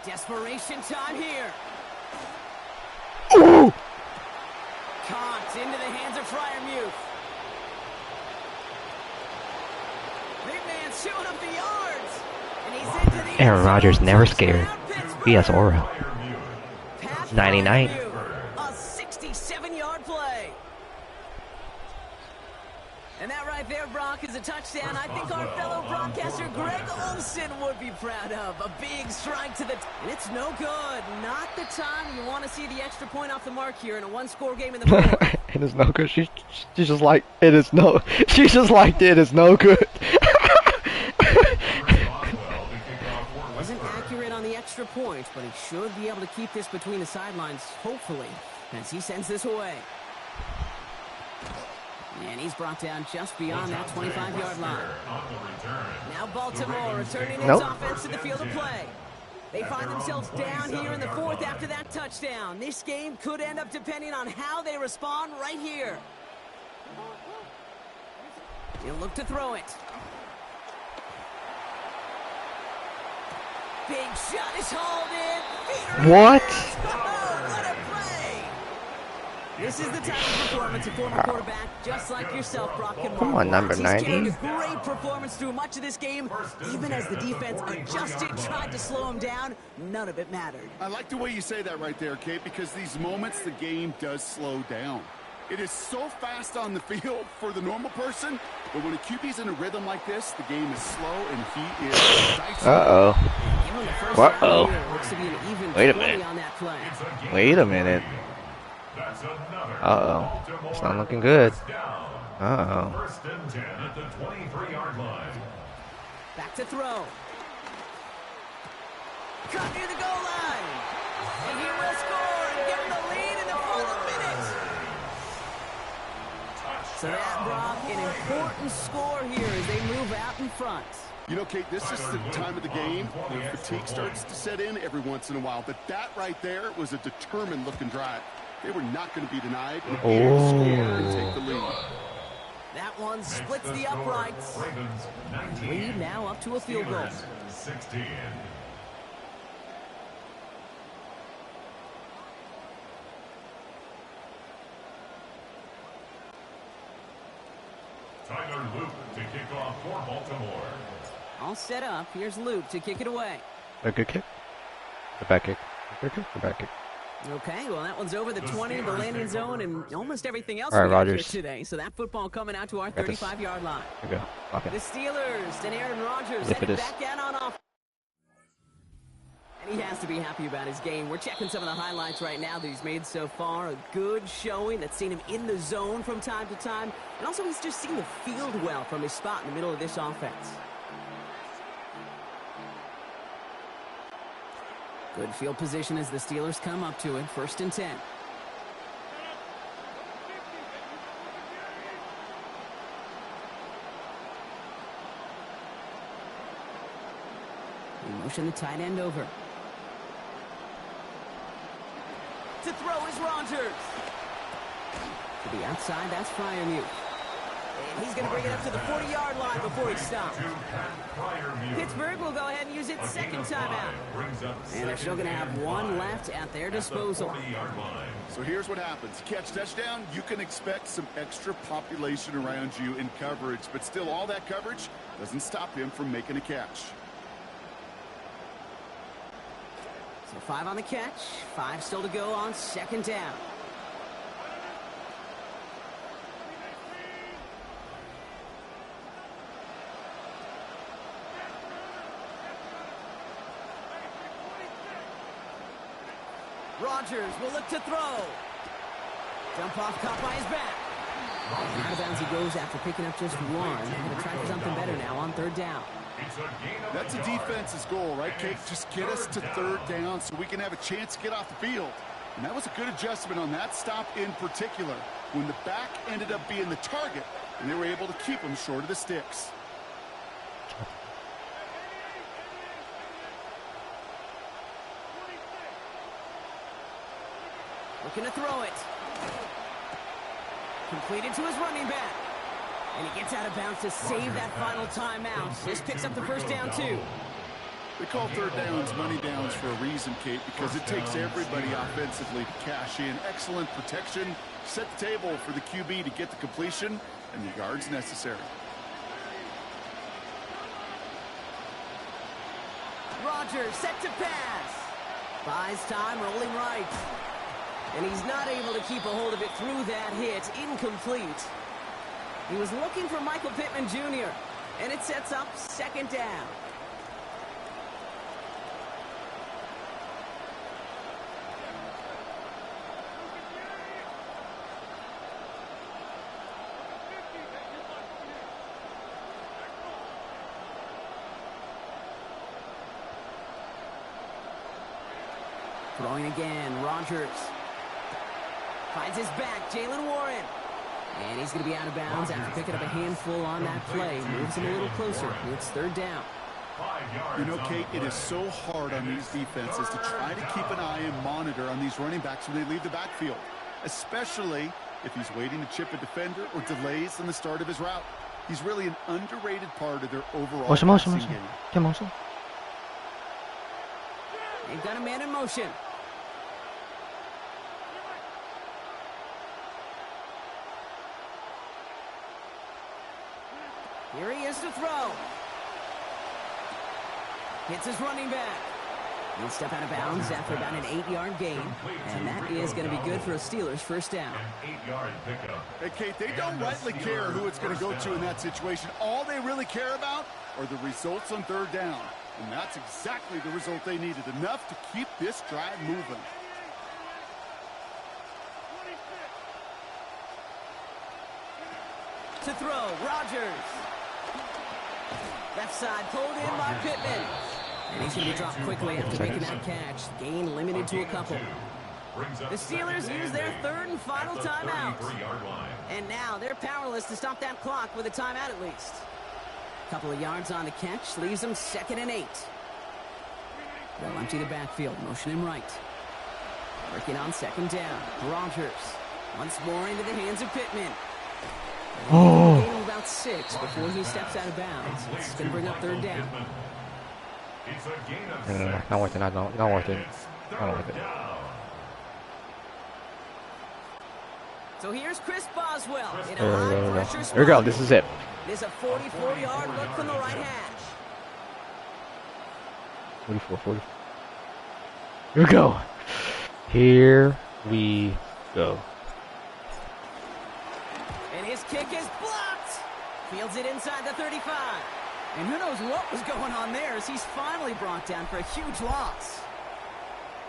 Speaker 5: Desperation time here.
Speaker 1: Ooh!
Speaker 5: Caught into the hands of Fryermuth. Big man showing up the yards. And he's into the
Speaker 1: Aaron Rodgers never scared.
Speaker 5: Pittsburgh.
Speaker 1: He has aura.
Speaker 5: Pat
Speaker 1: 99.
Speaker 5: Fryermuth, a 67-yard play. And that right there, Brock, is a touchdown I think our fellow broadcaster Greg Olson would be proud of. A big strike to the... And it's no good. Not the time you want to see the extra point off the mark here in a one-score game in the fourth.
Speaker 1: It is no good. She's just like, it is no... She's just like, it is no good.
Speaker 5: Wasn't accurate on the extra point, but he should be able to keep this between the sidelines, hopefully, as he sends this away. And he's brought down just beyond that 25-yard line. Now Baltimore returning its offense to the field of play. They find themselves down here in the fourth after that touchdown. This game could end up depending on how they respond right here. He'll look to throw it. Big shot is hauled in.
Speaker 1: What?
Speaker 5: Oh, what a play! This is the type of performance a former quarterback, just like yourself, Brock, can
Speaker 1: Come on, number 90.
Speaker 5: He's carried a great performance through much of this game. Even as the defense adjusted, tried to slow him down, none of it mattered.
Speaker 6: I like the way you say that right there, Kate, because these moments the game does slow down. It is so fast on the field for the normal person, but when a QB's in a rhythm like this, the game is slow and he is dicey.
Speaker 1: Uh-oh.
Speaker 5: Uh-oh.
Speaker 1: Wait a minute. Wait a minute. Uh-oh. It's not looking good. Uh-oh.
Speaker 3: First and 10 at the 23-yard line.
Speaker 5: Back to throw. Cut near the goal line. And he will score and give him the lead in the final minute. So that, Brock, an important score here as they move out in front.
Speaker 6: You know, Kate, this is the time of the game where fatigue starts to set in every once in a while, but that right there was a determined looking drive. They were not going to be denied and score and take the lead.
Speaker 5: That one splits the uprights. Lead now up to a field goal.
Speaker 3: 16. Tyler Luke to kick off for Baltimore.
Speaker 5: All set up. Here's Luke to kick it away.
Speaker 1: A good kick. The back kick. Good kick. The back kick.
Speaker 5: Okay, well, that one's over the 20, the landing zone, and almost everything else
Speaker 1: All right,
Speaker 5: we got
Speaker 1: Rodgers.
Speaker 5: here today. So that football coming out to our
Speaker 1: Got this.
Speaker 5: 35-yard line.
Speaker 1: Here we go. Lock
Speaker 5: The
Speaker 1: it.
Speaker 5: Steelers and Aaron Rodgers
Speaker 1: Yep, it
Speaker 5: headed
Speaker 1: is.
Speaker 5: back out on offense. And he has to be happy about his game. We're checking some of the highlights right now that he's made so far. A good showing that's seen him in the zone from time to time. And also he's just seen the field well from his spot in the middle of this offense. Good field position as the Steelers come up to it. 1st and 10. We motion the tight end over. To throw is Rodgers. To the outside, that's Freiermuth. And he's going to bring it up to the 40-yard line before he stops. Pittsburgh will go ahead and use its second timeout. And they're still going to have one left at their disposal.
Speaker 6: So here's what happens. Catch touchdown, you can expect some extra population around you in coverage, but still all that coverage doesn't stop him from making a catch.
Speaker 5: So 5 on the catch, 5 still to go on 2nd down. Rodgers will look to throw. Jump off, caught by his back. Out of bounds he goes after picking up just one. They're going to try for something better now on 3rd down.
Speaker 6: That's a defense's goal, right, Kate? Just get us to 3rd down so we can have a chance to get off the field. And that was a good adjustment on that stop in particular, when the back ended up being the target, and they were able to keep him short of the sticks.
Speaker 5: Looking to throw it. Completed to his running back. And he gets out of bounds to save that final timeout. This picks up the 1st down, too.
Speaker 6: They call 3rd downs money downs for a reason, Kate, because it takes everybody offensively to cash in. Excellent protection. Set the table for the QB to get the completion and the yards necessary.
Speaker 5: Rodgers set to pass. Buys time, rolling right. And he's not able to keep a hold of it through that hit. Incomplete. He was looking for Michael Pittman Jr. And it sets up 2nd down. Throwing again, Rodgers. Finds his back, Jalen Warren. And he's going to be out of bounds after picking up a handful on that play. Moves him a little closer. It's 3rd down.
Speaker 6: You know, Kate, it is so hard on these defenses to try to keep an eye and monitor on these running backs when they leave the backfield, especially if he's waiting to chip a defender or delays in the start of his route. He's really an underrated part of their overall passing game.
Speaker 1: Motion.
Speaker 5: They've got a man in motion. Here he is to throw. Hits his running back. He'll step out of bounds after about an 8-yard gain. And that is going to be good for a Steelers 1st down.
Speaker 6: Hey, Kate, they don't rightly care who it's going to go to in that situation. All they really care about are the results on 3rd down. And that's exactly the result they needed. Enough to keep this drive moving.
Speaker 5: To throw, Rodgers. Left side pulled in by Pittman. And he's going to be dropped quickly after making that catch. Gain limited to a couple. The Steelers use their 3rd and final timeout. And now they're powerless to stop that clock with a timeout at least. Couple of yards on the catch, leaves them 2nd and 8. They'll empty the backfield, motion him right. Working on 2nd down. Rodgers once more into the hands of Pittman.
Speaker 1: Oh.
Speaker 5: Gain of about 6 before he steps out of bounds. It's going to bring up 3rd down.
Speaker 3: It's a gain of
Speaker 1: No,
Speaker 3: 6.
Speaker 1: not worth it. Not worth it.
Speaker 3: It's
Speaker 1: Not worth
Speaker 3: 3rd
Speaker 1: it.
Speaker 3: down.
Speaker 5: So here's Chris Boswell in a
Speaker 1: There we
Speaker 5: high-pressure
Speaker 1: go.
Speaker 5: spot.
Speaker 1: There we go. This is it.
Speaker 5: This is a 44-yard look from the right hash.
Speaker 1: 44, 40. Here we go. Here we go.
Speaker 5: And his kick is blocked. Fields it inside the 35. And who knows what was going on there as he's finally brought down for a huge loss.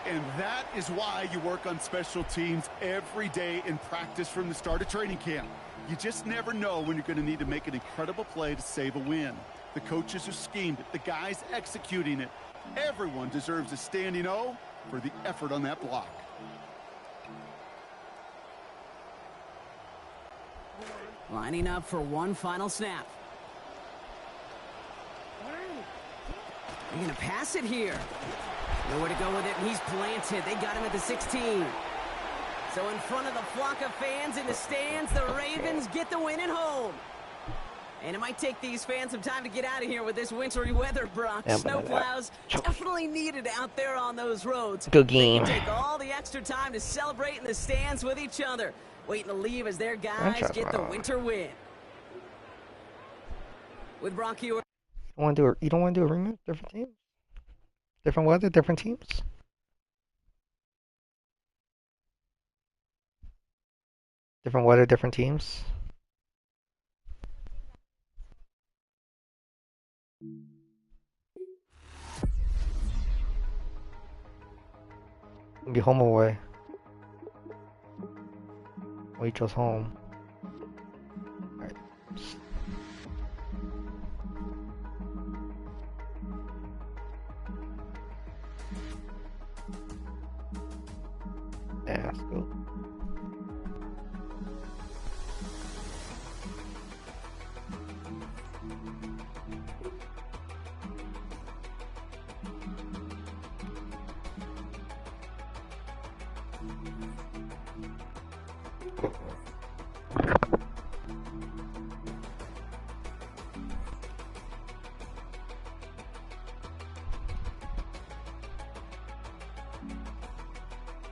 Speaker 6: And that is why you work on special teams every day in practice from the start of training camp. You just never know when you're going to need to make an incredible play to save a win. The coaches who schemed it, the guys executing it. Everyone deserves a standing O for the effort on that block.
Speaker 5: Lining up for one final snap. They're going to pass it here. Nowhere to go with it, and he's planted. They got him at the 16. So in front of the flock of fans in the stands, the Ravens get the win at home. And it might take these fans some time to get out of here with this wintry weather, Brock.
Speaker 1: Yeah,
Speaker 5: Snowplows definitely needed out there on those roads.
Speaker 1: Good game.
Speaker 5: They can take all the extra time to celebrate in the stands with each other, waiting to leave as their guys get the winter win. With Brock, you
Speaker 1: don't want to do a rematch? Different teams? Different weather, different teams? Different weather, different teams? Be home away. We chose home. Alright. Yeah, let's go.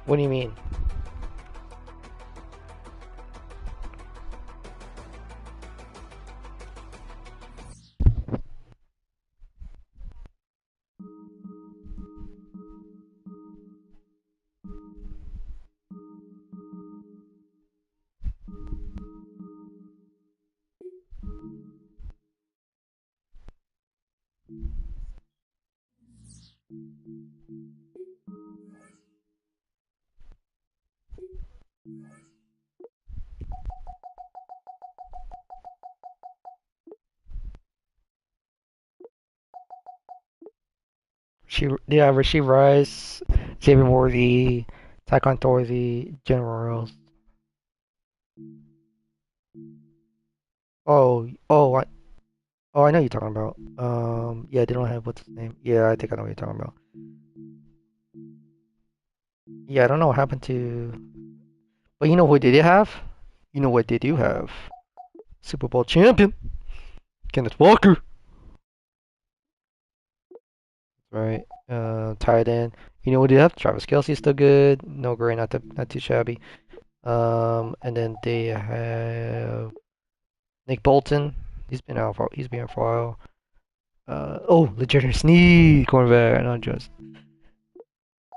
Speaker 1: What do you mean? Rasheed Rice, Xavier Worthy, Tycon Thorthy, Generals. I know you're talking about. Yeah, they don't have what's his name. Yeah, I think I know what you're talking about. Yeah, I don't know what happened to. But you know who they did have? You know what they do have? Super Bowl champion, Kenneth Walker. Right. Tight end. You know what they have? Travis Kelce's still good. No great, not too shabby. And then they have Nick Bolton. He's been out for a while. Legendary Sneed cornerback. Not just.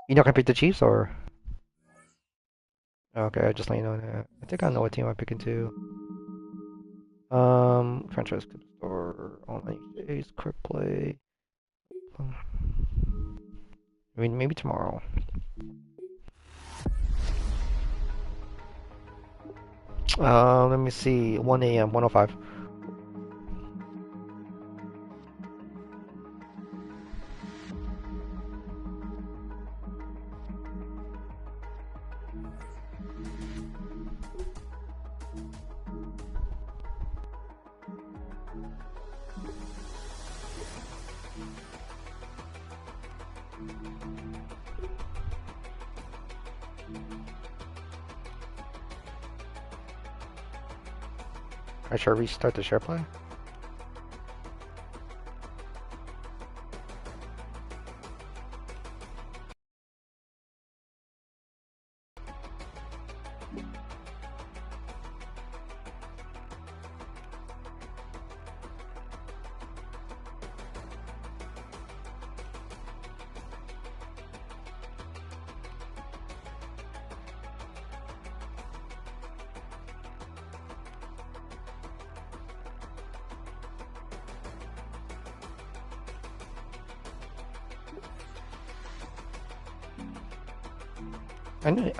Speaker 1: You not gonna pick the Chiefs or? Okay, I just let you know that. I think I know what team I'm picking too. Franchise store online days, quick play. I mean, maybe tomorrow. Let me see. 1 a.m. 105. I should restart the share play.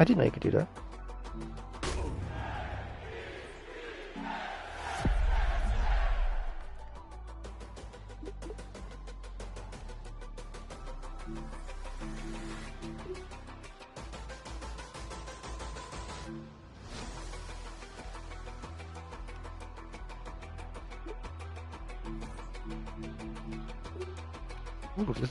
Speaker 1: I didn't know you could do that. Ooh, this...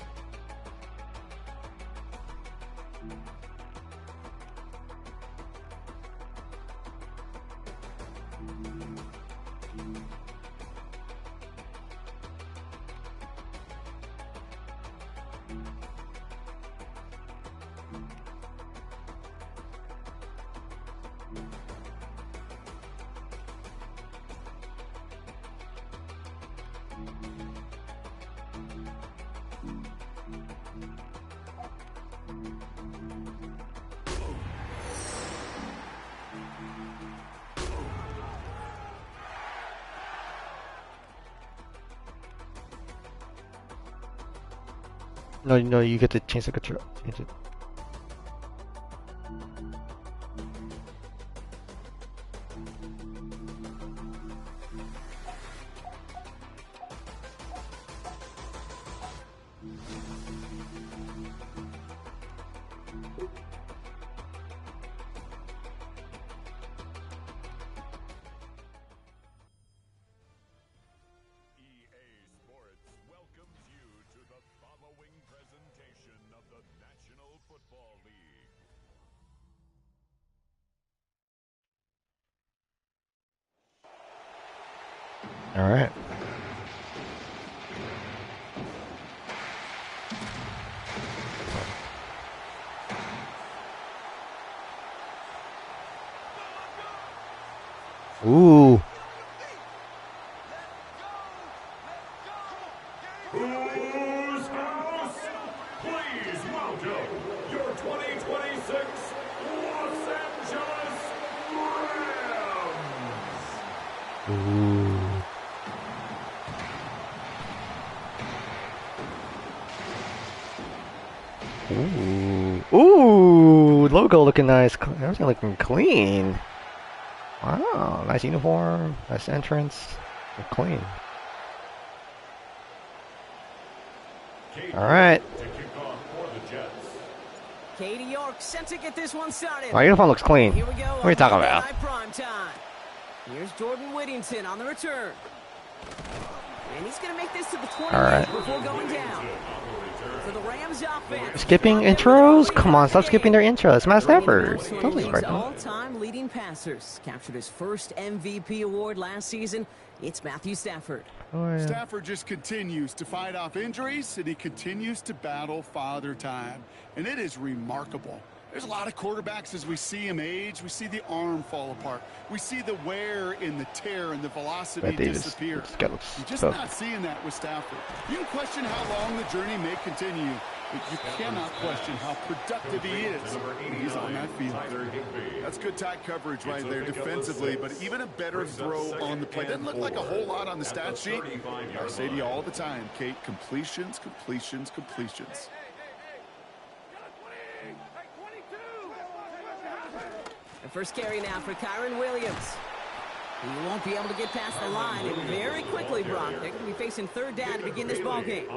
Speaker 1: No, you get to change the control. Change it. All right. Ooh.
Speaker 3: Whose house? Please welcome your 2026 Los Angeles Rams.
Speaker 1: Ooh. Ooh. Ooh. Logo looking nice. Everything looking clean. Wow. Nice uniform. Nice entrance. Clean. All right.
Speaker 5: Katie York set to get this one started.
Speaker 1: My uniform looks clean.
Speaker 5: Here we go.
Speaker 1: What are you talking about?
Speaker 5: Prime time. Here's Jordan Whittington on the return. And he's going to make this to the 20 before going down. For the Rams offense.
Speaker 1: Skipping intros? Come on, stop skipping their intros. Matt Stafford. Totally right.
Speaker 5: All-time leading passers. Captured his first MVP award last season. It's Matthew Stafford.
Speaker 1: Oh, yeah.
Speaker 6: Stafford just continues to fight off injuries, and he continues to battle father time. And it is remarkable. There's a lot of quarterbacks as we see him age. We see the arm fall apart. We see the wear in the tear and the velocity disappear. You're just not seeing that with Stafford. You can question how long the journey may continue, but you cannot question how productive he is when he's on that field. That's good tight coverage right there defensively, but even a better throw on the play. Doesn't look like a whole lot on the stat sheet. I say to you all the time, Kate, completions, completions, completions.
Speaker 5: The first carry now for Kyron Williams. He won't be able to get past the line, and very quickly, Brock, they're going to be facing third down to begin this ball game.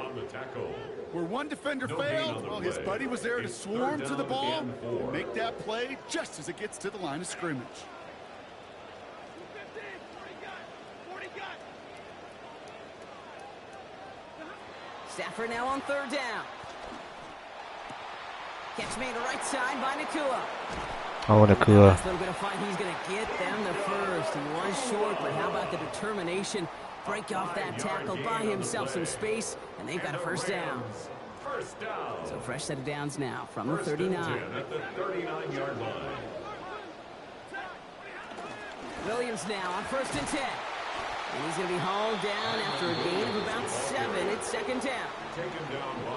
Speaker 6: Where one defender failed, well, his buddy was there to swarm to the ball and make that play just as it gets to the line of scrimmage.
Speaker 5: Stafford now on third down. Catch made right side by Nakua.
Speaker 1: Oh, Nakua.
Speaker 5: Last little bit of fight, he's going to get them the first. He was short, but how about the determination? Break off that tackle, buy himself some space, and they've got a first down.
Speaker 3: First down.
Speaker 5: So fresh set of downs now from the 39.
Speaker 3: At the 39-yard line.
Speaker 5: Williams now on 1st and 10. And he's going to be hauled down after a gain of about 7. It's second down.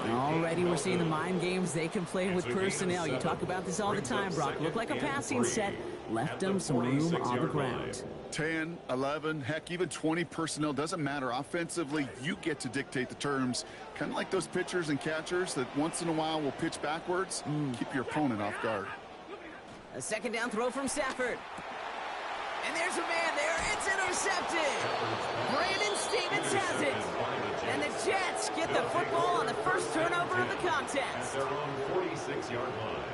Speaker 5: And already we're seeing the mind games they can play with personnel. You talk about this all the time, Brock. Look like a passing set. Left them some room on the ground.
Speaker 6: 10, 11, heck, even 20 personnel, doesn't matter. Offensively, you get to dictate the terms. Kind of like those pitchers and catchers that once in a while will pitch backwards. Keep your opponent off guard.
Speaker 5: A second down throw from Stafford. And there's a man there. It's intercepted. Brandon Stevens has it. And the Jets get the football on the first turnover of the contest.
Speaker 3: Their own 46-yard line.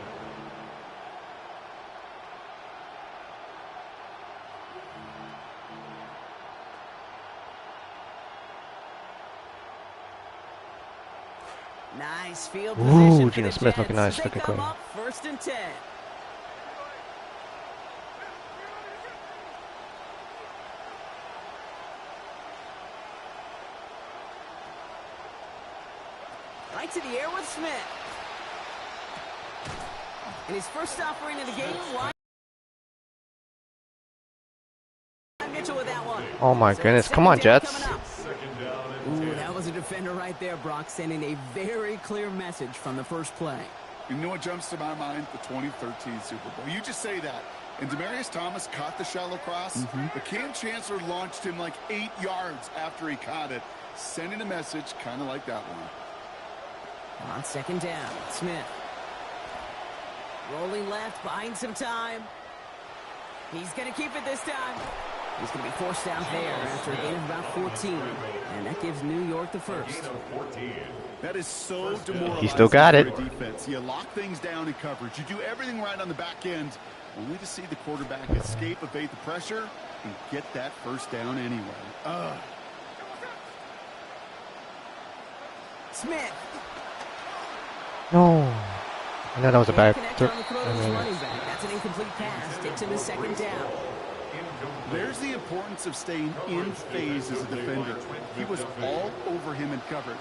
Speaker 5: Nice field position.
Speaker 1: Ooh, Geno Smith looking nice, looking clean.
Speaker 5: 1st and 10. Right to the air with Smith. And his first offering of the game, Mitchell with that one.
Speaker 1: Oh my goodness. Come on, Jets.
Speaker 5: Ooh, that was a defender right there, Brock, sending a very clear message from the first play.
Speaker 6: You know what jumps to my mind? The 2013 Super Bowl. You just say that. And Demaryius Thomas caught the shallow cross, but Cam Chancellor launched him like 8 yards after he caught it, sending a message kind of like that one.
Speaker 5: On second down, Smith. Rolling left, buying some time. He's going to keep it this time. He's going to be forced out there after a gain of about 14. And that gives New York the first.
Speaker 6: That is so demoralizing.
Speaker 1: He still got it.
Speaker 6: For a defense. You lock things down in coverage. You do everything right on the back end, only to see the quarterback escape, evade the pressure, and get that first down anyway.
Speaker 5: Smith.
Speaker 1: No. I know that was a bad.
Speaker 5: That's an incomplete pass. Takes him to second down.
Speaker 6: There's the importance of staying in phase as a defender. He was all over him in coverage,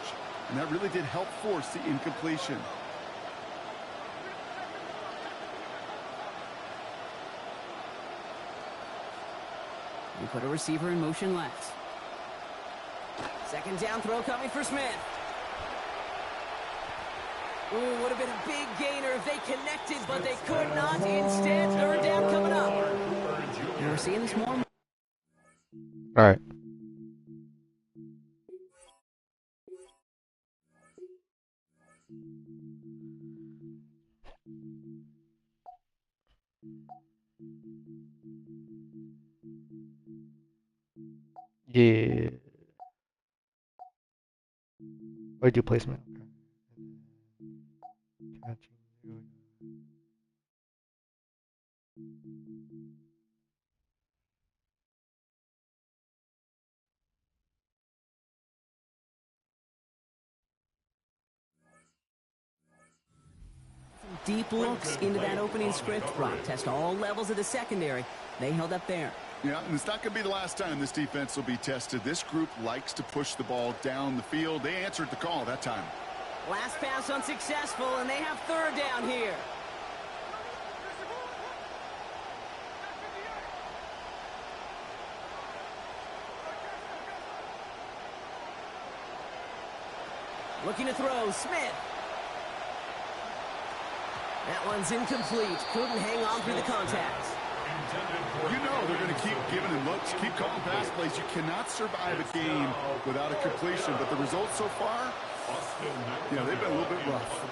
Speaker 6: and that really did help force the incompletion.
Speaker 5: We put a receiver in motion left. Second down throw coming for Smith. Ooh, would have been a big gainer if they connected, but they could not. Instead, third down coming up. We're seeing this more.
Speaker 1: All right. Yeah. I do placement.
Speaker 5: Deep looks into that opening script. Brock test all levels of the secondary. They held up there.
Speaker 6: Yeah, and it's not going to be the last time this defense will be tested. This group likes to push the ball down the field. They answered the call that time.
Speaker 5: Last pass unsuccessful, and they have third down here. Looking to throw, Smith. That one's incomplete. Couldn't hang on through the contact.
Speaker 6: You know they're going to keep giving him looks, keep calling pass plays. You cannot survive a game without a completion. But the results so far, yeah, they've been a little bit rough.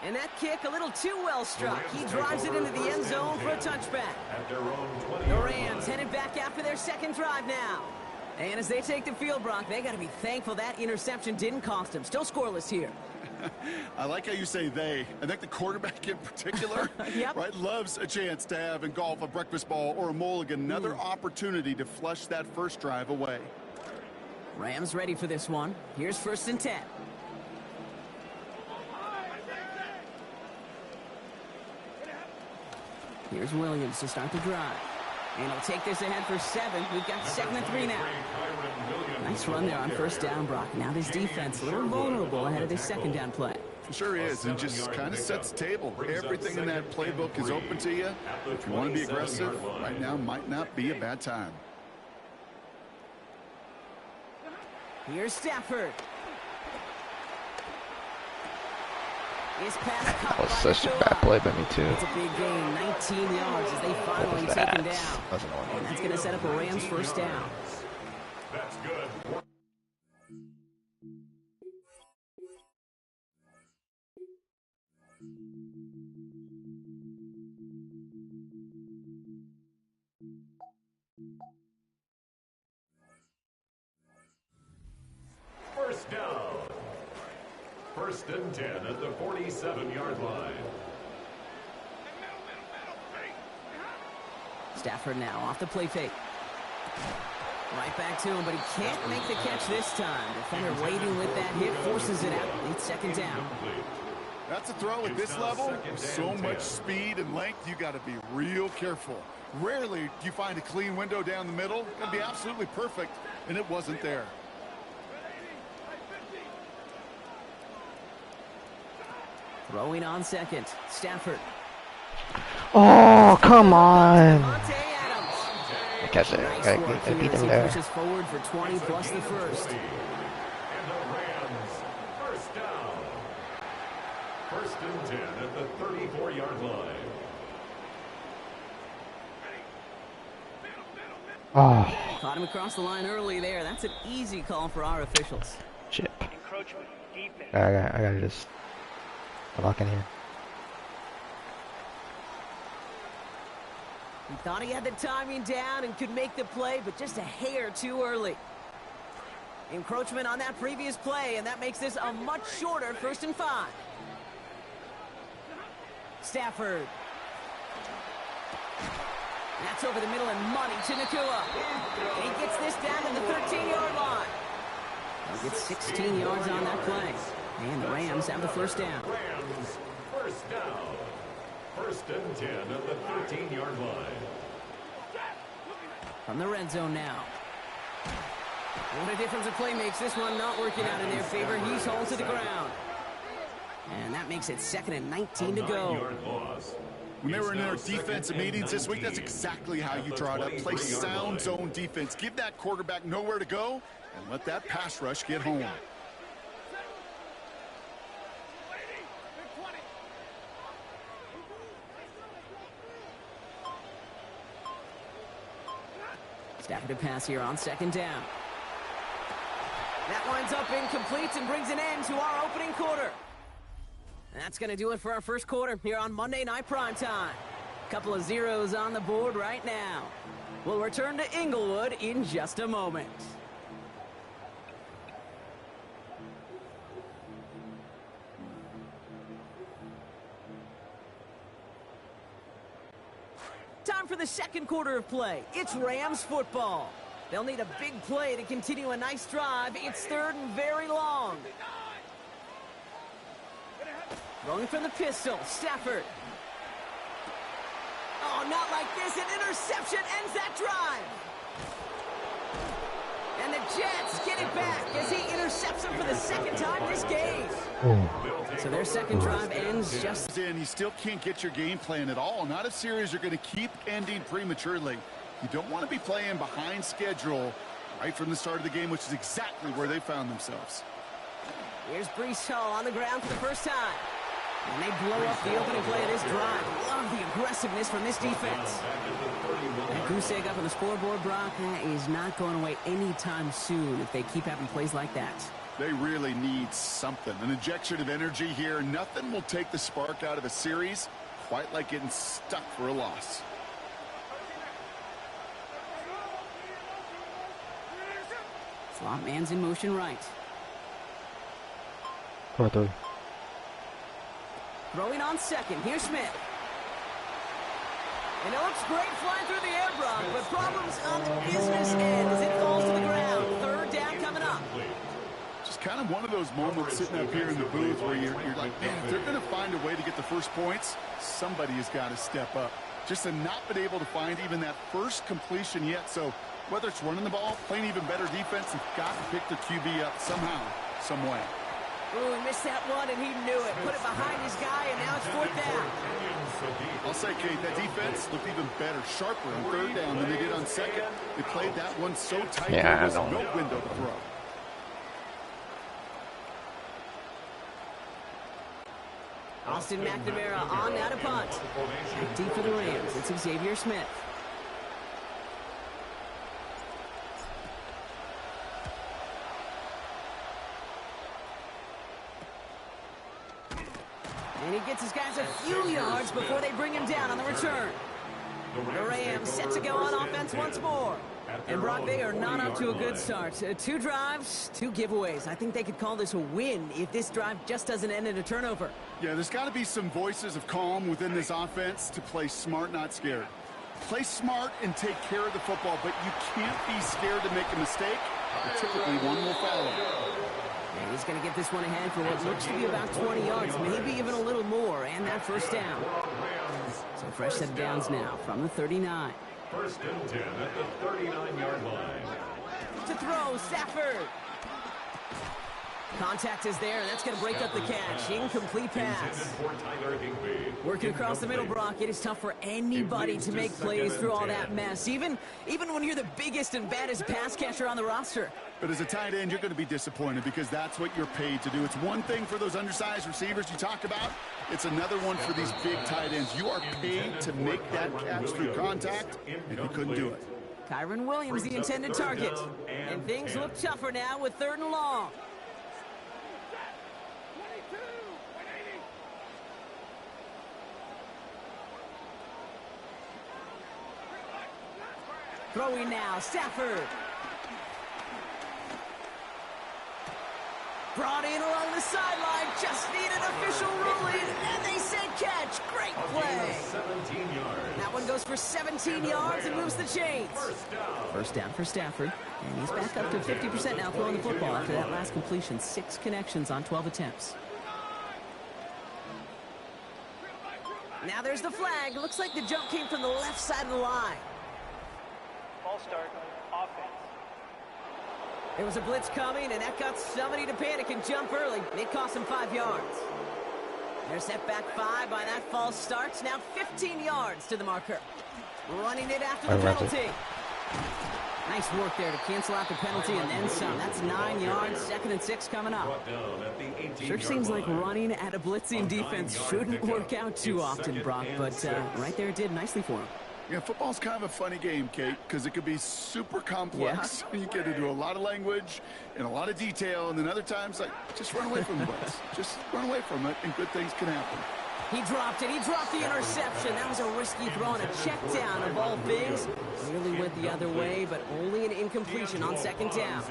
Speaker 5: And that kick a little too well struck. He drives it into the end zone for a touchback. The Rams headed back after their second drive now. And as they take the field, Brock, they got to be thankful that interception didn't cost them. Still scoreless here.
Speaker 6: I like how you say they. I think the quarterback in particular,
Speaker 5: Yep.
Speaker 6: right, loves a chance to have in golf a breakfast ball or a mulligan, another opportunity to flush that first drive away.
Speaker 5: Rams ready for this one. Here's 1st and 10. Here's Williams to start the drive. And he'll take this ahead for 7. We've got 2nd and 3 now. Nice run there on 1st down, Brock. Now this defense a little vulnerable ahead of this 2nd down play.
Speaker 6: Sure is, and just kind of sets the table. Everything in that playbook is open to you. If you want to be aggressive, right now might not be a bad time.
Speaker 5: Here's Stafford. His pass caught
Speaker 1: That was
Speaker 5: by
Speaker 1: such a
Speaker 5: Nakua.
Speaker 1: bad play by me too.
Speaker 5: It's a big gain, 19 yards as they finally take him down. And that's going to set up a Rams 1st down.
Speaker 3: That's good. First down. 1st and 10 at the 47-yard line.
Speaker 5: Stafford now off the play fake. Right back to him, but he can't make the catch this time. Defender waiting with that hit, forces it out. It's 2nd down.
Speaker 6: That's a throw at this level. So much speed and length, you got to be real careful. Rarely do you find a clean window down the middle. It'd be absolutely perfect, and it wasn't there.
Speaker 5: Throwing on 2nd. Stafford.
Speaker 1: Oh, come on.
Speaker 5: Monte Adams.
Speaker 1: I catch it.
Speaker 5: Nice
Speaker 1: I
Speaker 5: work
Speaker 1: beat
Speaker 5: here as
Speaker 1: him
Speaker 5: he
Speaker 1: there.
Speaker 5: pushes forward for 20 plus the 1st.
Speaker 3: And the Rams, 1st down. 1st and 10 at the 34-yard line.
Speaker 1: Oh,
Speaker 5: Caught him across the line early there. That's an easy call for our officials.
Speaker 1: chip.
Speaker 7: Encroachment. Defense.
Speaker 1: I gotta just lock in here.
Speaker 5: He thought he had the timing down and could make the play, but just a hair too early. Encroachment on that previous play, and that makes this a much shorter 1st and 5. Stafford. That's over the middle and money to Nakua. And he gets this down to the 13-yard line. He'll get 16 yards on that play. And the Rams have the 1st down.
Speaker 3: Rams, 1st down. 1st and 10 at the 13-yard line.
Speaker 5: From the red zone now. What a difference a play makes. This one not working out in their favor. He's hauled to the ground. And that makes it 2nd and 19 to go.
Speaker 3: 9-yard loss.
Speaker 6: When they were in their defensive meetings this week, that's exactly how you draw it up. Play sound zone defense. Give that quarterback nowhere to go and let that pass rush get home.
Speaker 5: Stafford to pass here on 2nd down. That winds up incomplete and brings an end to our opening quarter. That's going to do it for our 1st quarter here on Monday Night Primetime. Couple of zeros on the board right now. We'll return to Inglewood in just a moment. Time for the 2nd quarter of play. It's Rams football. They'll need a big play to continue a nice drive. It's 3rd and very long. Rolling from the pistol, Stafford. Oh, not like this. An interception ends that drive. And the Jets get it back as he intercepts him for the 2nd time this game. So their 2nd drive ends just...
Speaker 6: You still can't get your game plan at all. Not a series you're going to keep ending prematurely. You don't want to be playing behind schedule right from the start of the game, which is exactly where they found themselves.
Speaker 5: Here's Breece Hall on the ground for the 1st time. And they blow up the opening play of this drive. Love the aggressiveness from this defense. That goose egg up on the scoreboard, Brock, that is not going away anytime soon if they keep having plays like that.
Speaker 6: They really need something. An injection of energy here. Nothing will take the spark out of a series quite like getting stuck for a loss.
Speaker 5: Slot man's in motion right.
Speaker 1: 4-3.
Speaker 5: Throwing on second. Here's Smith. And it looks great flying through the air, Brock, but problems on the business end as it falls to the ground. Third down coming up.
Speaker 6: Just kind of one of those moments sitting up here in the booth where you're like, man, if they're going to find a way to get the first points, somebody has got to step up. Just to not been able to find even that first completion yet. So whether it's running the ball, playing even better defense, you've got to pick the QB up somehow, some way.
Speaker 5: Ooh, he missed that one, and he knew it. Put it behind his guy, and now it's fourth down.
Speaker 6: I'll say, Kate, that defense looked even better, sharper on third down than they did on second. They played that one so tight there was no window to throw.
Speaker 5: Austin McNamara on now to punt. Back deep for the Rams. It's Xavier Smith. And he gets his guys a few yards before they bring him down on the return. The Rams set to go on offense once more. And Brock, they are not up to a good start. 2 drives, 2 giveaways. I think they could call this a win if this drive just doesn't end in a turnover.
Speaker 6: Yeah, there's got to be some voices of calm within this offense to play smart, not scared. Play smart and take care of the football, but you can't be scared to make a mistake. Typically, one will follow.
Speaker 5: And he's going to get this one ahead for what looks to be about 20 yards, maybe even a little more, and that first down. So fresh set of downs now from the 39.
Speaker 3: First and 10 at the 39-yard line.
Speaker 5: To throw, Stafford. Contact is there, and that's going to break up the catch. Incomplete pass. Working across the middle, Brock, it is tough for anybody to make plays through all that mess, even when you're the biggest and baddest pass catcher on the roster.
Speaker 6: But as a tight end, you're going to be disappointed because that's what you're paid to do. It's one thing for those undersized receivers you talk about. It's another one for these big tight ends. You are paid to make that catch through contact, and you couldn't do it.
Speaker 5: Kyron Williams, the intended target. And things look tougher now with 3rd and long. Throwing now, Stafford. Brought in along the sideline, just need an official ruling, and they say catch. Great play. That one goes for 17 yards and moves the chains. First down for Stafford, and he's back up to 50% now throwing the football after that last completion. 6 connections on 12 attempts. Now there's the flag. Looks like the jump came from the left side of the line.
Speaker 7: False start, offense.
Speaker 5: There was a blitz coming, and that got somebody to panic and jump early. It cost him 5 yards. They're set back 5 by that false start. Now 15 yards to the marker. Running it after the penalty. Nice work there to cancel out the penalty and then some. That's 9 yards. 2nd and 6 coming up. Sure seems like running at a blitzing defense shouldn't work out too often, Brock, but right there it did nicely for him.
Speaker 6: Yeah, football's kind of a funny game, Kate, because it could be super complex. Yeah. You get into a lot of language and a lot of detail, and then other times, like, just run away from the blitz. Just run away from it, and good things can happen.
Speaker 5: He dropped it. He dropped the interception. That was a risky throw and a check down of all things. Really went the other way, but only an incompletion on 2nd down.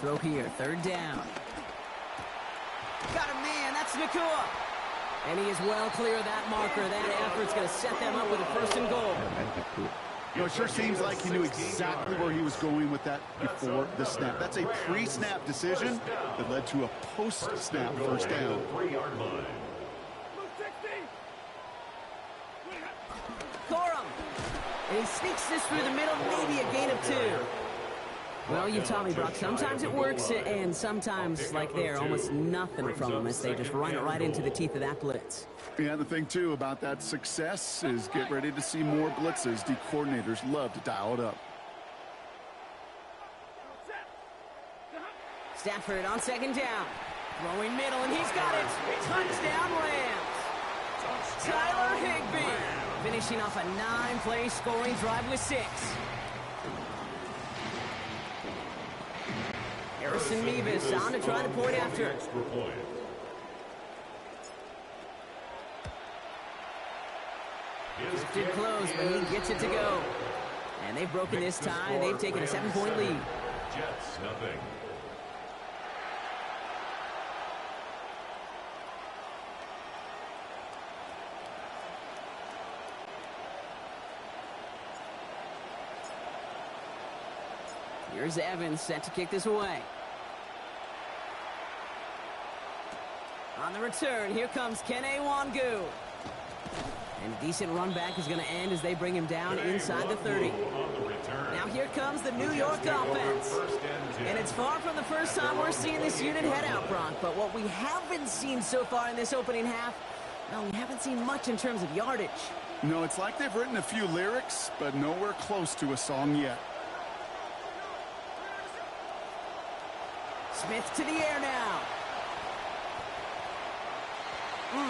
Speaker 5: Throw here, 3rd down. Got a man. That's Nakua. And he is well clear of that marker. That effort's going to set them up with a 1st and goal.
Speaker 6: You know, it sure seems like he knew exactly where he was going with that before the snap. That's a pre-snap decision that led to a post-snap 1st down.
Speaker 5: Corum. And he sneaks this through the middle, maybe a gain of 2. Well, you taught me, Brock, sometimes it works, and sometimes, like there, almost nothing from them as they just run it right into the teeth of that blitz.
Speaker 6: Yeah, the thing, too, about that success is get ready to see more blitzes. The coordinators love to dial it up.
Speaker 5: Stafford on 2nd down. Throwing middle, and he's got it. Touchdown, Rams. Tyler Higbee finishing off a 9-play scoring drive with 6. Harrison Mevis on to try the point after. Drifted close, but he gets it to go. And they've broken this tie. They've taken a 7-point lead.
Speaker 3: Jets, nothing.
Speaker 5: Here's Evans set to kick this away. On the return, here comes Kene Wangu. And a decent run back is going to end as they bring him down inside the 30. Now here comes the New York offense. And it's far from the first time we're seeing this unit head out, Brock. But what we haven't seen so far in this opening half, well, we haven't seen much in terms of yardage.
Speaker 6: No, it's like they've written a few lyrics, but nowhere close to a song yet.
Speaker 5: Smith to the air now.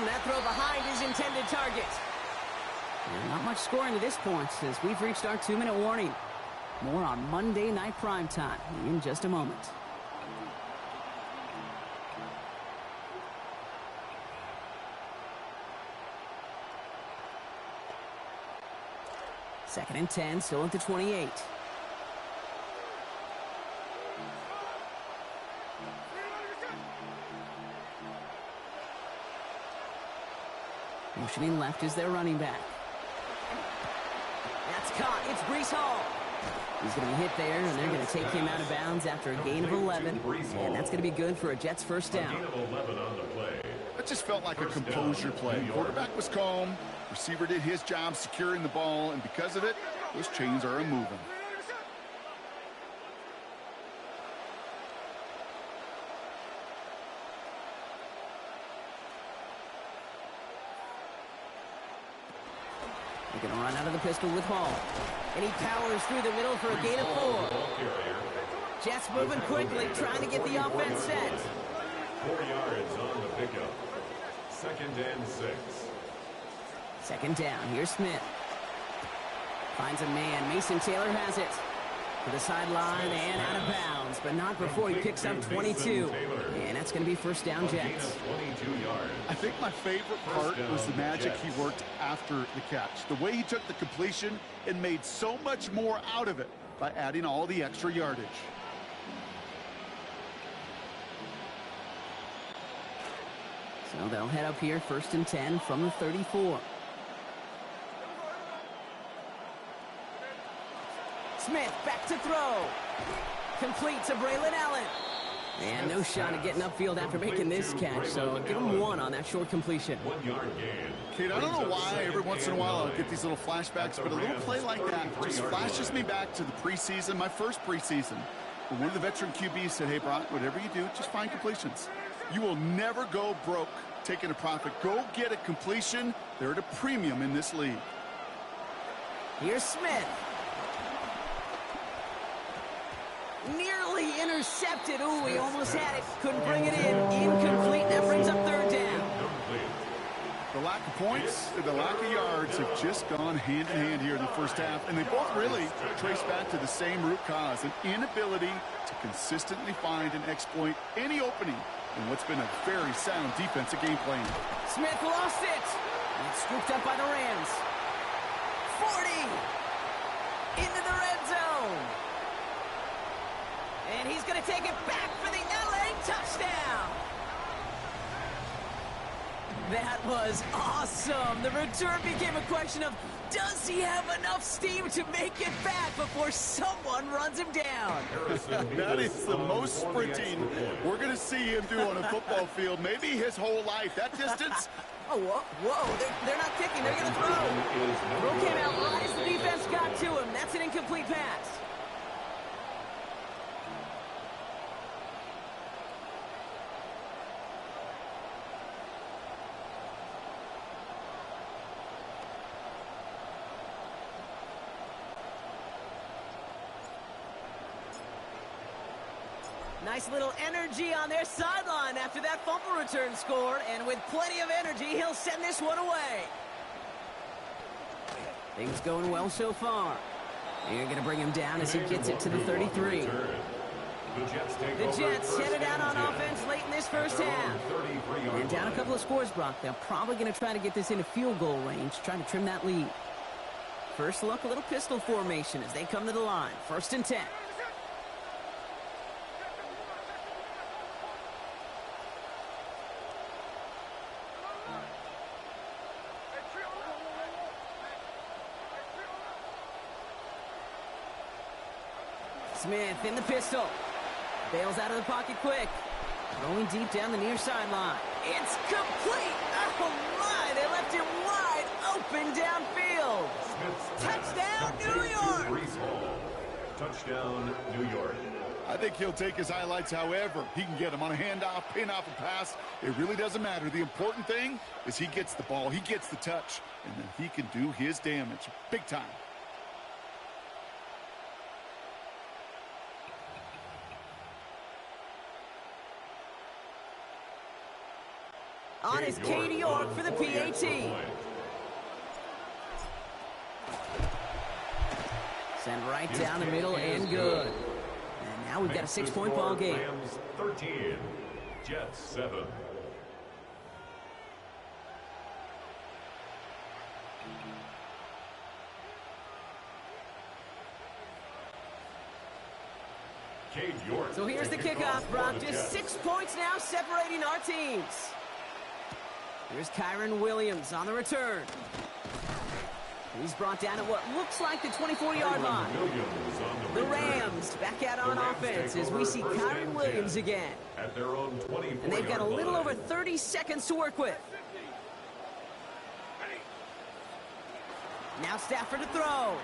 Speaker 5: That throw behind his intended target. And not much scoring to this point as we've reached our 2-minute warning. More on Monday Night Primetime in just a moment. Second and 10, still at the 28. Motioning left is their running back. That's caught. It's Breece Hall. He's going to be hit there, and they're going to take him out of bounds after a gain of 11. And that's going to be good for a Jets first down.
Speaker 6: That just felt like a composure play. Quarterback was calm. Receiver did his job securing the ball, and because of it, those chains are moving.
Speaker 5: They're going to run out of the pistol with Hall. And he powers through the middle for a gain of 4. Jets moving quickly, trying to get the offense set.
Speaker 3: 4 yards on the pickup. Second and 6.
Speaker 5: Second down. Here's Smith. Finds a man. Mason Taylor has it. To the sideline and out of bounds, but not before he picks up 22. And that's going to be first down, Jets.
Speaker 6: I think my favorite part was the magic he worked after the catch. The way he took the completion and made so much more out of it by adding all the extra yardage.
Speaker 5: So they'll head up here, first and 10 from the 34. Smith back to throw. Complete to Braylon Allen. And no shot at getting upfield after making this catch, so give him 1 on that short completion.
Speaker 3: 1 yard gain.
Speaker 6: Kate, I don't know why every once in a while I'll get these little flashbacks, but a little play like that just flashes me back to the preseason, my first preseason. When one of the veteran QBs said, hey, Brock, whatever you do, just find completions. You will never go broke taking a profit. Go get a completion. They're at a premium in this league.
Speaker 5: Here's Smith. Nearly intercepted. Ooh, he almost had it. Couldn't bring it in. Incomplete. That brings up third down.
Speaker 6: The lack of points and the lack of yards have just gone hand in hand here in the first half, and they both really trace back to the same root cause, an inability to consistently find and exploit any opening in what's been a very sound defensive game plan.
Speaker 5: Smith lost it. And it's scooped up by the Rams. 40 into the red zone. And he's going to take it back for the LA touchdown. That was awesome. The return became a question of, does he have enough steam to make it back before someone runs him down?
Speaker 6: That is the most sprinting we're going to see him do on a football field, maybe his whole life. That distance.
Speaker 5: Oh, whoa. They're not kicking. They're going to throw. Throw came out right as the defense got to him. That's an incomplete pass. Nice little energy on their sideline after that fumble return scored, and with plenty of energy, he'll send this one away. Things going well so far. You're going to bring him down as he gets it to the 33. The Jets headed out on offense late in this first half. And down a couple of scores, Brock. They're probably going to try to get this into field goal range, trying to trim that lead. First look, a little pistol formation as they come to the line. First and 10. Smith in the pistol. Bails out of the pocket quick. Throwing deep down the near sideline. It's complete! Oh my! They left him wide open downfield. Touchdown, New York!
Speaker 3: Touchdown, New York.
Speaker 6: I think he'll take his highlights however he can get them on a handoff, pin off a pass. It really doesn't matter. The important thing is he gets the ball, he gets the touch, and then he can do his damage big time.
Speaker 5: On is New York for the PAT. Send right down the middle and good. And now we've got a 6-point ball game.
Speaker 3: Rams 13, Jets 7.
Speaker 5: So here's the kickoff, Brock. Just 6 points now separating our teams. Here's Kyron Williams on the return. He's brought down at what looks like the 24-yard line. The Rams back out on offense as we see Kyron Williams again. And they've got a little over 30 seconds to work with. Now Stafford to throw.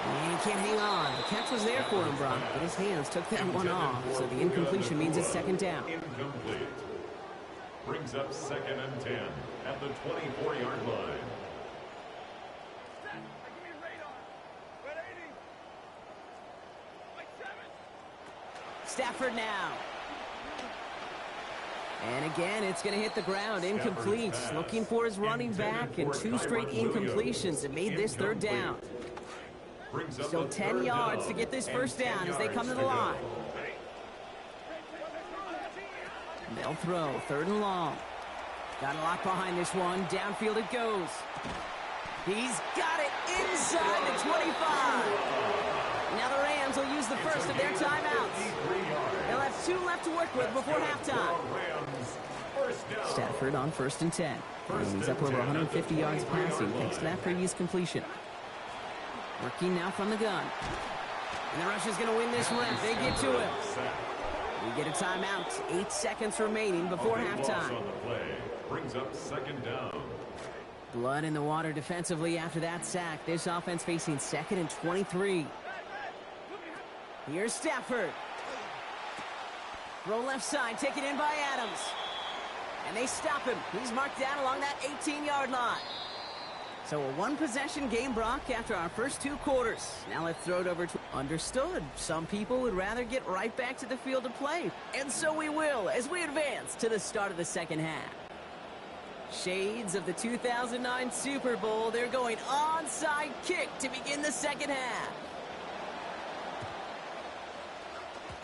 Speaker 5: And he can't hang on. The catch was there for him, Brock, but his hands took that one off, so the incompletion means it's second down.
Speaker 3: Incomplete. Brings up 2nd and 10 at the 24-yard line.
Speaker 5: Stafford now. And again, it's going to hit the ground. Incomplete. Looking for his running back, and 2 straight incompletions that made this third down. Still 10 yards to get this first down as they come to the line. They'll throw, 3rd and long. Got a lot behind this one. Downfield it goes. He's got it inside the 25. Now the Rams will use the first of their timeouts. They'll have 2 left to work with before halftime. Stafford on 1st and 10. And he's up over 150 yards passing thanks to that previous completion. Working now from the gun. And the Russians going to win this rep. They get to him. We get a timeout. 8 seconds remaining before halftime.
Speaker 3: Brings up 2nd down.
Speaker 5: Blood in the water defensively after that sack. This offense facing 2nd and 23. Here's Stafford. Throw left side, taken in by Adams. And they stop him. He's marked down along that 18-yard line. So a 1-possession game, Brock, after our first 2 quarters. Now let's throw it over to... Understood. Some people would rather get right back to the field to play. And so we will as we advance to the start of the second half. Shades of the 2009 Super Bowl. They're going onside kick to begin the second half.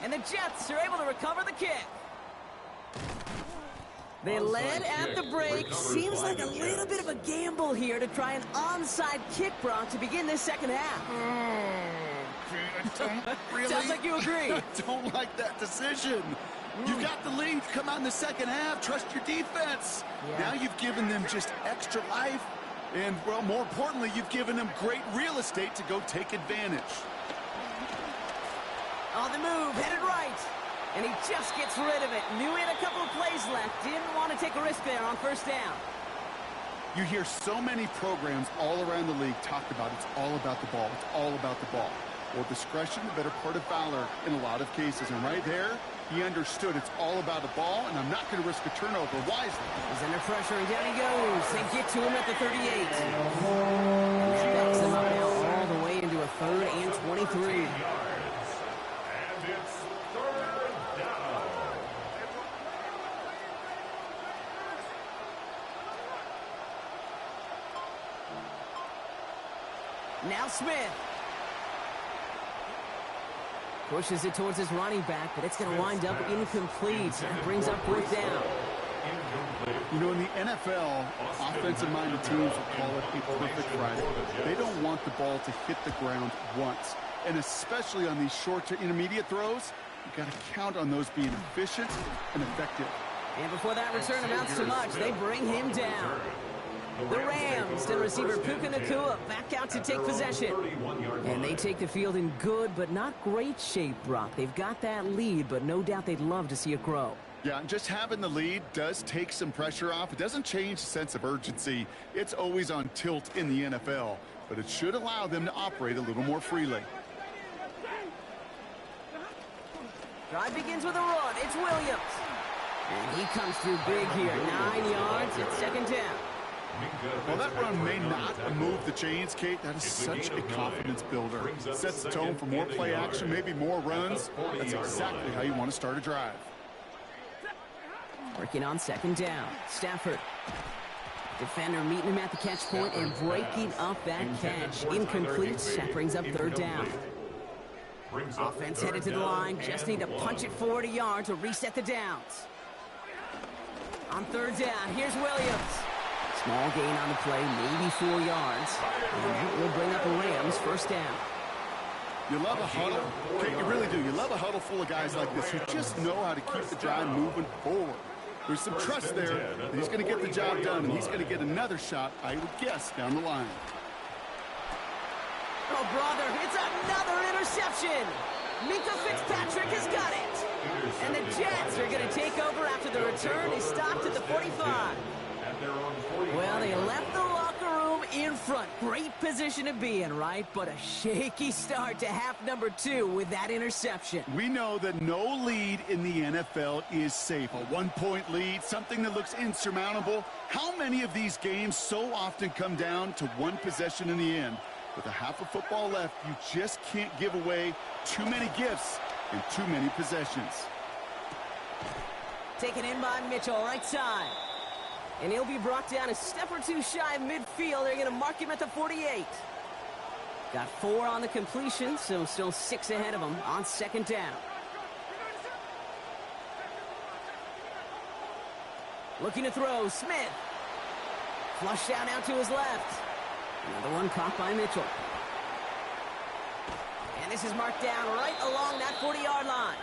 Speaker 5: And the Jets are able to recover the kick. They led at the break. Seems like a little bit of a gamble here to try an onside kick, Brock, to begin this second half.
Speaker 6: Really?
Speaker 5: Sounds like you agree.
Speaker 6: I don't like that decision. You got the lead. Come out in the second half. Trust your defense.
Speaker 5: Yeah.
Speaker 6: Now you've given them just extra life. And, well, more importantly, you've given them great real estate to go take advantage.
Speaker 5: On the move, headed right. And he just gets rid of it. Knew he had a couple of plays left. Didn't want to take a risk there on first down.
Speaker 6: You hear so many programs all around the league talk about it's all about the ball. It's all about the ball. Well, discretion, the better part of valor in a lot of cases. And right there, he understood it's all about the ball, and I'm not going to risk a turnover wisely.
Speaker 5: He's under pressure, and down he goes. They get to him at the 38. And that backs them up now all the way into a 3rd and 23. Now Smith. Pushes it towards his running back, but it's going to wind up incomplete. That brings up 4th down.
Speaker 6: You know, in the NFL, offensive-minded teams will call it a perfect Friday. They don't want the ball to hit the ground once. And especially on these short to intermediate throws, you've got to count on those being efficient and effective.
Speaker 5: And before that return amounts to much, they bring him down. The Rams and receiver Puka Nacua back out to take possession. And they take the field in good but not great shape, Brock. They've got that lead, but no doubt they'd love to see it grow.
Speaker 6: Yeah, and just having the lead does take some pressure off. It doesn't change the sense of urgency. It's always on tilt in the NFL, but it should allow them to operate a little more freely.
Speaker 5: Drive begins with a run. It's Williams. And he comes through big here. 9 yards. It's second down.
Speaker 6: Well, that run may not move the chains, Kate. That is such a confidence builder. Sets the tone for more play action, maybe more runs. That's exactly how you want to start a drive.
Speaker 5: Working on second down. Stafford. Defender meeting him at the catch point and breaking up that catch. Incomplete. That brings up third down. Offense headed to the line. Just need to punch it forward a yard to reset the downs. On third down, here's Williams. Small gain on the play, maybe 4 yards. And that will bring up the Rams first down.
Speaker 6: You love a huddle. Okay, you really do. You love a huddle full of guys like this who just know how to keep the drive moving forward. There's some trust there that he's going to get the job done, and he's going to get another shot, I would guess, down the line.
Speaker 5: Oh, brother, it's another interception. Minka Fitzpatrick has got it. And the Jets are going to take over after the return is stopped at the 45. Well, they left the locker room in front. Great position to be in, right? But a shaky start to half number 2 with that interception.
Speaker 6: We know that no lead in the NFL is safe. A 1-point lead, something that looks insurmountable. How many of these games so often come down to one possession in the end? With a half of football left, you just can't give away too many gifts and too many possessions.
Speaker 5: Taken in by Mitchell, right side. And he'll be brought down a step or two shy of midfield. They're going to mark him at the 48. Got 4 on the completion, so still 6 ahead of him on second down. Looking to throw, Smith. Flushed down out to his left. Another one caught by Mitchell. And this is marked down right along that 40-yard line.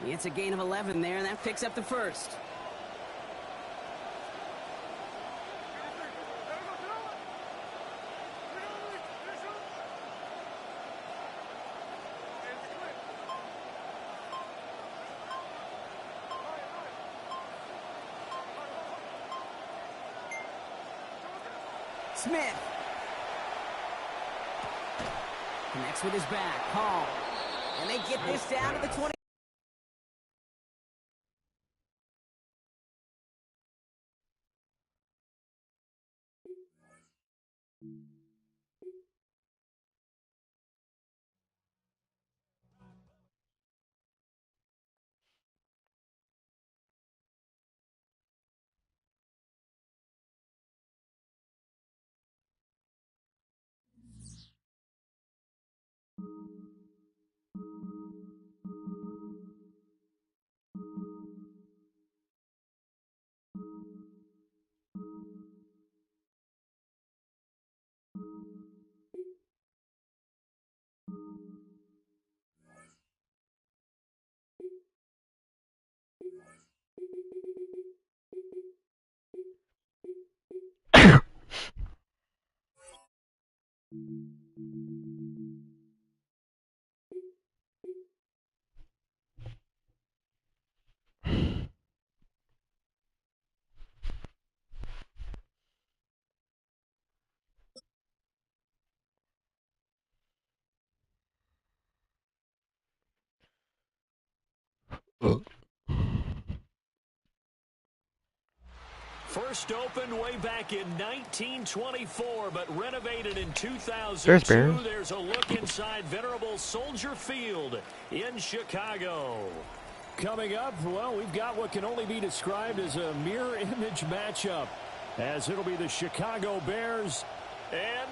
Speaker 5: It's a gain of 11 there, and that picks up the first. Smith. Connects with his back. Hall. And they get this down to the 20.
Speaker 2: First opened way back in 1924, but renovated in 2002.
Speaker 1: There's Bears.
Speaker 2: There's a look inside venerable Soldier Field in Chicago. Coming up, well, we've got what can only be described as a mirror image matchup, as it'll be the Chicago Bears and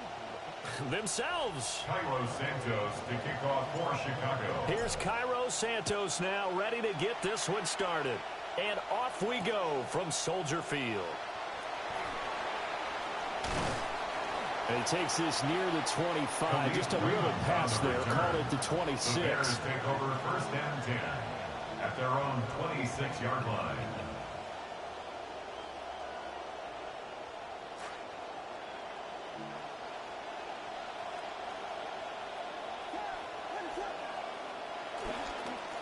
Speaker 2: themselves.
Speaker 3: Cairo Santos to kick off for Chicago.
Speaker 2: Here's Cairo Santos now, ready to get this one started. And off we go from Soldier Field. And he takes this near the 25. Just a little pass there. Called it the 26.
Speaker 3: The Bears take over first and 10 at their own 26-yard line.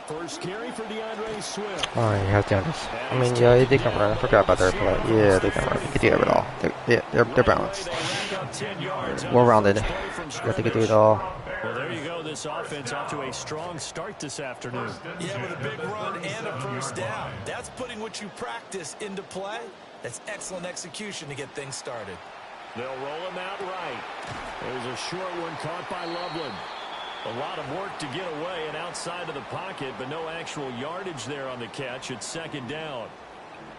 Speaker 2: First carry for DeAndre Swift.
Speaker 1: Oh, he has DeAndre. I mean, yeah, they can run. I forgot about their play. Yeah, they can run. They can do it all. They're balanced. Well rounded. Yeah, they can do it all.
Speaker 2: Well, there you go. This offense off to a strong start this afternoon.
Speaker 4: Yeah, with a big run and a first down. That's putting what you practice into play. That's excellent execution to get things started.
Speaker 2: They'll roll him out right. There's a short one caught by Loveland. A lot of work to get away and outside of the pocket, but no actual yardage there on the catch. It's second down.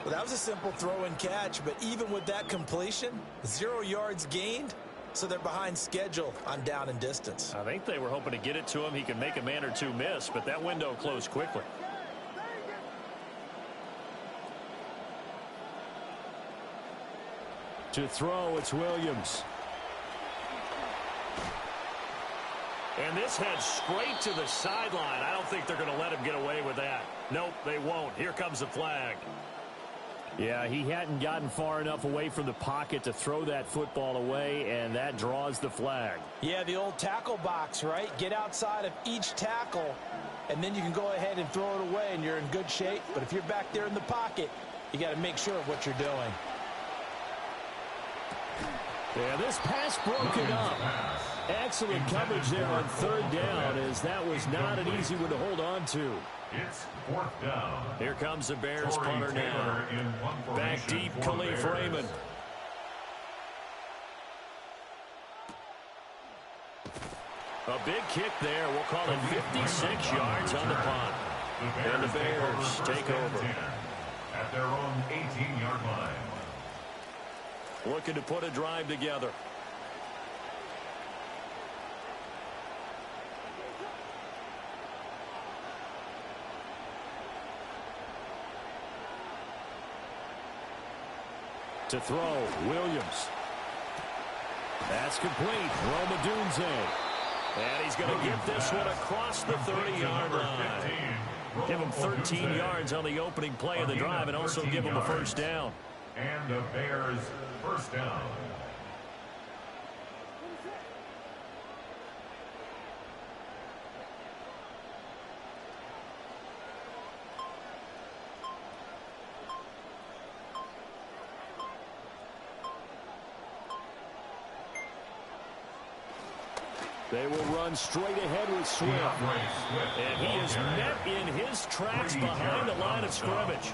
Speaker 4: Well, that was a simple throw and catch, but even with that completion, 0 yards gained, so they're behind schedule on down and distance.
Speaker 2: I think they were hoping to get it to him. He could make a man or two miss, but that window closed quickly. To throw, it's Williams. And this heads straight to the sideline. I don't think they're going to let him get away with that. Nope, they won't. Here comes the flag. Yeah, he hadn't gotten far enough away from the pocket to throw that football away, and that draws the flag.
Speaker 4: Yeah, the old tackle box, right? Get outside of each tackle, and then you can go ahead and throw it away, and you're in good shape. But if you're back there in the pocket, you got to make sure of what you're doing.
Speaker 2: Yeah, this pass broken up. Excellent coverage there on third down, as that was not an easy one to hold on to.
Speaker 3: It's fourth down.
Speaker 2: Here comes the Bears punter now. Back deep, Khalif Raymond. A big kick there. We'll call it 56 yards on the punt. And the Bears take over.
Speaker 3: At their own 18-yard line.
Speaker 2: Looking to put a drive together. To throw, Williams. That's complete. Roma Dunze. And he's going to get this one across the 30-yard line. Give him 13 yards on the opening play of the drive and also give him a first down.
Speaker 3: And the Bears first down.
Speaker 2: They will run straight ahead with Swift. And he is met in his tracks behind the line of scrimmage.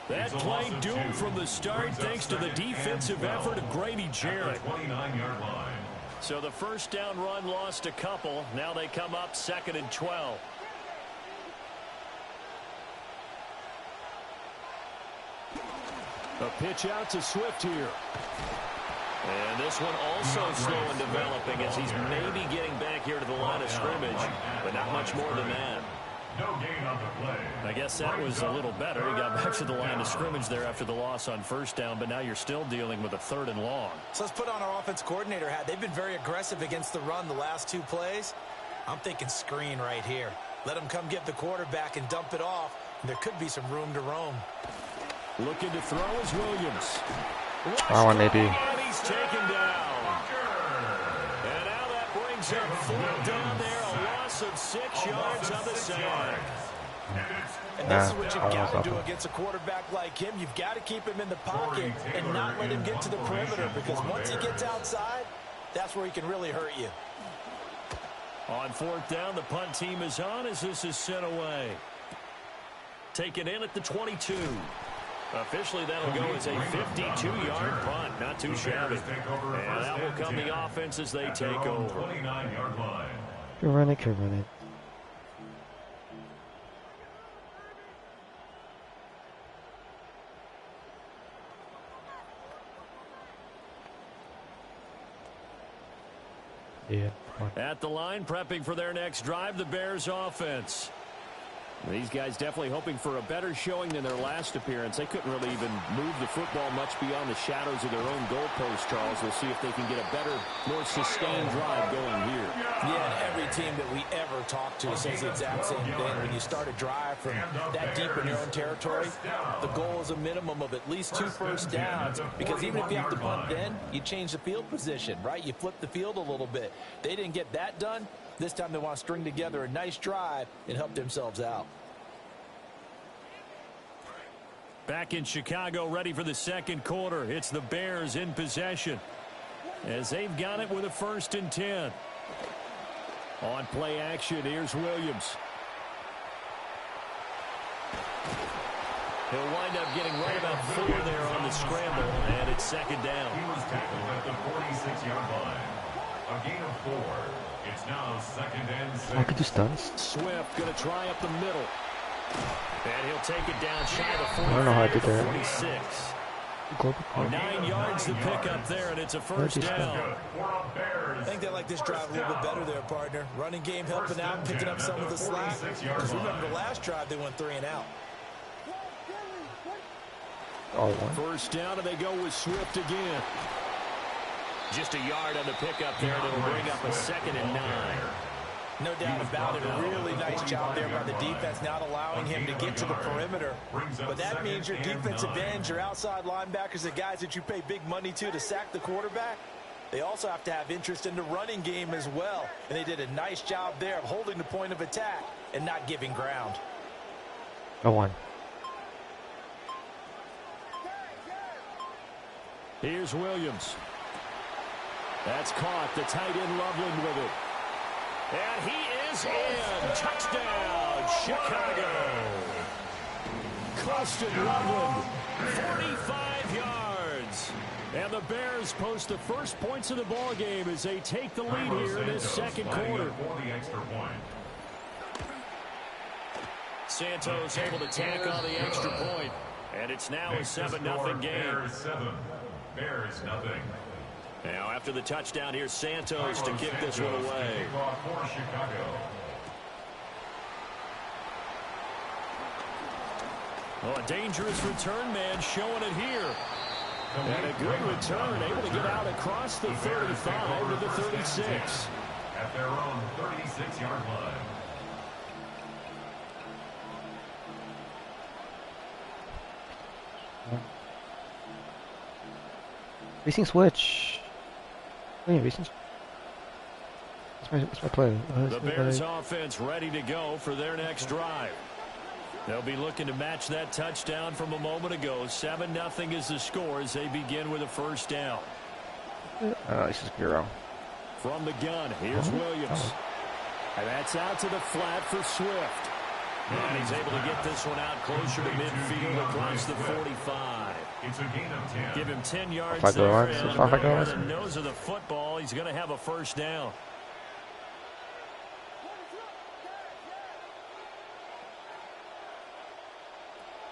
Speaker 2: That play doomed from the start thanks to the defensive effort of Grady Jarrett. So the first down run lost a couple. Now they come up 2nd and 12. A pitch out to Swift here. And this one also slow in developing as he's maybe getting back here to the line of scrimmage, but not much more than that.
Speaker 3: No gain on the play.
Speaker 2: I guess that was a little better. He got back to the line of scrimmage there after the loss on first down, but now you're still dealing with a 3rd and long.
Speaker 4: So let's put on our offense coordinator hat. They've been very aggressive against the run the last 2 plays. I'm thinking screen right here. Let him come get the quarterback and dump it off, and there could be some room to roam.
Speaker 2: Looking to throw is Williams.
Speaker 1: Maybe.
Speaker 2: And he's taken down. And now that brings up 4th down there, a loss of 6 yards on the sack.
Speaker 4: And this is what you've got to do against a quarterback like him. You've got to keep him in the pocket and not let him get to the perimeter, because once he gets outside, that's where he can really hurt you.
Speaker 2: On 4th down, the punt team is on as this is sent away. Taken in at the 22. Officially, that'll go as a 52-yard punt. Not too shabby. And that will come the offense as they take over.
Speaker 3: 29-yard line.
Speaker 1: Good run it, good run it. Yeah.
Speaker 2: At the line, prepping for their next drive, the Bears offense. These guys definitely hoping for a better showing than their last appearance. They couldn't really even move the football much beyond the shadows of their own goalpost, Charles. We'll see if they can get a better, more sustained drive going here.
Speaker 4: Yeah, and every team that we ever talk to says the exact same thing. When you start a drive from that deep in your own territory, the goal is a minimum of at least 2 first downs, because even if you have to punt then, you change the field position, right? You flip the field a little bit. They didn't get that done. This time they want to string together a nice drive and help themselves out.
Speaker 2: Back in Chicago, ready for the second quarter. It's the Bears in possession as they've got it with a 1st and 10. On play action, here's Williams. He'll wind up getting right about 4 there on the scramble, and it's 2nd down.
Speaker 3: He was tackled at the 46-yard line. A gain of 4. It's now 2nd and 6.
Speaker 1: I could do stunts.
Speaker 2: Swift going to try up the middle. And he'll take it down shy of the 45.
Speaker 1: I don't know how I did that.
Speaker 2: 46. 9 yards to pick up there, and it's a 1st down.
Speaker 4: I think they like this drive a little bit better there, partner. Running game helping out, picking up some of the slack. Because remember, the last drive they went 3 and out.
Speaker 1: All one.
Speaker 2: 1st down, and they go with Swift again. Just a yard on the pickup there, and it'll bring up a 2nd and 9.
Speaker 4: No doubt about it. A really nice job there by the defense, not allowing him to get to the perimeter. But that means your defensive ends, your outside linebackers, the guys that you pay big money to sack the quarterback, they also have to have interest in the running game as well. And they did a nice job there of holding the point of attack and not giving ground.
Speaker 1: Oh, one.
Speaker 2: Here's Williams. That's caught. The tight end Loveland with it. And he is in. Touchdown, Chicago. Colston Loveland, 45 yards. And the Bears post the first points of the ball game as they take the lead here in this second quarter. Santos able to tack on the extra point. And it's now a 7-0 game.
Speaker 3: Bears 7. Bears nothing.
Speaker 2: Now after the touchdown, here's Santos to kick this one away.
Speaker 3: For Chicago.
Speaker 2: Oh, a dangerous return man showing it here. And a good return, able to get out across the 35 to the 36.
Speaker 3: At their own 36-yard line.
Speaker 1: Racing switch. Wait, racing. What's my play?
Speaker 2: The Bears offense ready to go for their next drive. They'll be looking to match that touchdown from a moment ago. 7-0 is the score as they begin with a 1st down.
Speaker 1: This is Bureau.
Speaker 2: From the gun, here's Williams. And that's out to the flat for Swift. And he's able to get this one out closer to midfield across the 45.
Speaker 3: It's a gain of 10.
Speaker 2: Give him 10 yards
Speaker 1: If I go
Speaker 2: there,
Speaker 1: on,
Speaker 2: and
Speaker 1: if I go on.
Speaker 2: the nose of the football, he's going to have a 1st down.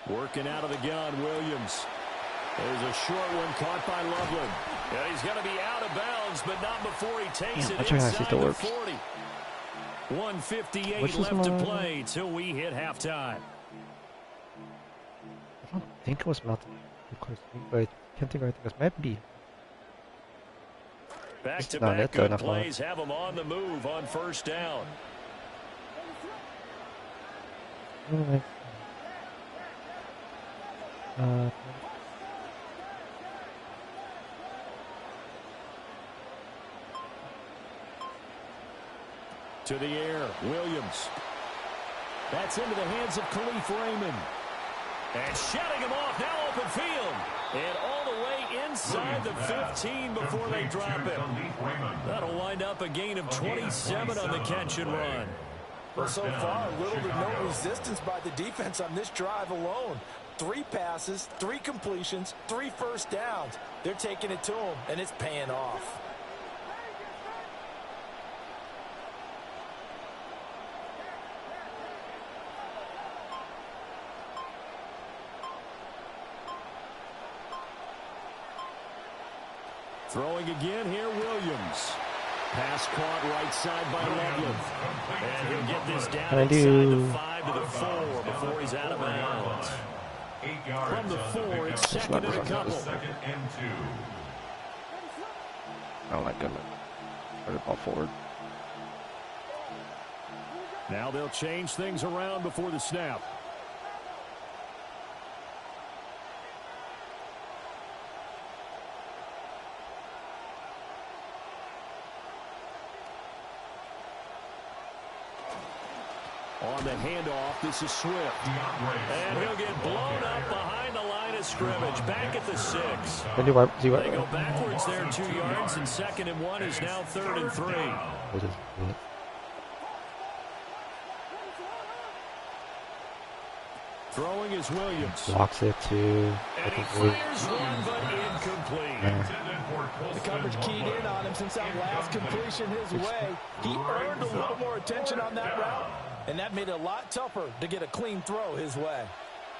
Speaker 2: Working out of the gun, Williams. There's a short one caught by Loveland. Yeah, he's going to be out of bounds, but not before he takes it inside the 40. 1:58 left to play till we hit halftime.
Speaker 1: I don't think it was melted, but I can't think of anything else. Might be.
Speaker 2: Back-to-back good plays have him on the move on 1st down. To the air, Williams. That's into the hands of Khalif Raymond. And shutting him off, now open field. And all the way inside the 15 before they drop him. That'll wind up a gain of 27 on the catch and run.
Speaker 4: Well, so far, little to no resistance by the defense on this drive alone. 3 passes, 3 completions, 3 first downs. They're taking it to him, and it's paying off.
Speaker 2: Throwing again here, Williams. Pass caught right side by Loveland. And he'll get this down inside the 5 to the 4 before he's out of bounds.
Speaker 3: 8 yards
Speaker 2: from the 4, it's 2nd and a couple.
Speaker 3: 2nd and 2.
Speaker 1: Oh my goodness. Put the ball forward.
Speaker 2: Now they'll change things around before the snap. On the handoff, this is Swift. And he'll get blown up behind the of scrimmage, back at the 6.
Speaker 1: They go
Speaker 2: backwards there 2 yards, and 2nd and 1 is now 3rd and 3. Throwing is Williams.
Speaker 1: Blocks it too.
Speaker 2: And he fires one, but incomplete.
Speaker 4: The coverage keyed in on him since that last completion his way. He earned a little more attention on that route, and that made it a lot tougher to get a clean throw his way.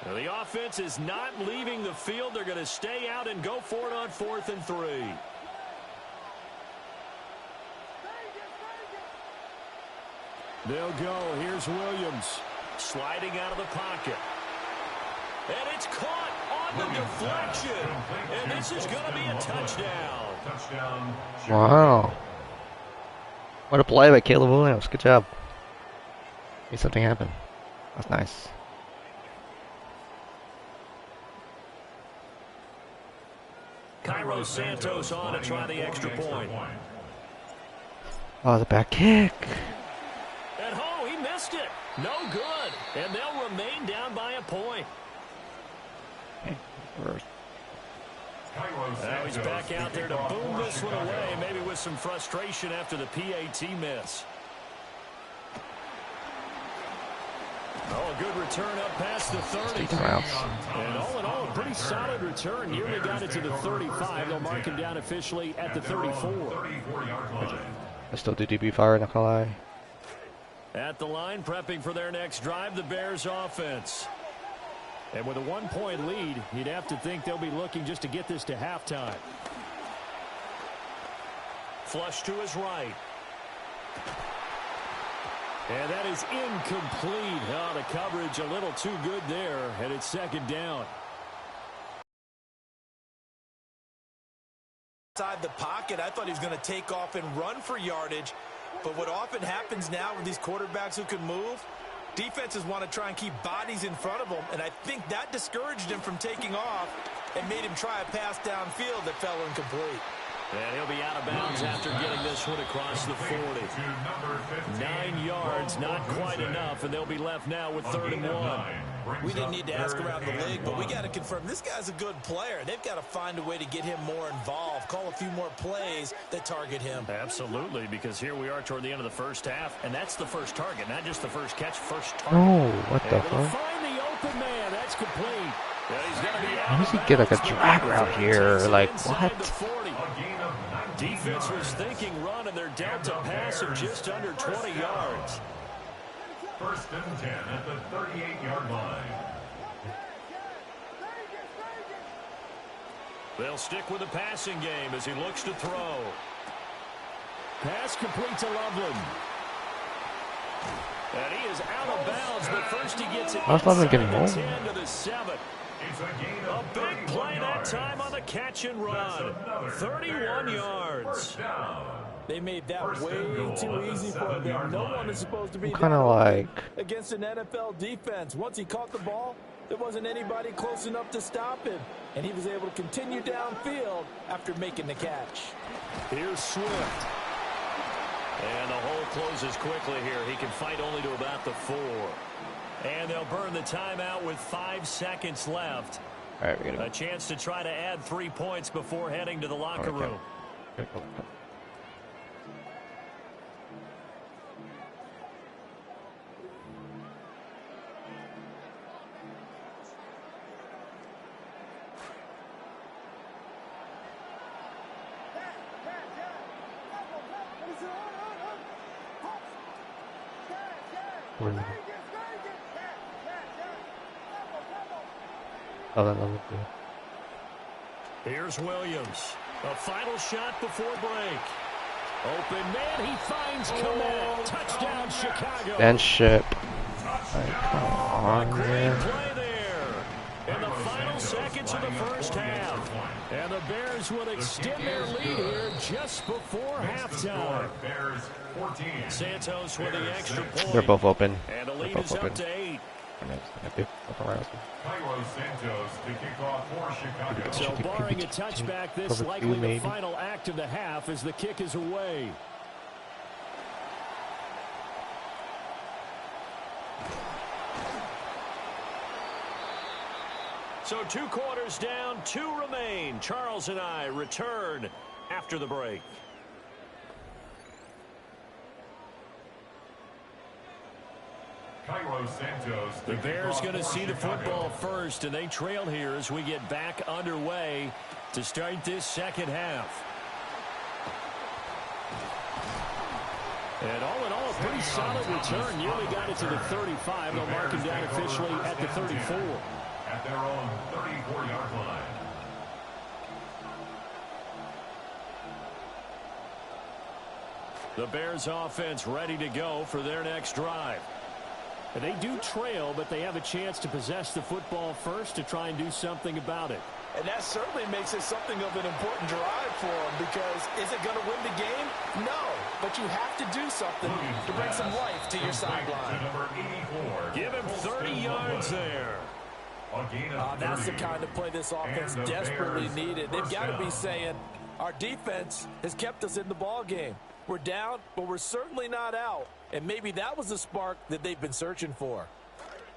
Speaker 2: Now the offense is not leaving the field. They're going to stay out and go for it on 4th and 3. They'll go. Here's Williams sliding out of the pocket. And it's caught on the deflection. And this is going to be a touchdown.
Speaker 1: Wow. What a play by Caleb Williams. Good job. Made something happen. That's nice.
Speaker 2: Cairo Santos on to try the extra point.
Speaker 1: Oh, the back kick.
Speaker 2: And oh, he missed it. No good. And they'll remain down by a point. Now he's back out there to boom this one away, maybe with some frustration after the PAT miss. Oh, a good return up past the 30. And all in all, a pretty solid return. Nearly got it to the 35. They'll mark him down officially at the 34.
Speaker 1: I still do DB fire, not gonna lie.
Speaker 2: At the line, prepping for their next drive, the Bears offense. And with a 1-point lead, you'd have to think they'll be looking just to get this to halftime. Flush to his right. And that is incomplete. Oh, the coverage a little too good there, and it's 2nd down.
Speaker 4: Inside the pocket, I thought he was going to take off and run for yardage. But what often happens now with these quarterbacks who can move, defenses want to try and keep bodies in front of them, and I think that discouraged him from taking off and made him try a pass downfield that fell incomplete.
Speaker 2: And he'll be out of bounds after getting this one across the 40. 9 yards, not quite enough, and they'll be left now with 3rd and 1.
Speaker 4: We didn't need to ask around the league, but we got to confirm this guy's a good player. They've got to find a way to get him more involved, call a few more plays that target him.
Speaker 2: Absolutely, because here we are toward the end of the first half, and that's the first target, not just the first catch, first target.
Speaker 1: Oh, what the fuck?
Speaker 2: Find the open man. That's complete.
Speaker 1: How does he get like a drag route here? Like, what?
Speaker 2: Defense was thinking run, and they're dealt a pass of just under 20 yards.
Speaker 3: 1st and 10 at the 38-yard line.
Speaker 2: They'll stick with the passing game as he looks to throw. Pass complete to Loveland. And he is out of bounds, but first he gets it
Speaker 1: How's Loveland getting home?
Speaker 2: 10 to the 7. A big play that time on the catch and run. 31 yards.
Speaker 4: They made that way too easy for them. No one is supposed to be
Speaker 1: kind of like
Speaker 4: against an NFL defense. Once he caught the ball, there wasn't anybody close enough to stop him, and he was able to continue downfield after making the catch.
Speaker 2: Here's Swift. And the hole closes quickly here. He can fight only to about the 4. And they'll burn the timeout with 5 seconds left.
Speaker 1: All right, we got
Speaker 2: a chance to try to add 3 points before heading to the locker room. Here's Williams. A final shot before break. Open man, he finds Komet. Touchdown, Chicago.
Speaker 1: And ship. Come on,
Speaker 2: Great
Speaker 1: man.
Speaker 2: play there. In the final seconds of the first half. And the Bears will extend their lead here just before halftime. Santos with the extra point.
Speaker 1: They're both open.
Speaker 2: And the
Speaker 1: They're
Speaker 2: lead
Speaker 1: both
Speaker 2: is
Speaker 1: open.
Speaker 2: up to 8. So barring a touchback, this likely the final act of the half as the kick is away. So 2 quarters down, 2 remain. Charles and I return after the break. The Bears going to see the football first, and they trail here as we get back underway to start this second half. And all in all, a pretty solid return. Nearly got it to the 35. They'll mark him down officially at the 34.
Speaker 3: At their own 34-yard line.
Speaker 2: The Bears offense ready to go for their next drive. And they do trail, but they have a chance to possess the football first to try and do something about it.
Speaker 4: And that certainly makes it something of an important drive for them, because is it going to win the game? No, but you have to do something to bring some life to your sideline.
Speaker 2: Give him 30 yards there.
Speaker 4: That's the kind of play this offense desperately needed. They've got to be saying, our defense has kept us in the ball game. We're down, but we're certainly not out. And maybe that was the spark that they've been searching for.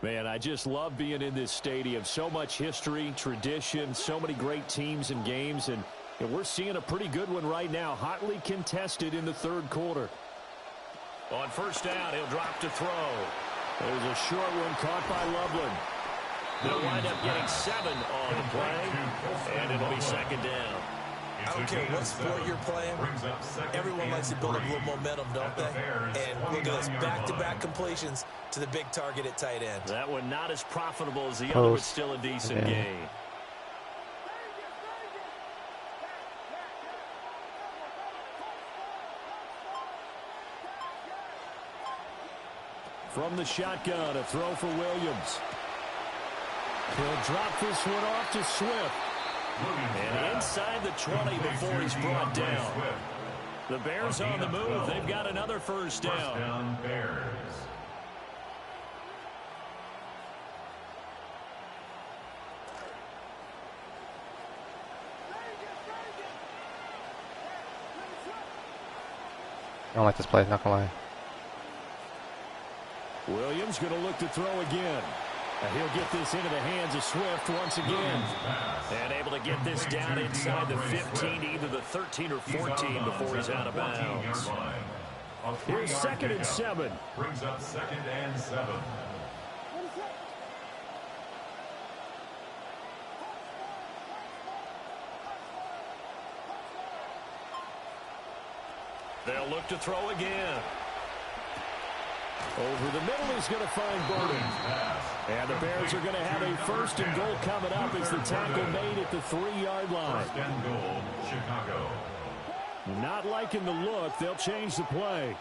Speaker 2: Man, I just love being in this stadium. So much history, tradition, so many great teams and games. And we're seeing a pretty good one right now, hotly contested in the third quarter. On first down, he'll drop to throw. There's a short one caught by Loveland. They'll wind up getting 7 on the play, and it'll be second down.
Speaker 4: I don't care what sport you're playing, everyone likes to build up a little momentum, don't they? And look at this, back-to-back completions to the big target at tight end.
Speaker 2: That one not as profitable as the other, but still a decent gain. From the shotgun, a throw for Williams. He'll drop this one off to Swift. And inside the 20 before he's brought down. The Bears on the move. They've got another first down.
Speaker 3: First down, Bears.
Speaker 1: I don't like this play, not gonna lie.
Speaker 2: Williams going to look to throw again. And he'll get this into the hands of Swift once again. And able to get this down inside the 15, either the 13 or 14 before he's out of bounds. Here's 2nd and 7.
Speaker 3: Brings up 2nd and 7.
Speaker 2: They'll look to throw again. Over the middle, he's going to find Burden. And the Bears are going to have a 1st and goal coming up as the tackle made at the 3-yard line.
Speaker 3: 1st and goal, Chicago.
Speaker 2: Not liking the look. They'll change the play.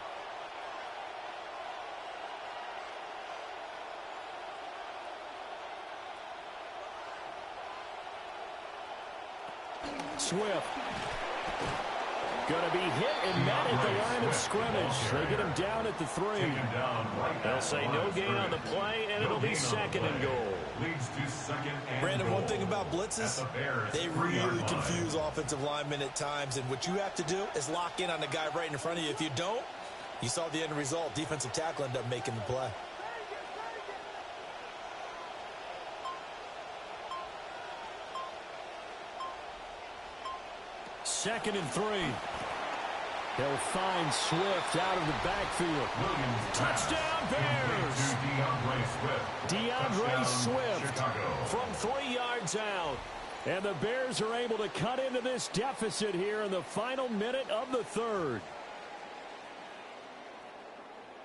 Speaker 2: Swift. Going to be hit and met at the line of scrimmage. They get him down at the 3. They'll say no gain on the play, and it'll be 2nd and goal.
Speaker 3: Leads to 2nd and
Speaker 4: Brandon,
Speaker 3: goal.
Speaker 4: one thing about blitzes, they really confuse offensive linemen at times, and what you have to do is lock in on the guy right in front of you. If you don't, you saw the end result. Defensive tackle ended up making the play.
Speaker 2: Second and 3. He'll find Swift out of the backfield. Touchdown, Bears! DeAndre Swift from 3 yards out. And the Bears are able to cut into this deficit here in the final minute of the 3rd.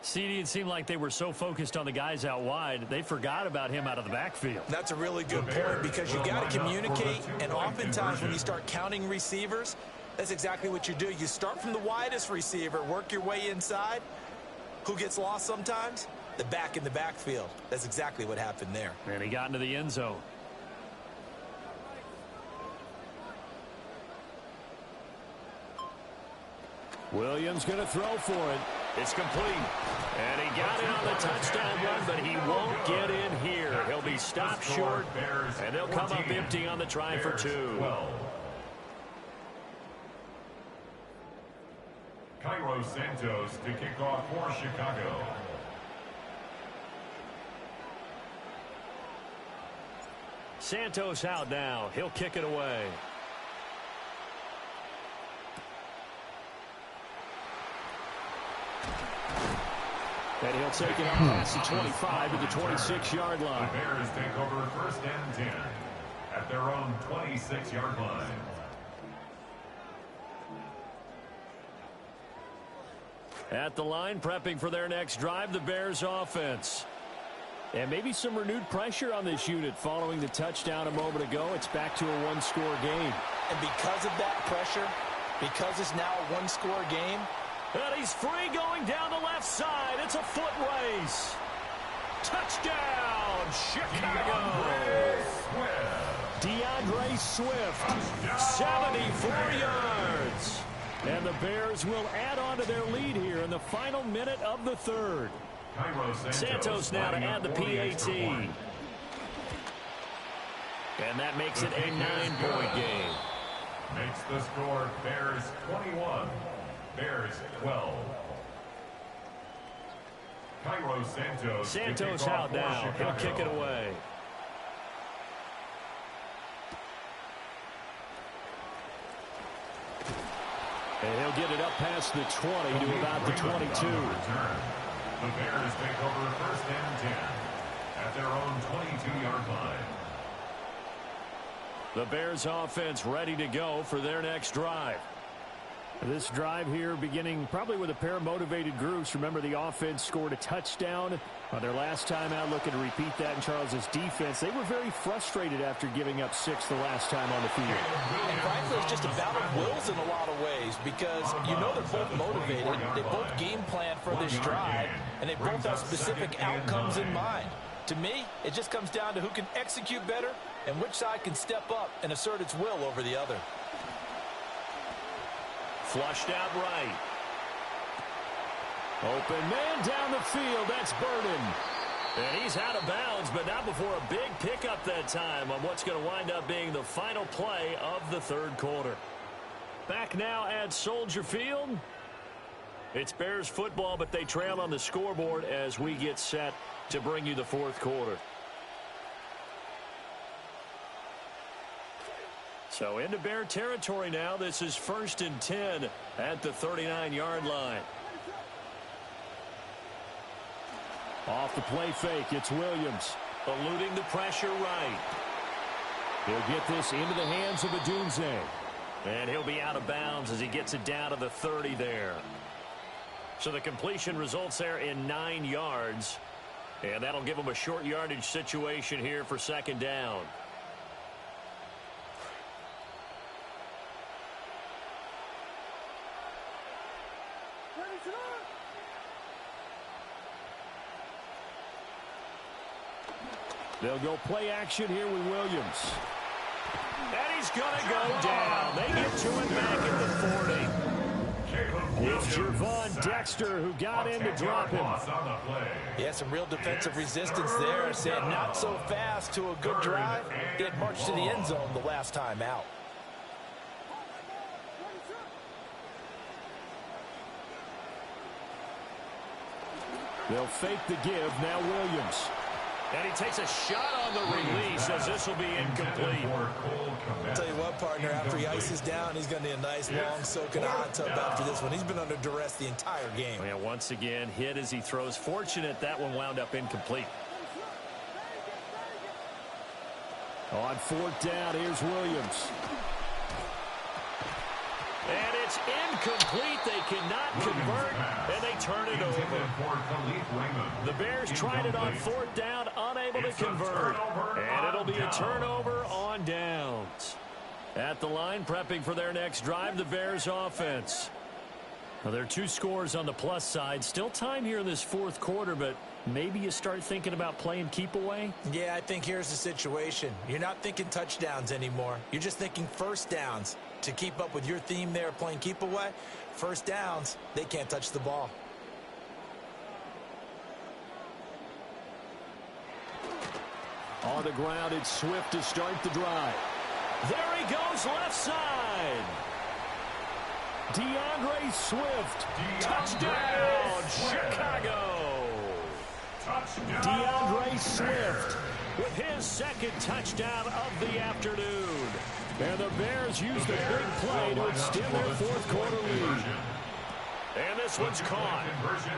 Speaker 2: CD, it seemed like they were so focused on the guys out wide, they forgot about him out of the backfield.
Speaker 4: That's a really good point, because you got to communicate, and oftentimes when you start counting receivers, that's exactly what you do. You start from the widest receiver, work your way inside. Who gets lost sometimes? The back in the backfield. That's exactly what happened there.
Speaker 2: And he got into the end zone. Williams going to throw for it. It's complete. And he got it on the touchdown run, but he won't get in here. He'll be stopped short, and they'll come up empty on the try for 2.
Speaker 3: Cairo Santos to kick off for Chicago.
Speaker 2: Santos out now. He'll kick it away. And he'll take it up past the 25 to the 26-yard line.
Speaker 3: The Bears take over 1st and 10 at their own 26-yard line.
Speaker 2: At the line, prepping for their next drive, the Bears offense. And maybe some renewed pressure on this unit following the touchdown a moment ago. It's back to a one-score game.
Speaker 4: And because of that pressure, because it's now a one-score game,
Speaker 2: and he's free going down the left side. It's a foot race. Touchdown, Chicago. DeAndre Swift, 74 yards. And the Bears will add on to their lead here in the final minute of the third. Santos now to add the PAT. And that makes it a 9-point game.
Speaker 3: Makes the score Bears 21, Bears 12. Cairo Santos
Speaker 2: out now. He'll kick it away. And he'll get it up past the 20 to about the 22.
Speaker 3: The Bears take over 1st and 10 at their own 22-yard line.
Speaker 2: The Bears offense ready to go for their next drive. This drive here beginning probably with a pair of motivated groups. Remember, the offense scored a touchdown on their last time out, looking to repeat that in Charles's defense. They were very frustrated after giving up 6 the last time on the field.
Speaker 4: And frankly, it's just a battle of wills in a lot of ways because you know they're both motivated. They both game plan for this drive, and they both have specific outcomes in mind. To me, it just comes down to who can execute better and which side can step up and assert its will over the other.
Speaker 2: Flushed out right. Open man down the field. That's Burden. And he's out of bounds, but not before a big pickup that time on what's going to wind up being the final play of the third quarter. Back now at Soldier Field. It's Bears football, but they trail on the scoreboard as we get set to bring you the fourth quarter. So into Bear territory now. This is 1st and 10 at the 39-yard line. Off the play fake, it's Williams. Eluding the pressure right. He'll get this into the hands of Adunze. And he'll be out of bounds as he gets it down to the 30 there. So the completion results there in 9 yards. And that'll give him a short yardage situation here for 2nd down. They'll go play action here with Williams. And he's going to go down. They get to him back at the 40. It's Jervon Dexter who got in to drop him.
Speaker 4: Yeah, some real defensive resistance there. Saying not so fast to a good drive. He had marched to the end zone the last time out.
Speaker 2: They'll fake the give. Now Williams. And he takes a shot on the release as this will be incomplete.
Speaker 4: I'll tell you what, partner, after he ices down, he's going to need a nice, long soak in a hot tub after this one. He's been under duress the entire game.
Speaker 2: Yeah, once again, hit as he throws. Fortunate that one wound up incomplete. On 4th down, here's Williams. And it's incomplete. They cannot convert, and they turn it over. The Bears tried it on 4th down, unable to convert. And it'll be a turnover on downs. At the line, prepping for their next drive, the Bears offense. Well, there are 2 scores on the plus side. Still time here in this 4th quarter, but maybe you start thinking about playing keep away?
Speaker 4: Yeah, I think here's the situation. You're not thinking touchdowns anymore. You're just thinking 1st downs. To keep up with your theme there, playing keep away, 1st downs, they can't touch the ball.
Speaker 2: On the ground, it's Swift to start the drive. There he goes, left side. DeAndre Swift. Touchdown, Chicago. DeAndre Swift with his second touchdown of the afternoon. And the Bears use the big play to extend their fourth quarter lead. And this one's caught.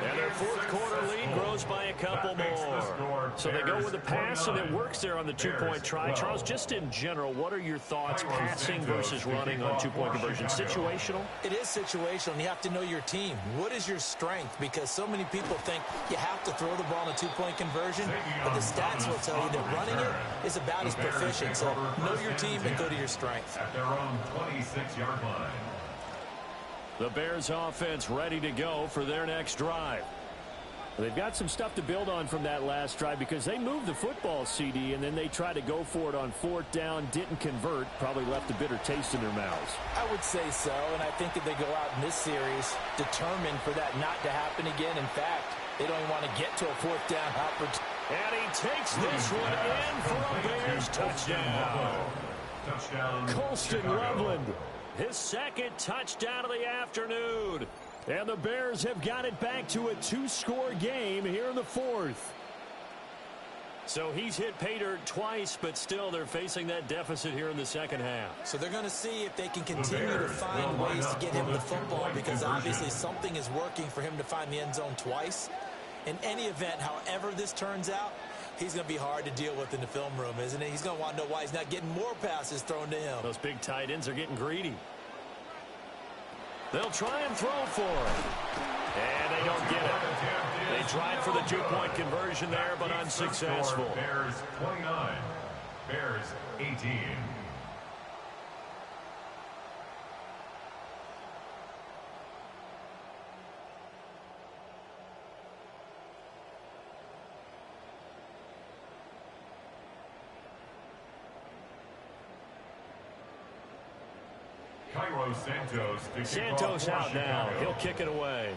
Speaker 2: And their fourth quarter lead grows by a couple more. So they go with the pass, and it works there on the two-point try. Charles, just in general, what are your thoughts passing versus running on two-point conversion? Situational?
Speaker 4: It is situational, and you have to know your team. What is your strength? Because so many people think you have to throw the ball in a two-point conversion, but the stats will tell you that running it is about as proficient. So know your team and go to your strength.
Speaker 3: At their own 26-yard line.
Speaker 2: The Bears offense ready to go for their next drive. They've got some stuff to build on from that last drive because they moved the football, CD, and then they tried to go for it on fourth down, didn't convert, probably left a bitter taste in their mouths.
Speaker 4: I would say so, and I think that they go out in this series determined for that not to happen again. In fact, they don't even want to get to a fourth down opportunity.
Speaker 2: And he takes this one in for a Bears touchdown. Colston Loveland, his second touchdown of the afternoon. And the Bears have got it back to a two-score game here in the fourth. So he's hit pay dirt twice, but still they're facing that deficit here in the second half.
Speaker 4: So they're going to see if they can continue to find ways to get him the football, because obviously something is working for him to find the end zone twice. In any event, however this turns out, he's going to be hard to deal with in the film room, isn't he? He's going to want to know why he's not getting more passes thrown to him.
Speaker 2: Those big tight ends are getting greedy. They'll try and throw for it. And they don't get it. They tried for the two-point conversion there, but unsuccessful.
Speaker 3: Bears 29, Bears 18.
Speaker 2: Santos out now. He'll kick it away.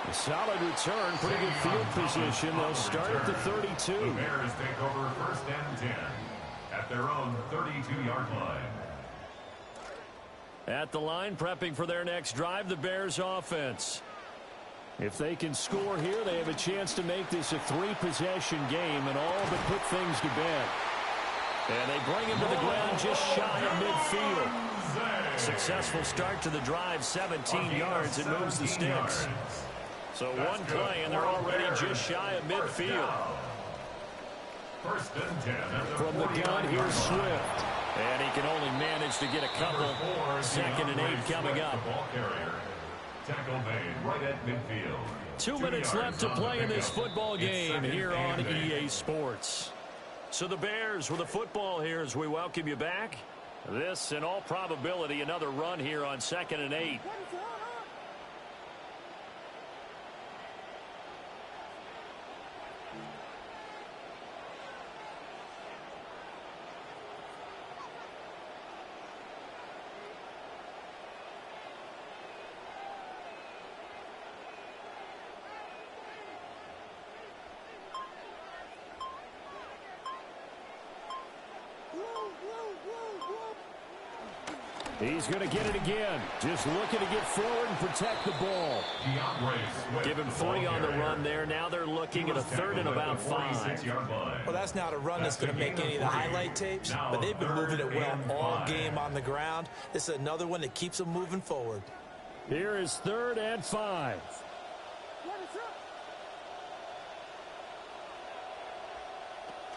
Speaker 2: A solid return. Pretty good field position. They'll start at the 32.
Speaker 3: The Bears take over first and 10 at their own 32-yard line.
Speaker 2: At the line, prepping for their next drive, the Bears offense. If they can score here, they have a chance to make this a three-possession game and all but put things to bed. And they bring him to the ground just shy of midfield. Successful start to the drive, 17 yards. It moves the sticks. So one play, and they're already just shy of midfield.
Speaker 3: First and 10
Speaker 2: From the gun, here's Swift. And he can only manage to get a couple. Second and 8 coming up.
Speaker 3: Tackle made right at midfield.
Speaker 2: 2 minutes left to play in this football game here on EA Sports. So the Bears with the football here as we welcome you back. This, in all probability, another run here on second and 8. He's going to get it again. Just looking to get forward and protect the ball. Give him 3 on the run there. Now they're looking at a third and about 5.
Speaker 4: Well, that's not a run that's going to make any of the highlight tapes, but they've been moving it well all game on the ground. This is another one that keeps them moving forward.
Speaker 2: Here is 3rd and 5.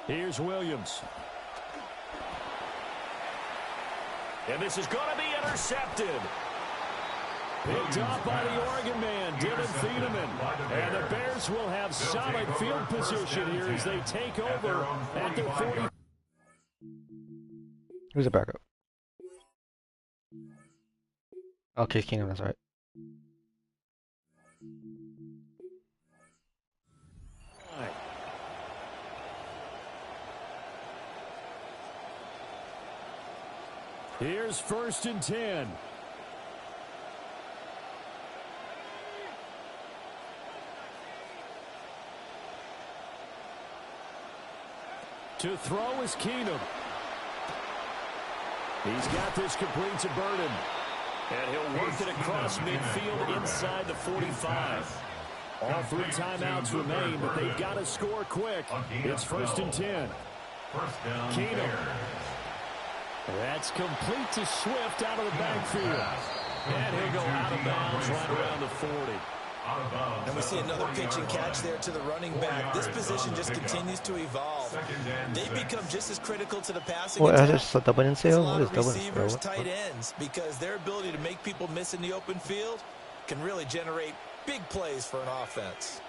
Speaker 2: Here's Williams. And this is going to be intercepted. Picked off by the Oregon man, Dylan Thieneman. And the Bears will have solid field position here as they take over at their 40.
Speaker 1: Who's the backup? Oh, Case Keenum, that's right.
Speaker 2: Here's 1st and 10. To throw is Keenum. He's got this complete to Burden. And he'll work it across midfield inside the 45. All 3 timeouts remain, but they've got to score quick. It's 1st and 10.
Speaker 3: First down.
Speaker 2: Keenum. That's complete to Swift out of the backfield. And he'll go out of bounds right around the 40.
Speaker 4: And we see another pitch and catch there to the running back. This position just continues to evolve. They become just as critical to the passing
Speaker 1: What
Speaker 4: attack
Speaker 1: is a double in
Speaker 4: as a
Speaker 1: sale?
Speaker 4: lot
Speaker 1: What is
Speaker 4: of
Speaker 1: double in
Speaker 4: receivers,
Speaker 1: sale?
Speaker 4: tight ends, because their ability to make people miss in the open field can really generate big plays for an offense.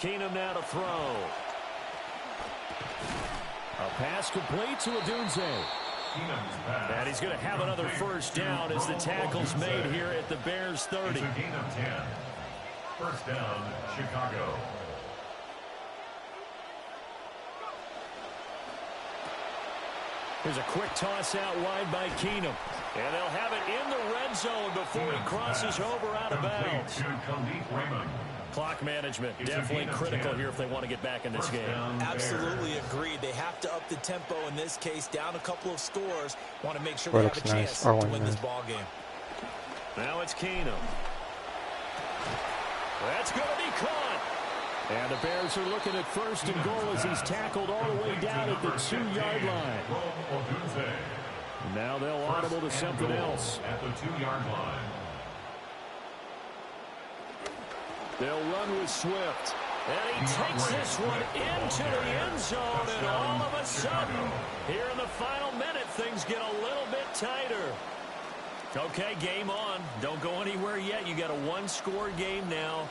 Speaker 2: Keenum now to throw. A pass complete to Odunze. And he's going to have another first down as the tackle's made here at the Bears 30.
Speaker 3: It's a gain of 10. First down, Chicago.
Speaker 2: Here's a quick toss out wide by Keenum. And they'll have it in the red zone before he crosses over out of bounds. Clock management definitely critical here if they want to get back in this game.
Speaker 4: Absolutely agreed. They have to up the tempo in this case, down a couple of scores. Want to make sure they have a chance to win this ball game.
Speaker 2: Now it's Keenum. That's going to be caught. And the Bears are looking at 1st and goal as he's tackled all the way down at the 2-yard line. Now they'll audible to something else.
Speaker 3: At the 2-yard line.
Speaker 2: They'll run with Swift. And he takes this one into the end zone. And all of a sudden, here in the final minute, things get a little bit tighter. Okay, game on. Don't go anywhere yet. You got a 1-score game now.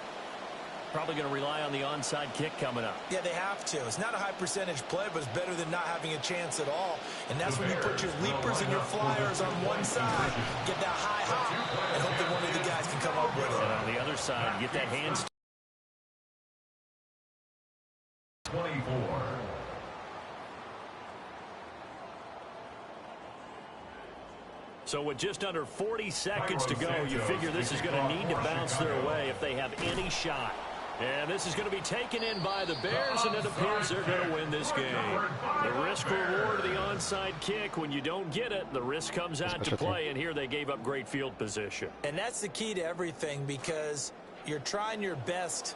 Speaker 2: Probably going to rely on the onside kick coming up.
Speaker 4: Yeah, they have to. It's not a high percentage play, but it's better than not having a chance at all. And that's when you put your leapers and your flyers on one side, get that high hop, and hope that one of the guys can come up with it.
Speaker 2: And on the other side, get that hands.
Speaker 3: 24.
Speaker 2: So with just under 40 seconds to go, you figure this is going to need to bounce their way if they have any shot. And this is going to be taken in by the Bears, and it appears they're going to win this game. The risk-reward of the onside kick, when you don't get it, the risk comes out to play, and here they gave up great field position.
Speaker 4: And that's the key to everything, because you're trying your best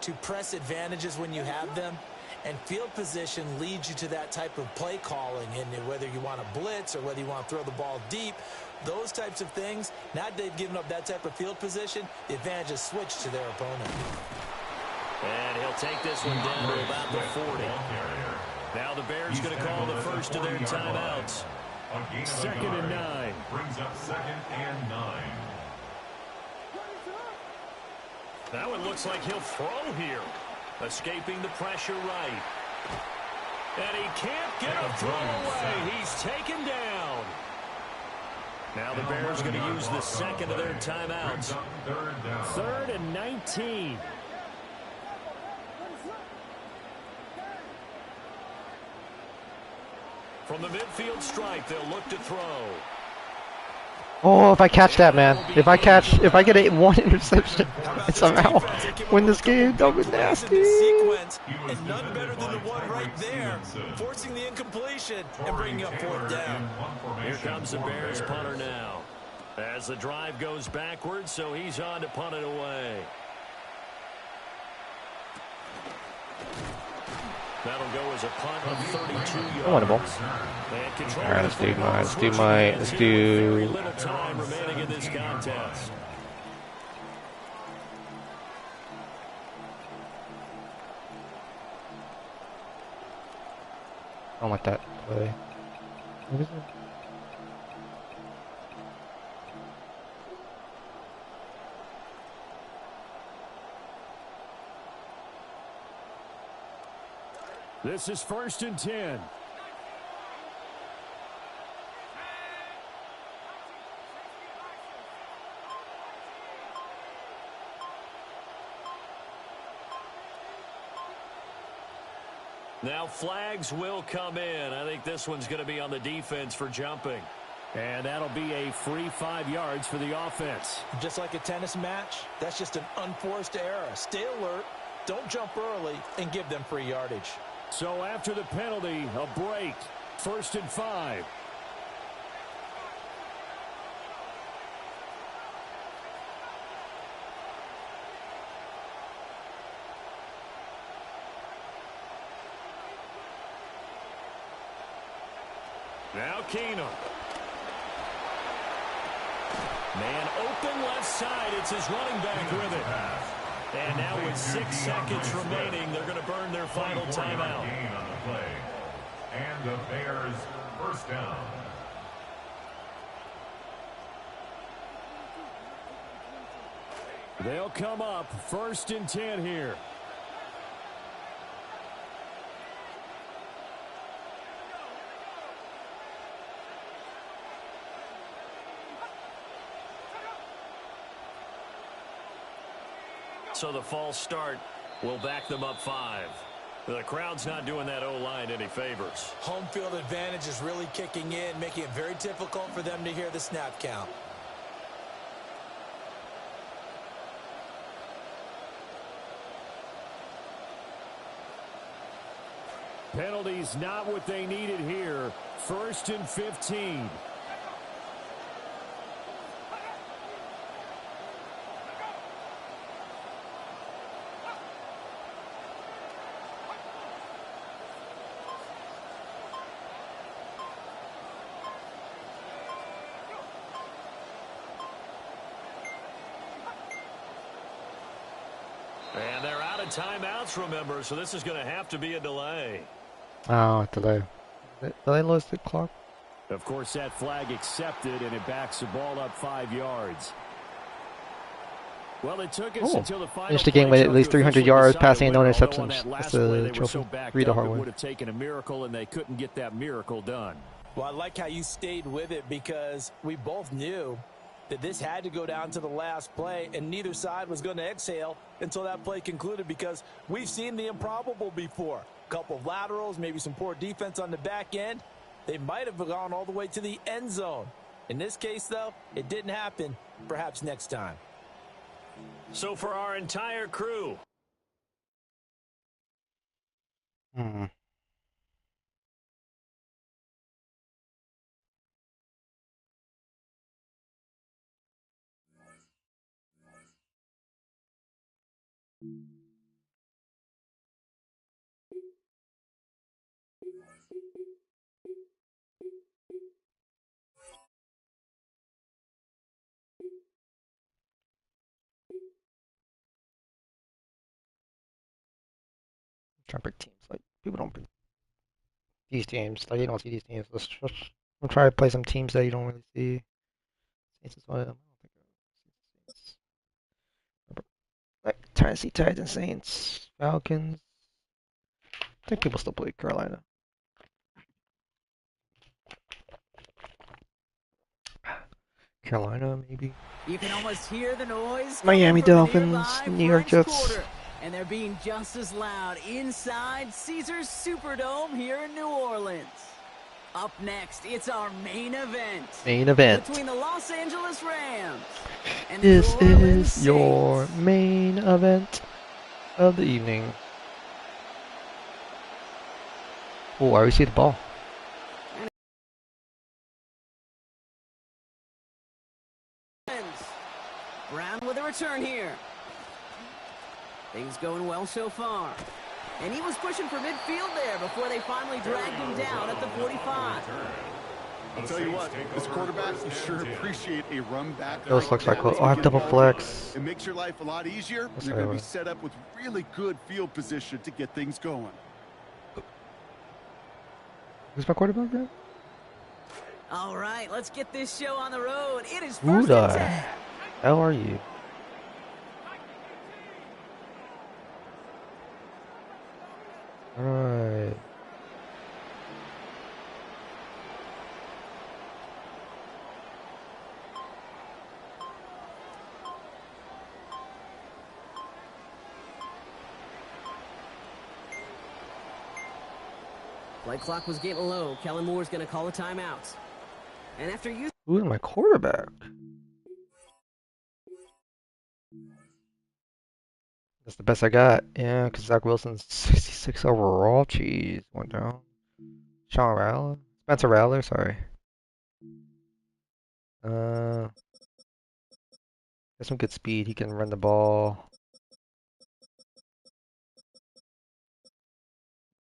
Speaker 4: to press advantages when you have them, and field position leads you to that type of play calling, and whether you want to blitz or whether you want to throw the ball deep, those types of things, now that they've given up that type of field position, the advantage is switched to their opponent.
Speaker 2: And he'll take this one down to about the 40. Now the Bears going to call the first of their timeouts. 2nd and 9.
Speaker 3: Brings up 2nd and 9.
Speaker 2: That one looks like he'll throw here. Escaping the pressure right. And he can't get a throw away. He's taken down. Now the Bears going to use the second of their timeouts. 3rd and 19. From the midfield stripe, they'll look to throw.
Speaker 1: Oh, if I catch that, man. If I get one interception and somehow win this game, that would be nasty.
Speaker 4: Sequence, and none better than the one right there, forcing the incompletion and bringing up 4th down.
Speaker 2: Here comes the Bears punter now. As the drive goes backwards, so he's on to punt it away. That'll go as a punt of 32 yards.
Speaker 1: All right, let's do
Speaker 2: Very little time remaining in this contest.
Speaker 1: I don't like that play. What is it?
Speaker 2: This is 1st and 10. Now flags will come in. I think this one's going to be on the defense for jumping. And that'll be a free 5 yards for the offense.
Speaker 4: Just like a tennis match, that's just an unforced error. Stay alert. Don't jump early and give them free yardage.
Speaker 2: So after the penalty, a break. 1st and 5. Now Keenum. Man open left side. It's his running back with it. And now with 6 seconds remaining, they're going to burn their final timeout.
Speaker 3: Gain on the play. And the Bears first down.
Speaker 2: They'll come up 1st and 10 here. So the false start will back them up 5. The crowd's not doing that O-line any favors.
Speaker 4: Home field advantage is really kicking in, making it very difficult for them to hear the snap count.
Speaker 2: Penalties not what they needed here. 1st and 15. And they're out of timeouts, remember, so this is going to have to be a delay.
Speaker 1: Oh, delay. Delay lost the clock.
Speaker 2: Of course, that flag accepted, and it backs the ball up 5 yards. Well, it took us until the final.
Speaker 1: Finished the game with at least 300 yards, passing and no interceptions.
Speaker 2: That's
Speaker 1: the trophy. Read the hard
Speaker 2: It
Speaker 1: way.
Speaker 2: would have taken a miracle, and they couldn't get that miracle done.
Speaker 4: Well, I like how you stayed with it because we both knew that this had to go down to the last play, and neither side was going to exhale until that play concluded because we've seen the improbable before. A couple of laterals, maybe some poor defense on the back end. They might have gone all the way to the end zone. In this case, though, it didn't happen. Perhaps next time.
Speaker 2: So for our entire crew.
Speaker 1: Trying to pick teams. Like, people don't pick these teams. Like, you don't see these teams. We'll try to play some teams that you don't really see. Saints is one of them. I don't think Saints. Like, Tennessee Titans, Saints, Falcons. I think people still play Carolina. Carolina, maybe.
Speaker 5: You can almost hear the noise.
Speaker 1: Miami
Speaker 5: coming from the
Speaker 1: Dolphins,
Speaker 5: nearby
Speaker 1: New York
Speaker 5: first
Speaker 1: Jets.
Speaker 5: quarter. And they're being just as loud inside Caesars Superdome here in New Orleans. Up next, it's our main event.
Speaker 1: Main event.
Speaker 5: Between the Los Angeles Rams and the
Speaker 1: This
Speaker 5: New Orleans
Speaker 1: is your
Speaker 5: Saints.
Speaker 1: main event of the evening. Oh, I already see the ball.
Speaker 5: Brown with a return here. Things going well so far. And he was pushing for midfield there before they finally dragged him down at the 45.
Speaker 6: I'll tell you what, as quarterback, you sure appreciate a run back.
Speaker 1: Those looks like,
Speaker 6: that
Speaker 1: oh, I have
Speaker 6: to
Speaker 1: double
Speaker 6: get the ball going.
Speaker 1: flex.
Speaker 6: It makes your life a lot easier.
Speaker 1: That's
Speaker 6: You're going to be
Speaker 1: right.
Speaker 6: set up with really good field position to get things going.
Speaker 1: Who's my quarterback there?
Speaker 5: All right, let's get this show on the road. It is
Speaker 1: Who
Speaker 5: first and
Speaker 1: the
Speaker 5: 10.
Speaker 1: hell are you? Alright.
Speaker 5: Play clock was getting low. Kellen Moore's going to call a timeout. And after you...
Speaker 1: Who's my quarterback? That's the best I got. Yeah, because Zach Wilson's 66 overall. Jeez, one down. Sean Rattler? Spencer Rattler, sorry. Got some good speed. He can run the ball.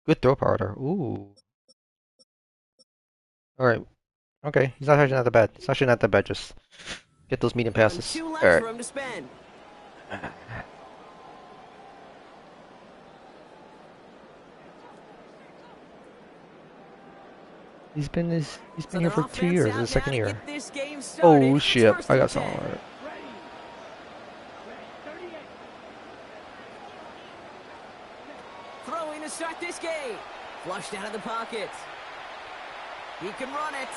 Speaker 1: Good throw power. Ooh. Alright. Okay. He's not actually not that bad. It's actually not that bad. Just get those medium
Speaker 5: And
Speaker 1: passes.
Speaker 5: 2 left
Speaker 1: Alright.
Speaker 5: for him to spend.
Speaker 1: He's been
Speaker 5: So
Speaker 1: here
Speaker 5: their
Speaker 1: for 2
Speaker 5: offense
Speaker 1: years.
Speaker 5: out
Speaker 1: This is
Speaker 5: now
Speaker 1: second
Speaker 5: to
Speaker 1: year.
Speaker 5: get this game started.
Speaker 1: Oh
Speaker 5: It's
Speaker 1: shit!
Speaker 5: first
Speaker 1: I
Speaker 5: and
Speaker 1: got
Speaker 5: 10.
Speaker 1: someone on it.
Speaker 5: Throwing to start this game. Flushed out of the pocket. He can run it.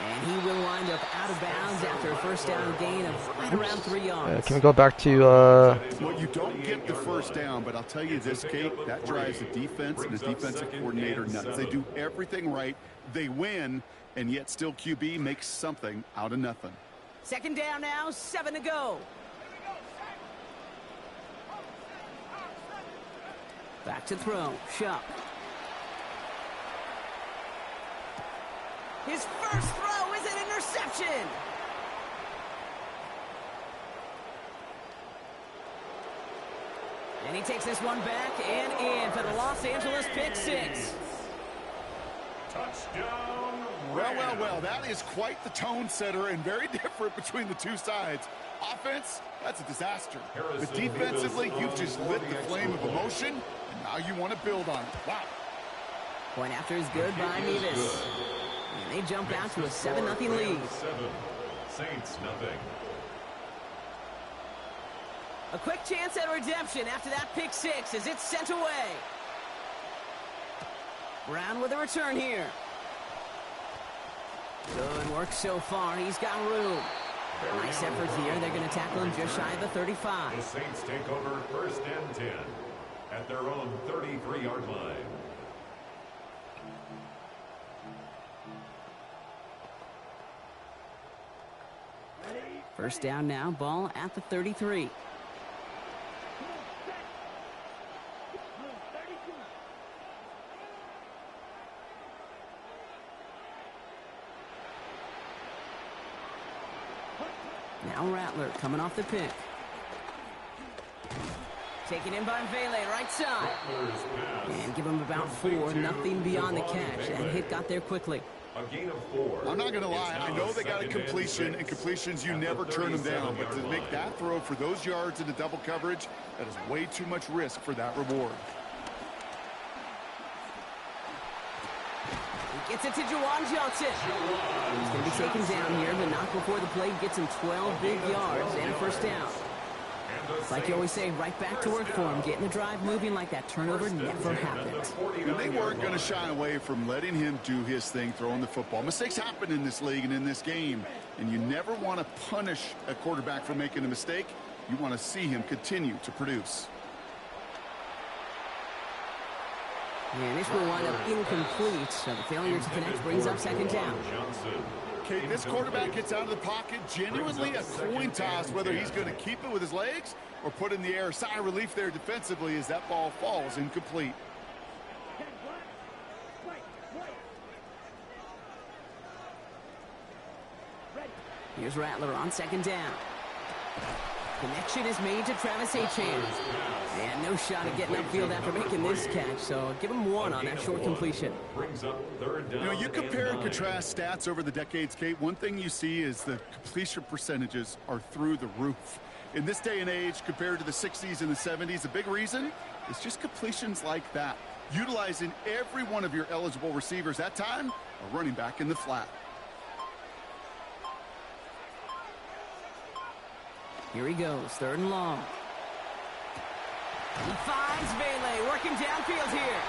Speaker 5: And he will wind up out of bounds after a first down gain of right around 3 yards.
Speaker 1: Can we go back to
Speaker 6: Well, you don't get the first down, but I'll tell you this, Kate, that drives the defense and the defensive coordinator nuts. They do everything right. They win, and yet still QB makes something out of nothing.
Speaker 5: Second down now, 7 to go. Back to throw. Shup. His first throw is an interception. And he takes this one back and in for the Los Angeles pick six.
Speaker 3: Touchdown.
Speaker 6: Well, that is quite the tone setter and very different between the two sides. Offense, that's a disaster. But defensively, you've just lit the flame of emotion, and now you want to build on it. Wow.
Speaker 5: Point after is good by Nevis. And they jump out to a 7-0 lead.
Speaker 3: Saints nothing.
Speaker 5: A quick chance at redemption after that pick six as it's sent away. Brown with a return here. Good work so far. He's got room. Nice effort here. They're going to tackle him just shy of the 35.
Speaker 3: The Saints take over first and 10 at their own 33-yard line.
Speaker 5: First down now. Ball at the 33. Now Rattler coming off the pick. Taken in by Vele, right side. And give him about 4, nothing beyond the catch. That hit got there quickly.
Speaker 3: A gain of 4.
Speaker 6: I'm not going to lie. I know they got a completion, and completions, you never turn them down. But to make that throw for those yards into double coverage, that is way too much risk for that reward.
Speaker 5: He gets it to Juwan Johnson. He's going to be taken down here, but not before the play gets him 12 big yards and a first down. Like you always say, right back to work for him. Getting the drive moving like that turnover never happened.
Speaker 6: And they weren't going to shy away from letting him do his thing, throwing the football. Mistakes happen in this league and in this game, and you never want to punish a quarterback for making a mistake. You want to see him continue to produce.
Speaker 5: And this will wind up incomplete, so the failure to connect brings up second down.
Speaker 6: Okay, this quarterback gets out of the pocket, genuinely a coin toss, whether he's going to keep it with his legs or put it in the air. Sigh of relief there defensively as that ball falls incomplete.
Speaker 5: Here's Rattler on second down. Connection is made to Travis Achane. And no shot at getting upfield after making this catch, so give him 1 on that short completion.
Speaker 3: Brings up third down.
Speaker 6: You know, you compare and contrast stats over the decades, Kate. One thing you see is the completion percentages are through the roof. In this day and age, compared to the 60s and the 70s, the big reason is just completions like that. Utilizing every one of your eligible receivers that time, a running back in the flat.
Speaker 5: Here he goes, 3rd and long. He finds Vele working downfield here.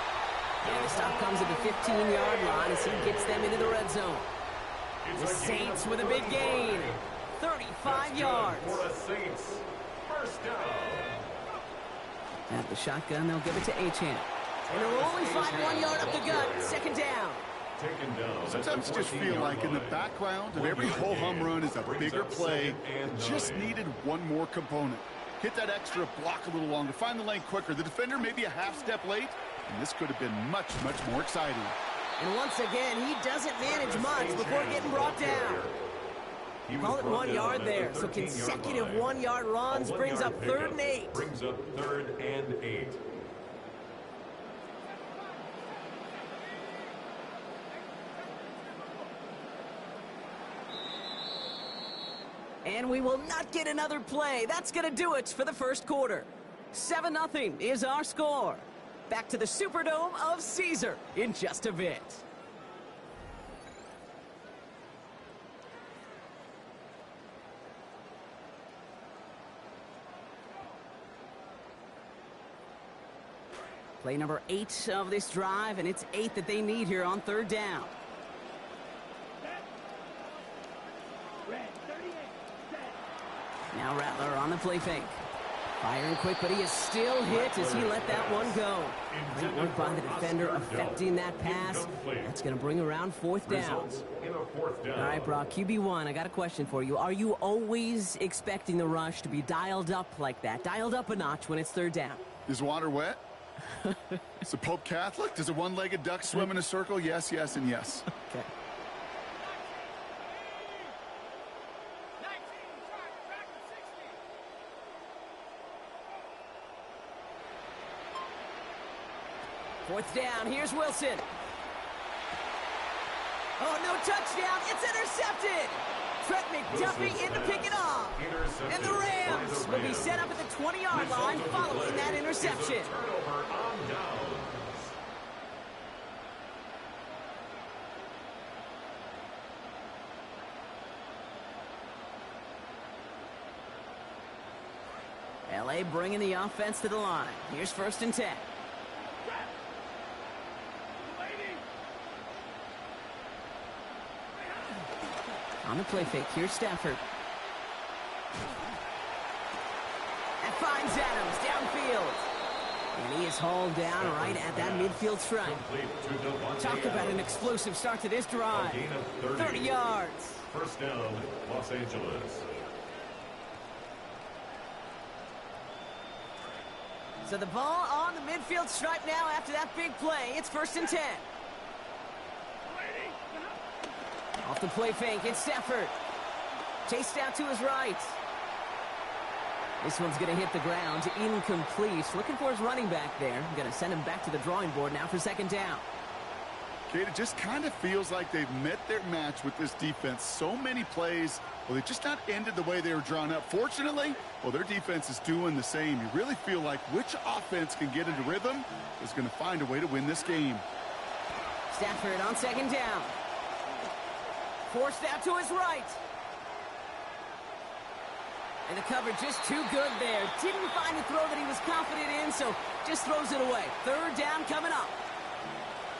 Speaker 5: And the stop comes at the 15-yard line as he gets them into the red zone. The Saints with a big gain. 35 yards.
Speaker 3: For the Saints. First down.
Speaker 5: At the shotgun, they'll give it to Achane. And they'll only find 1 yard up the gut. Second down.
Speaker 3: Taken down.
Speaker 6: Sometimes you just feel like in the background of every whole home run is a bigger play. It just needed one more component. Hit that extra block a little longer. Find the lane quicker. The defender may be a half step late, and this could have been much, much more exciting.
Speaker 5: And once again, he doesn't manage much before getting brought down. Call it 1 yard there. So consecutive 1-yard runs brings up 3rd and 8.
Speaker 3: Brings up 3rd and 8.
Speaker 5: And we will not get another play. That's going to do it for the first quarter. 7-0 is our score. Back to the Superdome of Caesar in just a bit. Play number 8 of this drive, and it's 8 that they need here on 3rd down. Now Rattler on the play fake. Firing quick, but he is still hit as he let that one go. Great work by the defender affecting that pass. That's going to bring around 4th down. All right, Brock, QB1, I got a question for you. Are you always expecting the rush to be dialed up like that, dialed up a notch when it's 3rd down?
Speaker 6: Is water wet? Is the Pope Catholic? Does a one-legged duck swim in a circle? Yes, yes, and yes.
Speaker 5: Okay. Fourth down, here's Wilson. Oh, no touchdown, it's intercepted. Trent McDuffie in to pick it off. And the Rams will be set up at the 20-yard line following that interception.
Speaker 3: Turnover on downs.
Speaker 5: LA bringing the offense to the line. Here's 1st and 10. On the play fake, here's Stafford. That finds Adams downfield. And he is hauled down right at that midfield stripe. Talk about an explosive start to this drive. 30 yards.
Speaker 3: 1st down, Los Angeles.
Speaker 5: So the ball on the midfield stripe now after that big play. It's 1st and 10. Off the play fake, it's Stafford. Chased out to his right. This one's going to hit the ground, incomplete. Looking for his running back there. Going to send him back to the drawing board now for 2nd down.
Speaker 6: Kate, it just kind of feels like they've met their match with this defense. So many plays, well, they just not ended the way they were drawn up. Fortunately, well, their defense is doing the same. You really feel like which offense can get into rhythm is going to find a way to win this game.
Speaker 5: Stafford on 2nd down. Forced out to his right. And the cover just too good there. Didn't find the throw that he was confident in, so just throws it away. 3rd down coming up.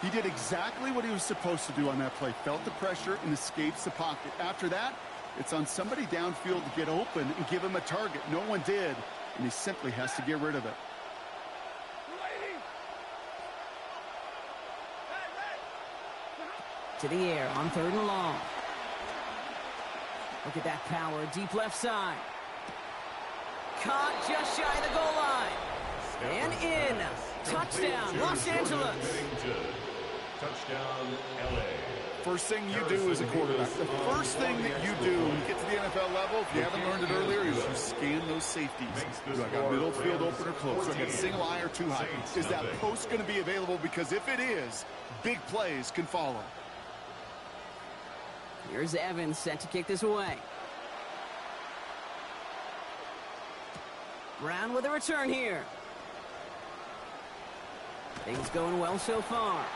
Speaker 6: He did exactly what he was supposed to do on that play. Felt the pressure and escapes the pocket. After that, it's on somebody downfield to get open and give him a target. No one did, and he simply has to get rid of it.
Speaker 5: To the air on 3rd and long. Look at that power, deep left side. Caught just shy of the goal line. And in. Touchdown, Los Angeles.
Speaker 3: Touchdown, LA.
Speaker 6: First thing you do as a quarterback, the first thing that you do when you get to the NFL level, if you haven't learned it earlier, is you scan those safeties. Do I got middle field open or close? Do I got single eye or too high? Is that post going to be available? Because if it is, big plays can follow.
Speaker 5: Here's Evans set to kick this away. Brown with a return here. Things going well so far.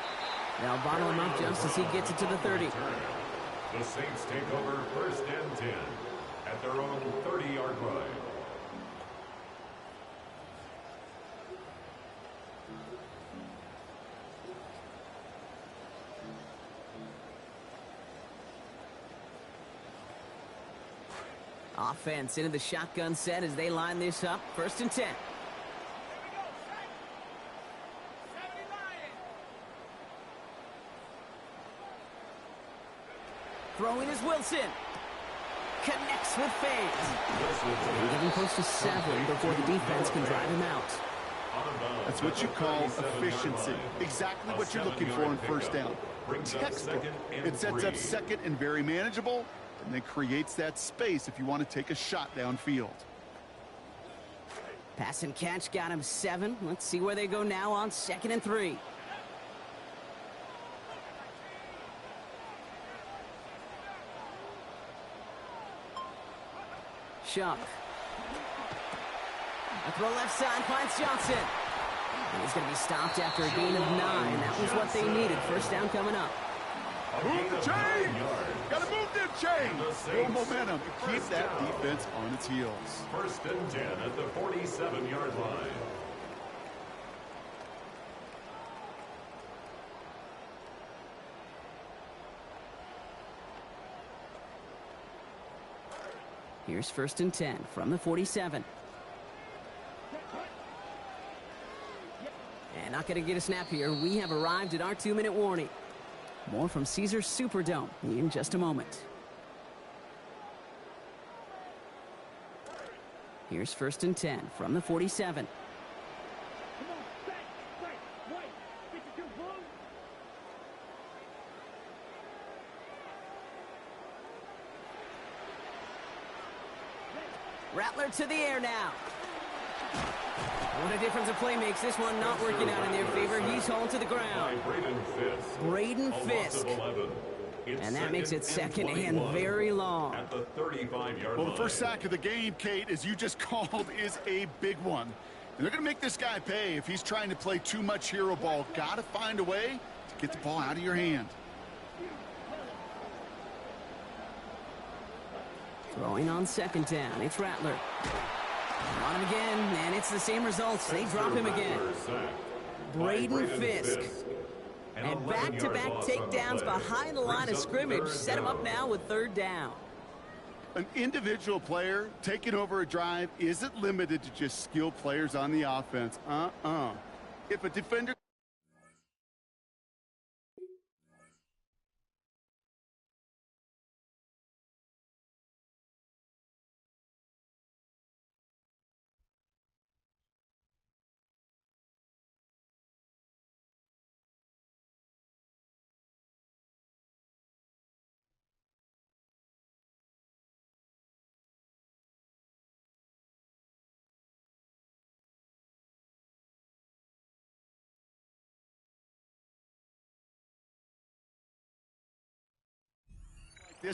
Speaker 5: They'll bottle him up just as he gets it to the 30.
Speaker 3: The Saints take over 1st and 10 at their own 30-yard line.
Speaker 5: Offense into the shotgun set as they line this up. 1st and 10. Throwing is Wilson. connects with Faith. And getting close to 7 before the defense can drive him out.
Speaker 6: That's what you call efficiency. Exactly what you're looking for in first down. Textbook. It sets up second and very manageable, and then creates that space if you want to take a shot downfield.
Speaker 5: Pass and catch got him 7. Let's see where they go now on 2nd and 3. Shuck. A throw left side finds Johnson. And he's going to be stopped after a gain of 9. That was what they needed. First down coming up.
Speaker 6: Move the chain! Got to move them chain! Full momentum. Keep that defense on its heels.
Speaker 3: 1st and 10 at the 47-yard line.
Speaker 5: Here's 1st and 10 from the 47. And not going to get a snap here. We have arrived at our 2-minute warning. More from Caesars Superdome in just a moment. Here's 1st and 10 from the 47. Rattler to the air now. What a difference a play makes. This one not working out in their favor. He's hauled to the ground. Braden Fisk. And that makes it 2nd and very long.
Speaker 3: At the 35-yard
Speaker 6: Well, the first sack of the game, Kate, as you just called, is a big one. And they're going to make this guy pay if he's trying to play too much hero ball. Got to find a way to get the ball out of your hand.
Speaker 5: Throwing on 2nd down. It's Rattler. On him again, and it's the same results. They drop him again. Braden Fisk. And back-to-back takedowns behind the line of scrimmage. Set him up now with 3rd down.
Speaker 6: An individual player taking over a drive isn't limited to just skilled players on the offense. If a defender...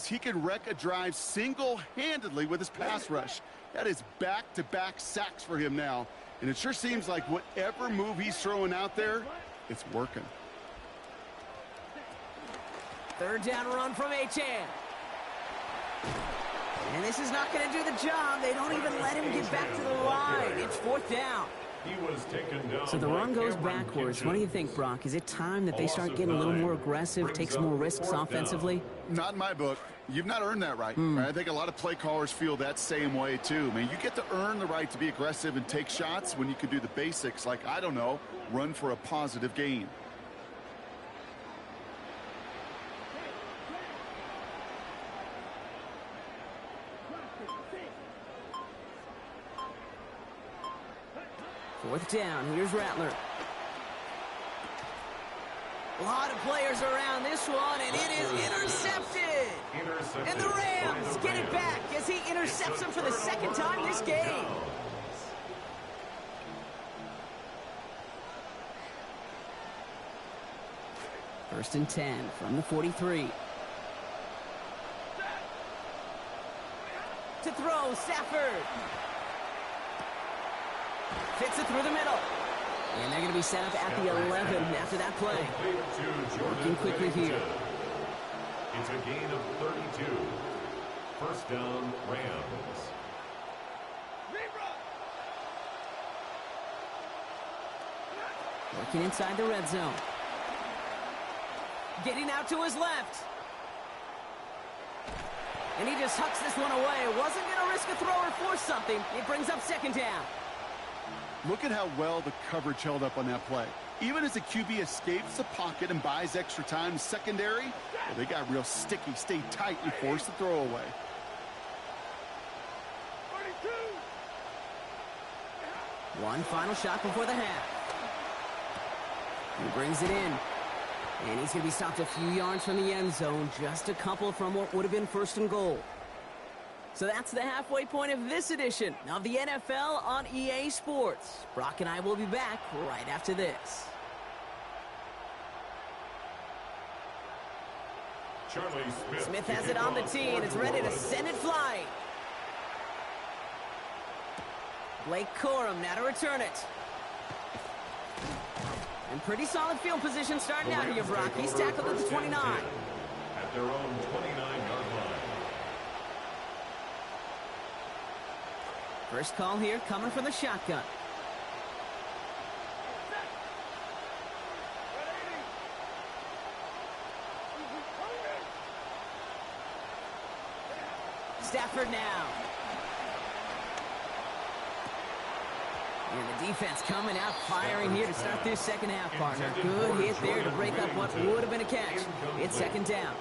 Speaker 6: he can wreck a drive single-handedly with his pass rush. That is back-to-back sacks for him now. And it sure seems like whatever move he's throwing out there, it's working.
Speaker 5: 3rd down run from Achane. And this is not going to do the job. They don't even let him get back to the line. It's 4th down.
Speaker 3: He was taken down.
Speaker 5: So the run goes backwards. What do you think, Brock? Is it time that they start getting a little more aggressive, take some more risks offensively?
Speaker 6: Not in my book. You've not earned that right. I think a lot of play callers feel that same way, too. I mean, you get to earn the right to be aggressive and take shots when you can do the basics, like, I don't know, run for a positive gain.
Speaker 5: Fourth down. Here's Rattler. A lot of players around this one, and it is intercepted. And the Rams get it back as he intercepts him for the 2nd time this game. First and 10 from the 43. To throw, Stafford. Fits it through the middle. And they're going to be set up at the 11 after that play. Working quickly here.
Speaker 3: It's a gain of 32. First down, Rams.
Speaker 5: Working inside the red zone. Getting out to his left. And he just hucks this one away. Wasn't going to risk a throw or force something. It brings up 2nd down.
Speaker 6: Look at how well the coverage held up on that play. Even as the QB escapes the pocket and buys extra time, secondary, well, they got real sticky, stayed tight, and forced the throw away.
Speaker 5: One final shot before the half. He brings it in. And he's going to be stopped a few yards from the end zone, just a couple from what would have been first and goal. So that's the halfway point of this edition of the NFL on EA Sports. Brock and I will be back right after this. Smith has it on the tee, and it's ready to send it flying. Blake Corum now to return it. And pretty solid field position starting out here, Brock. He's tackled at the 29.
Speaker 3: At their own 29-yard line.
Speaker 5: First call here coming from the shotgun. Stafford now. And the defense coming out firing here to start this second half, partner. Good hit there to break up what would have been a catch. It's second down.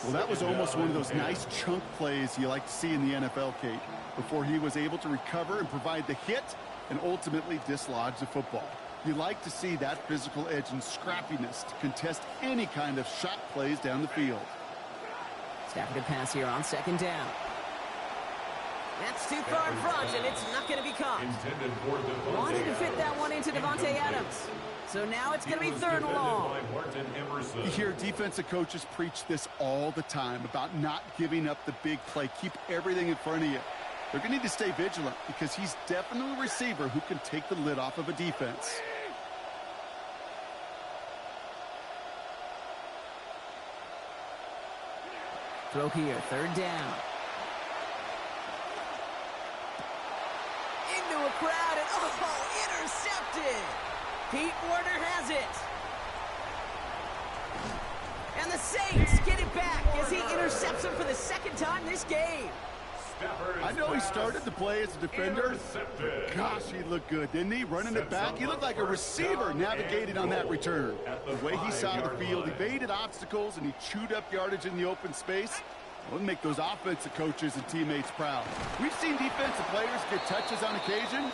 Speaker 6: Well, that was almost one of those nice chunk plays you like to see in the NFL, Kate, before he was able to recover and provide the hit and ultimately dislodge the football. You like to see that physical edge and scrappiness to contest any kind of shot plays down the field.
Speaker 5: Stafford to pass here on second down. That's too far in front, and it's not going to be caught. Wanted to fit that one into Devontae Adams. So now it's going to be third and long.
Speaker 6: You hear defensive coaches preach this all the time about not giving up the big play. Keep everything in front of you. They're going to need to stay vigilant because he's definitely a receiver who can take the lid off of a defense.
Speaker 5: Throw here, third down. Into a crowd, and intercepted. Pete Warner has it. And the Saints get it back as he intercepts him for the second time this game.
Speaker 6: I know he started the play as a defender. Gosh, he looked good, didn't he? Running it back, he looked like a receiver navigating on that return. The way he saw the field, evaded obstacles, and he chewed up yardage in the open space. We'll make those offensive coaches and teammates proud. We've seen defensive players get touches on occasion.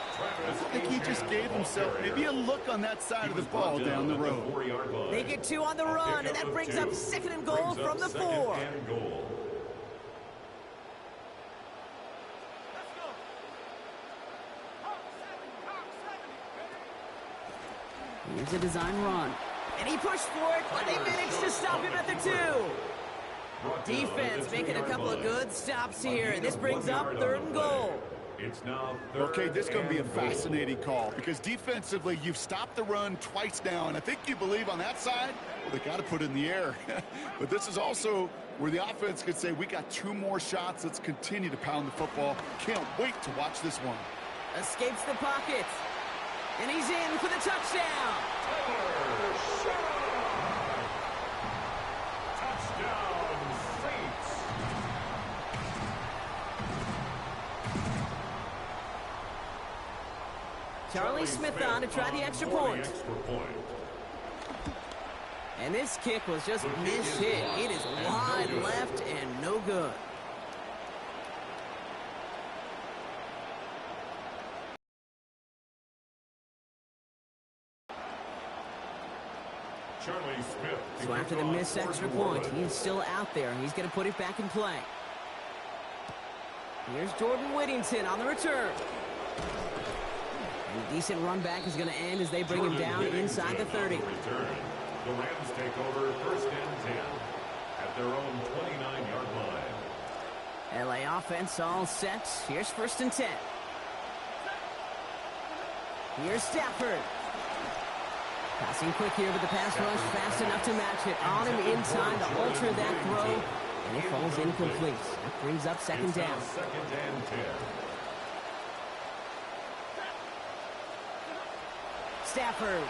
Speaker 6: I think he just gave himself maybe a look on that side of the ball down the road.
Speaker 5: They get two on the run, and that brings up second and goal from the 4. Here's a design run. And he pushed for it, but they managed to stop him at the 2. Defense making a couple of good stops here, and this brings up third and goal.
Speaker 6: Okay, this is going to be a fascinating call because defensively, you've stopped the run twice now, and I think you believe on that side, well, they got to put it in the air. But this is also where the offense could say, we got 2 more shots. Let's continue to pound the football. Can't wait to watch this one.
Speaker 5: Escapes the pocket. And he's in for the touchdown. Charlie Smith on to try the extra point. And this kick was just mishit. It is wide left and no good. So after the missed extra point, he's still out there. He's going to put it back in play. Here's Jordan Whittington on the return. And a decent run back is going to end as they bring him down inside the 30.
Speaker 3: The Rams take over first and 10 at their own 29-yard line.
Speaker 5: LA offense all set. Here's first and 10. Here's Stafford. Passing quick here, but the pass rush fast enough to match it. On him in time to alter that throw. And it falls incomplete. That brings up second down.
Speaker 3: Second and 10.
Speaker 5: Stafford.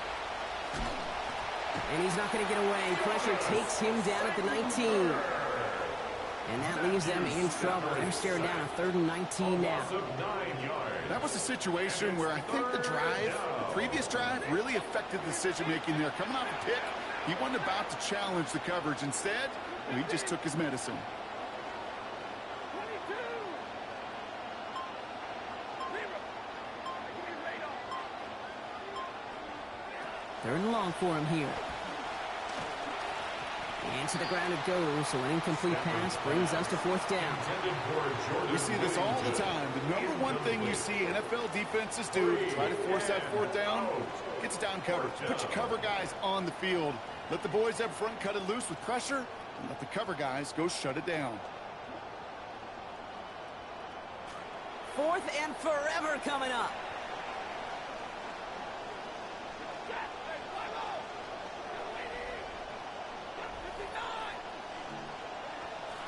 Speaker 5: And he's not going to get away. Pressure takes him down at the 19. And that leaves them in trouble. They're staring down a third and 19 now.
Speaker 6: That was a situation where I think the previous drive, really affected the decision-making there. Coming off the pick, he wasn't about to challenge the coverage. Instead, he just took his medicine.
Speaker 5: Third and long for him here. And to the ground it goes, so an incomplete pass brings us to fourth down.
Speaker 6: We see this all the time. The number one thing you see NFL defenses do to try to force that fourth down, it's down coverage. Put your cover guys on the field. Let the boys up front cut it loose with pressure, and let the cover guys go shut it down.
Speaker 5: Fourth and forever coming up.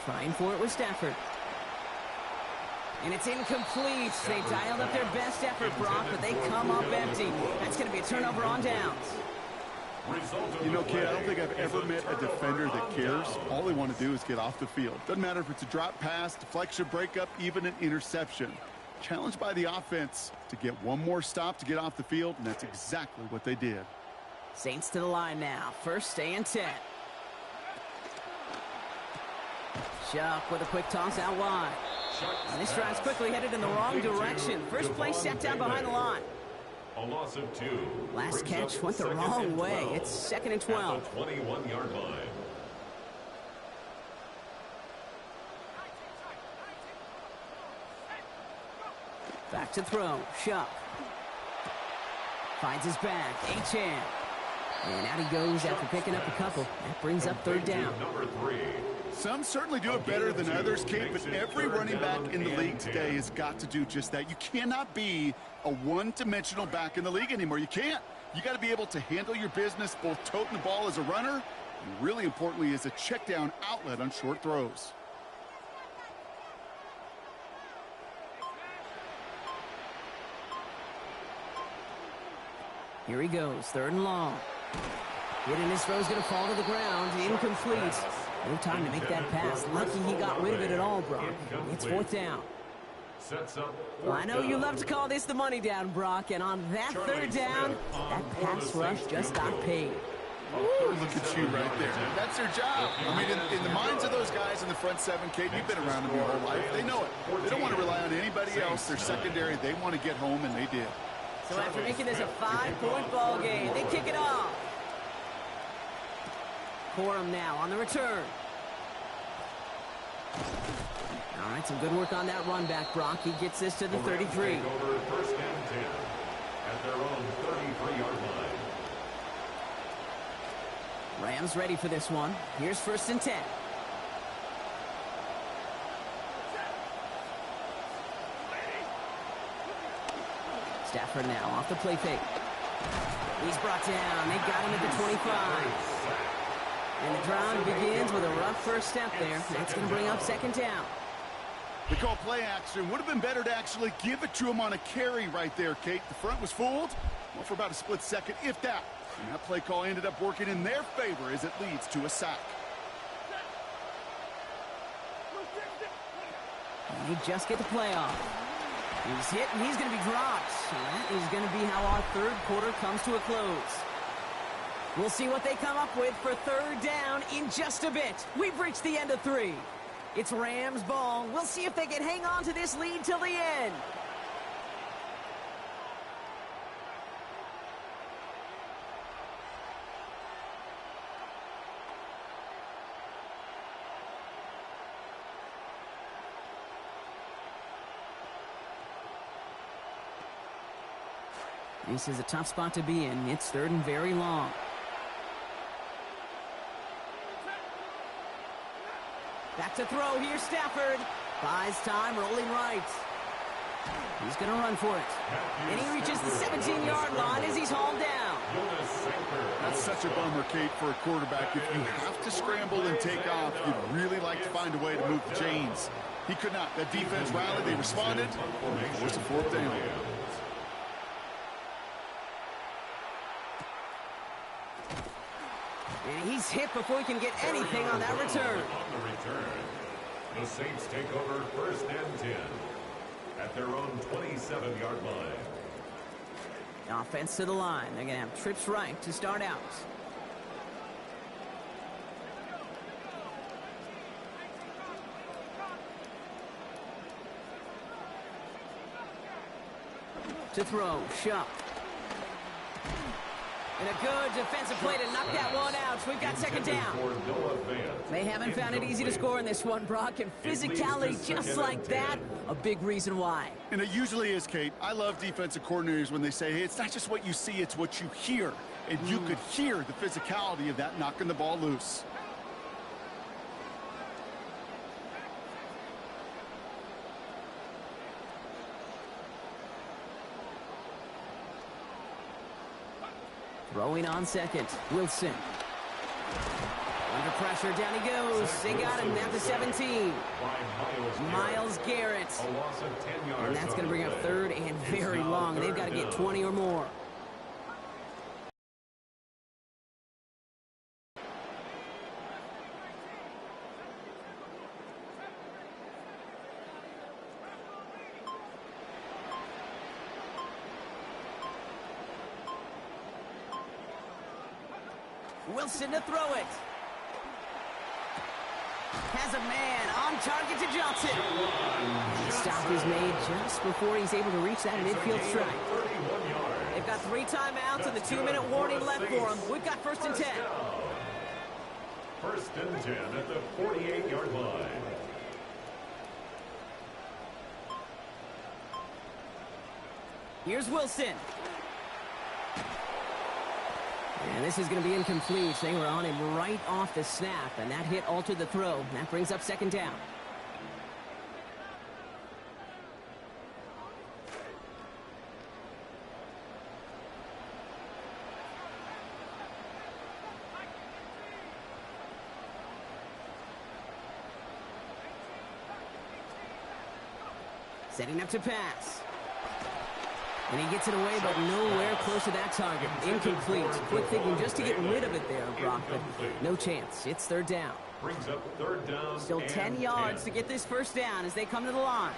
Speaker 5: Trying for it with Stafford. And it's incomplete. They dialed up their best effort, Brock, but they come up empty. That's going to be a turnover on downs.
Speaker 6: You know, kid, I don't think I've ever met a defender that cares. All they want to do is get off the field. Doesn't matter if it's a drop pass, deflection, breakup, even an interception. Challenged by the offense to get one more stop to get off the field, and that's exactly what they did.
Speaker 5: Saints to the line now. First and 10. Chuck with a quick toss out wide. And this drive's quickly headed in the wrong direction. First play set down behind the line.
Speaker 3: A loss of 2.
Speaker 5: Last catch went the wrong way. It's 2nd and 12.
Speaker 3: 21-yard line.
Speaker 5: Back to throw. Shuck. Finds his back. Achane. And out he goes after picking up a couple. That brings up third down.
Speaker 3: Number 3.
Speaker 6: Some certainly do it better than others, Kate, but every running back in the league today has got to do just that. You cannot be a one-dimensional back in the league anymore. You can't. You got to be able to handle your business, both toting the ball as a runner, and really importantly as a check-down outlet on short throws.
Speaker 5: Here he goes, third and long. Hitting his throw's going to fall to the ground. Incomplete. No time to make that pass. Lucky he got rid of it at all, Brock. It's fourth down. Well, I know you love to call this the money down, Brock, and on that third down, that pass rush just got paid.
Speaker 6: Look at you right there. That's their job. I mean, in the minds of those guys in the front seven, Kate, you've been around them your whole life. They know it. They don't want to rely on anybody else. They're secondary. They want to get home, and they did.
Speaker 5: So after making this a 5-point ball game, they kick it off. Corum now on the return. All right, some good work on that run back, Brock. He gets this to the 33.
Speaker 3: Over first and 10 at their own 33-yard line.
Speaker 5: Rams ready for this one. Here's first and 10. Stafford now off the play fake. He's brought down. They got him at the 25. And the drive begins with a rough first step there. That's going to bring up second down.
Speaker 6: They call play action. Would have been better to actually give it to him on a carry right there, Kate. The front was fooled. Well, for about a split second, if that. And that play call ended up working in their favor as it leads to a sack.
Speaker 5: And they just get the play off. He's hit and he's going to be dropped. And that is going to be how our third quarter comes to a close. We'll see what they come up with for third down in just a bit. We've reached the end of 3. It's Rams ball. We'll see if they can hang on to this lead till the end. This is a tough spot to be in. It's third and very long. Back to throw. Here's Stafford. Buys time, rolling right. He's going to run for it. And he reaches the 17-yard line as he's hauled down.
Speaker 6: That's such a bummer, Kate, for a quarterback. If you have to scramble and take off, you'd really like to find a way to move the chains. He could not. That defense rallied. They responded. It was a fourth down.
Speaker 5: And he's hit before he can get anything on that return.
Speaker 3: On the return, the Saints take over first and 10 at their own 27-yard line.
Speaker 5: Offense to the line. They're going to have trips right to start out. To throw, Shuck. And a good defensive play to knock that one out. So we've got second down. They haven't found it easy to score in this one, Brock. And physicality just like that, a big reason why.
Speaker 6: And it usually is, Kate. I love defensive coordinators when they say, hey, it's not just what you see, it's what you hear. And you could hear the physicality of that knocking the ball loose.
Speaker 5: Throwing on second, Wilson. Under pressure, down he goes. They got him at the 17. Miles Garrett. And that's going to bring up third and very long. They've got to get 20 or more. Wilson to throw it. Has a man on target to Johnson. The stop is made just before he's able to reach that midfield strike. They've got 3 timeouts and the 2-minute warning left for them. We've got first and 10.
Speaker 3: First and 10 at the 48-yard line.
Speaker 5: Here's Wilson. And this is going to be incomplete. They were on him right off the snap, and that hit altered the throw. That brings up second down. Setting up to pass. And he gets it away, but nowhere close to that target. Incomplete. Quick thinking just to get rid of it there, Brock, but no chance. It's third down.
Speaker 3: Brings up third down.
Speaker 5: Still 10 yards to get this first down as they come to the line.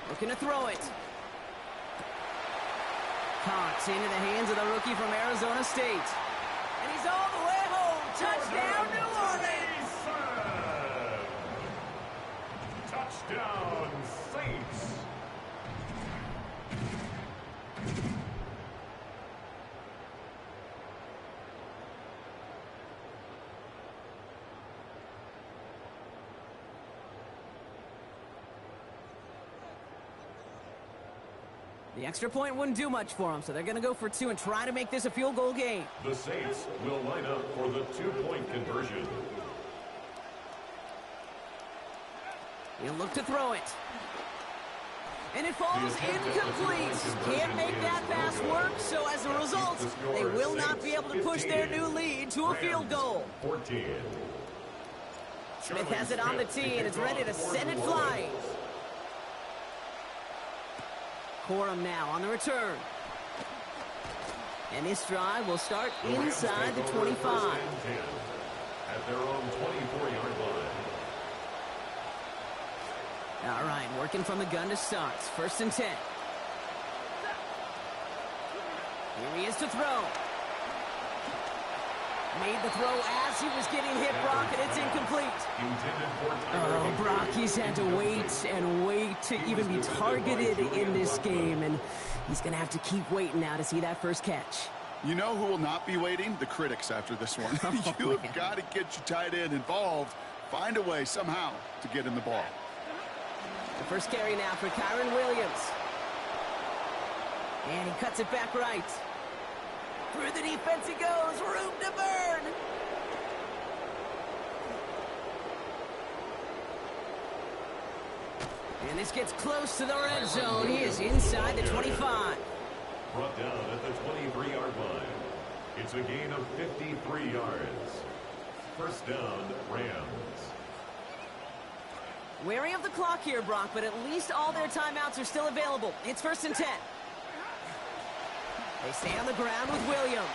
Speaker 5: Looking to throw it. Caught into the hands of the rookie from Arizona State. And he's all the way home. Touchdown, New Orleans!
Speaker 3: Touchdown, Saints!
Speaker 5: The extra point wouldn't do much for them, so they're going to go for 2 and try to make this a field goal game.
Speaker 3: The Saints will line up for the 2-point conversion.
Speaker 5: He'll look to throw it. And it falls incomplete. Can't make that pass work, so as a result, they will not be able to push their new lead to a field goal.
Speaker 3: 14.
Speaker 5: Smith has it on the tee and is ready to send it flying. Corum now on the return. And this drive will start inside the 25.
Speaker 3: At their own 24-yard line.
Speaker 5: All right, working from the gun to start. First and 10. Here he is to throw. Made the throw as he was getting hit, Brock, and it's incomplete. Oh, Brock, he's had to wait and wait to even be targeted in this game, and he's going to have to keep waiting now to see that first catch.
Speaker 6: You know who will not be waiting? The critics after this one. You have got to get your tight end involved. Find a way somehow to get him the ball.
Speaker 5: The first carry now for Kyron Williams. And he cuts it back right. Through the defense he goes. Room to burn. And this gets close to the red zone. He is inside the 25.
Speaker 3: Brought down at the 23-yard line. It's a gain of 53 yards. First down, Rams.
Speaker 5: Wary of the clock here, Brock, but at least all their timeouts are still available. It's first and 10. They stay on the ground with Williams.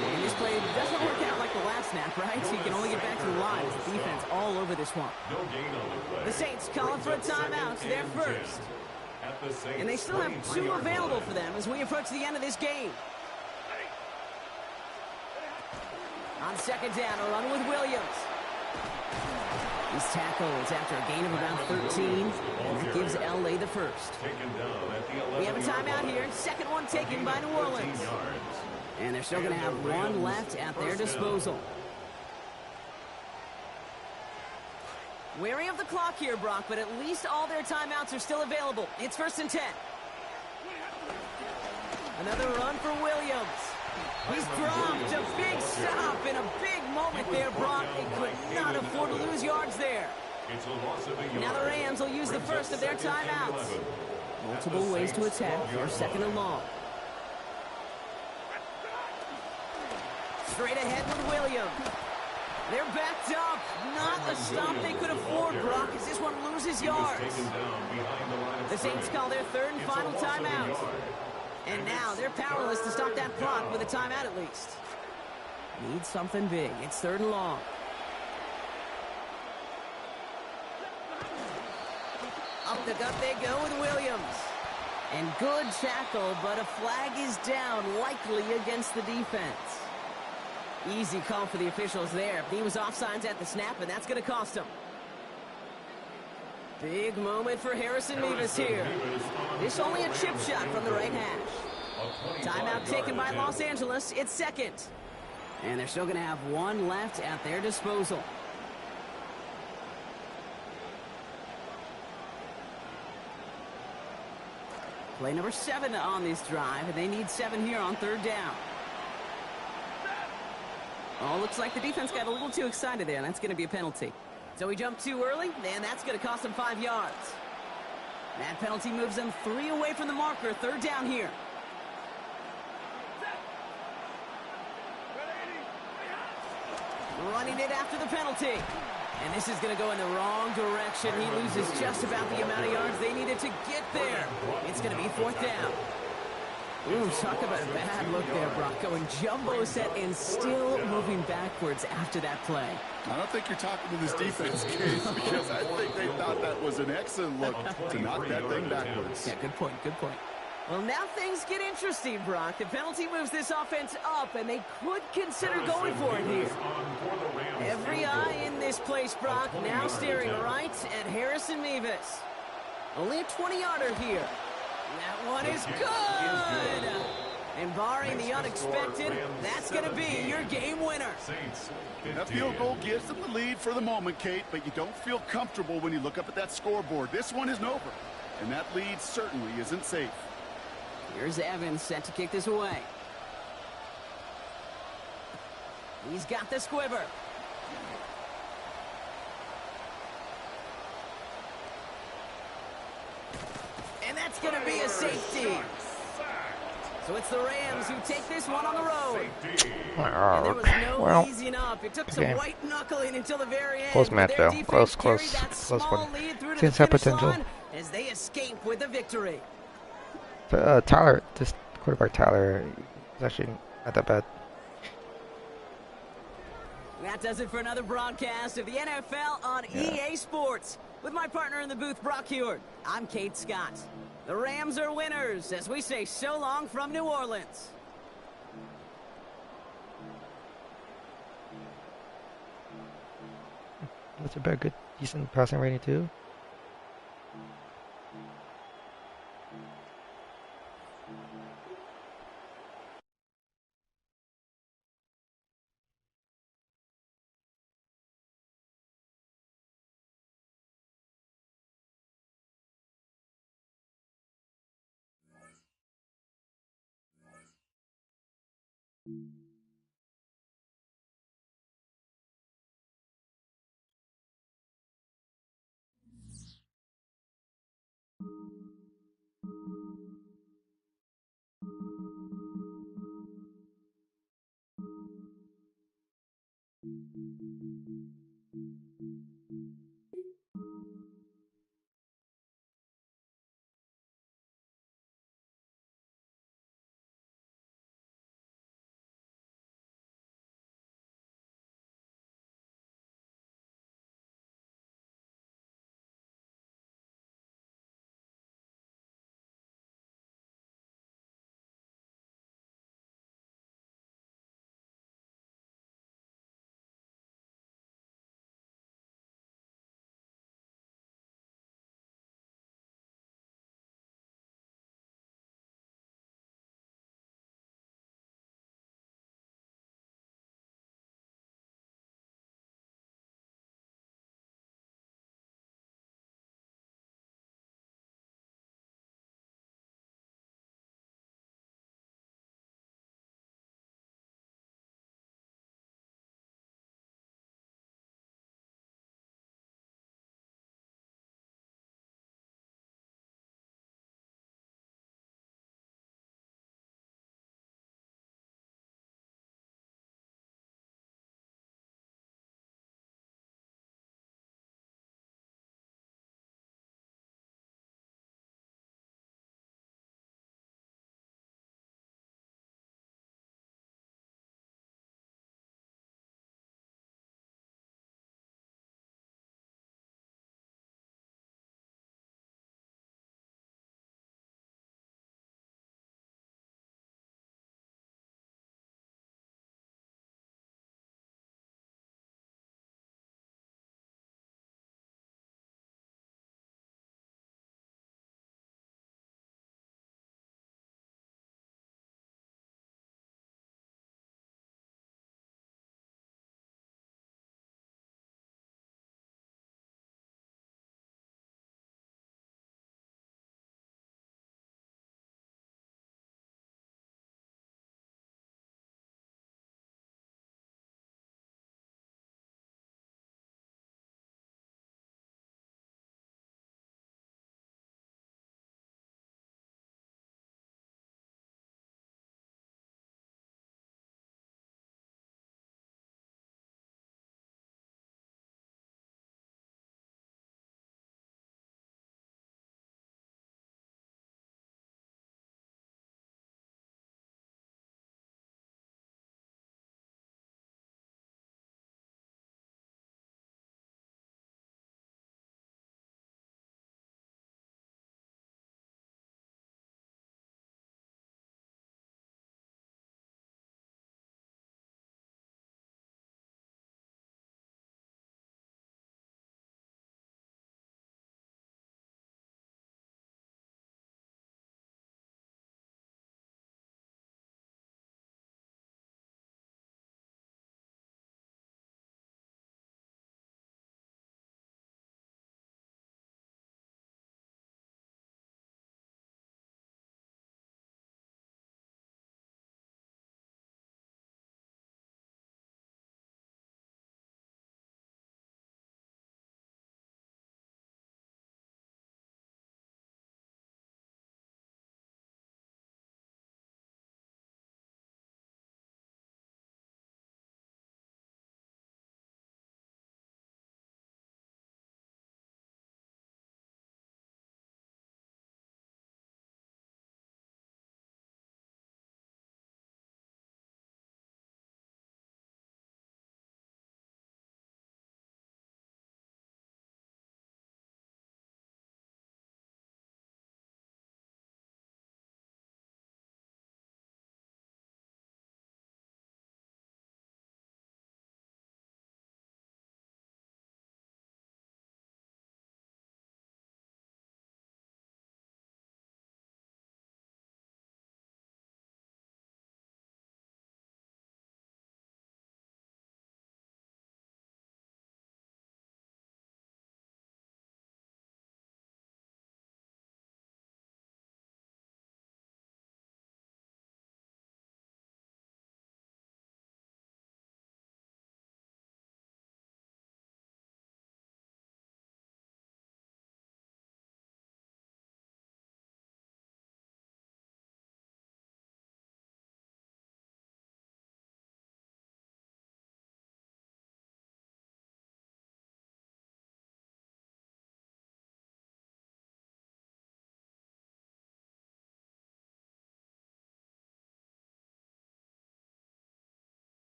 Speaker 5: And this play doesn't work out like the last snap, right? So you can only get back to the line with the defense all over this one.
Speaker 3: No gain on the play.
Speaker 5: The Saints calling for a timeout. They're first. And they still have 2 available for them as we approach the end of this game. On second down, a run with Williams. He's tackled after a gain of about 13, and that gives LA the first. We have a timeout here. Second one taken by New Orleans. And they're still going to have one left at their disposal. Wary of the clock here, Brock, but at least all their timeouts are still available. It's 1st and 10. Another run for Williams. He's dropped a big stop in a big moment there, Brock. They could not afford to lose yards there. Now the Rams will use the first of their timeouts. Multiple ways to attack for 2nd and long. Straight ahead with Williams. They're backed up. Not a stop they could afford, Brock, as this one loses yards. The Saints call their 3rd and final timeout. And now they're powerless to stop that clock with a timeout at least. Need something big. It's 3rd and long. Up the gut they go with Williams. And good tackle, but a flag is down, likely against the defense. Easy call for the officials there. He was offsides at the snap, and that's going to cost him. Big moment for Harrison Mevis here. This only a chip shot from the right hash. Timeout taken by Los Angeles. It's 2nd. And they're still going to have one left at their disposal. Play number 7 on this drive, and they need 7 here on 3rd down. Oh, looks like the defense got a little too excited there, and that's going to be a penalty. So he jumped too early, and that's going to cost him 5 yards. That penalty moves them 3 away from the marker. 3rd down here. Running it after the penalty. And this is going to go in the wrong direction. He loses just about the amount of yards they needed to get there. It's going to be 4th down. Ooh, talk about a bad look there, Brock. Going jumbo set and still moving backwards after that play.
Speaker 6: I don't think you're talking to this defense, Case, because I think they thought that was an excellent look to knock that thing backwards.
Speaker 5: Yeah, good point, good point. Well, now things get interesting, Brock. The penalty moves this offense up, and they could consider going for it here. Every eye in this place, Brock, now staring right at Harrison Mevis. Only a 20-yarder here. That one is good! And barring the unexpected, that's going to be your game winner.
Speaker 6: That field goal gives them the lead for the moment, Kate, but you don't feel comfortable when you look up at that scoreboard. This one isn't over, and that lead certainly isn't safe.
Speaker 5: Here's Evans set to kick this away. He's got the squibber. And that's going to be a safety. So it's the Rams who take this one on the road. And there was no easing up. It took some white knuckling until the very end.
Speaker 1: Close match though. Close one. Seems have potential.
Speaker 5: As they escape with the victory.
Speaker 1: Tyler, this quarterback Tyler, is actually not that bad.
Speaker 5: That does it for another broadcast of the NFL on EA Sports. With my partner in the booth, Brock Heward, I'm Kate Scott. The Rams are winners as we say so long from New Orleans.
Speaker 1: That's a very good, decent passing rating too.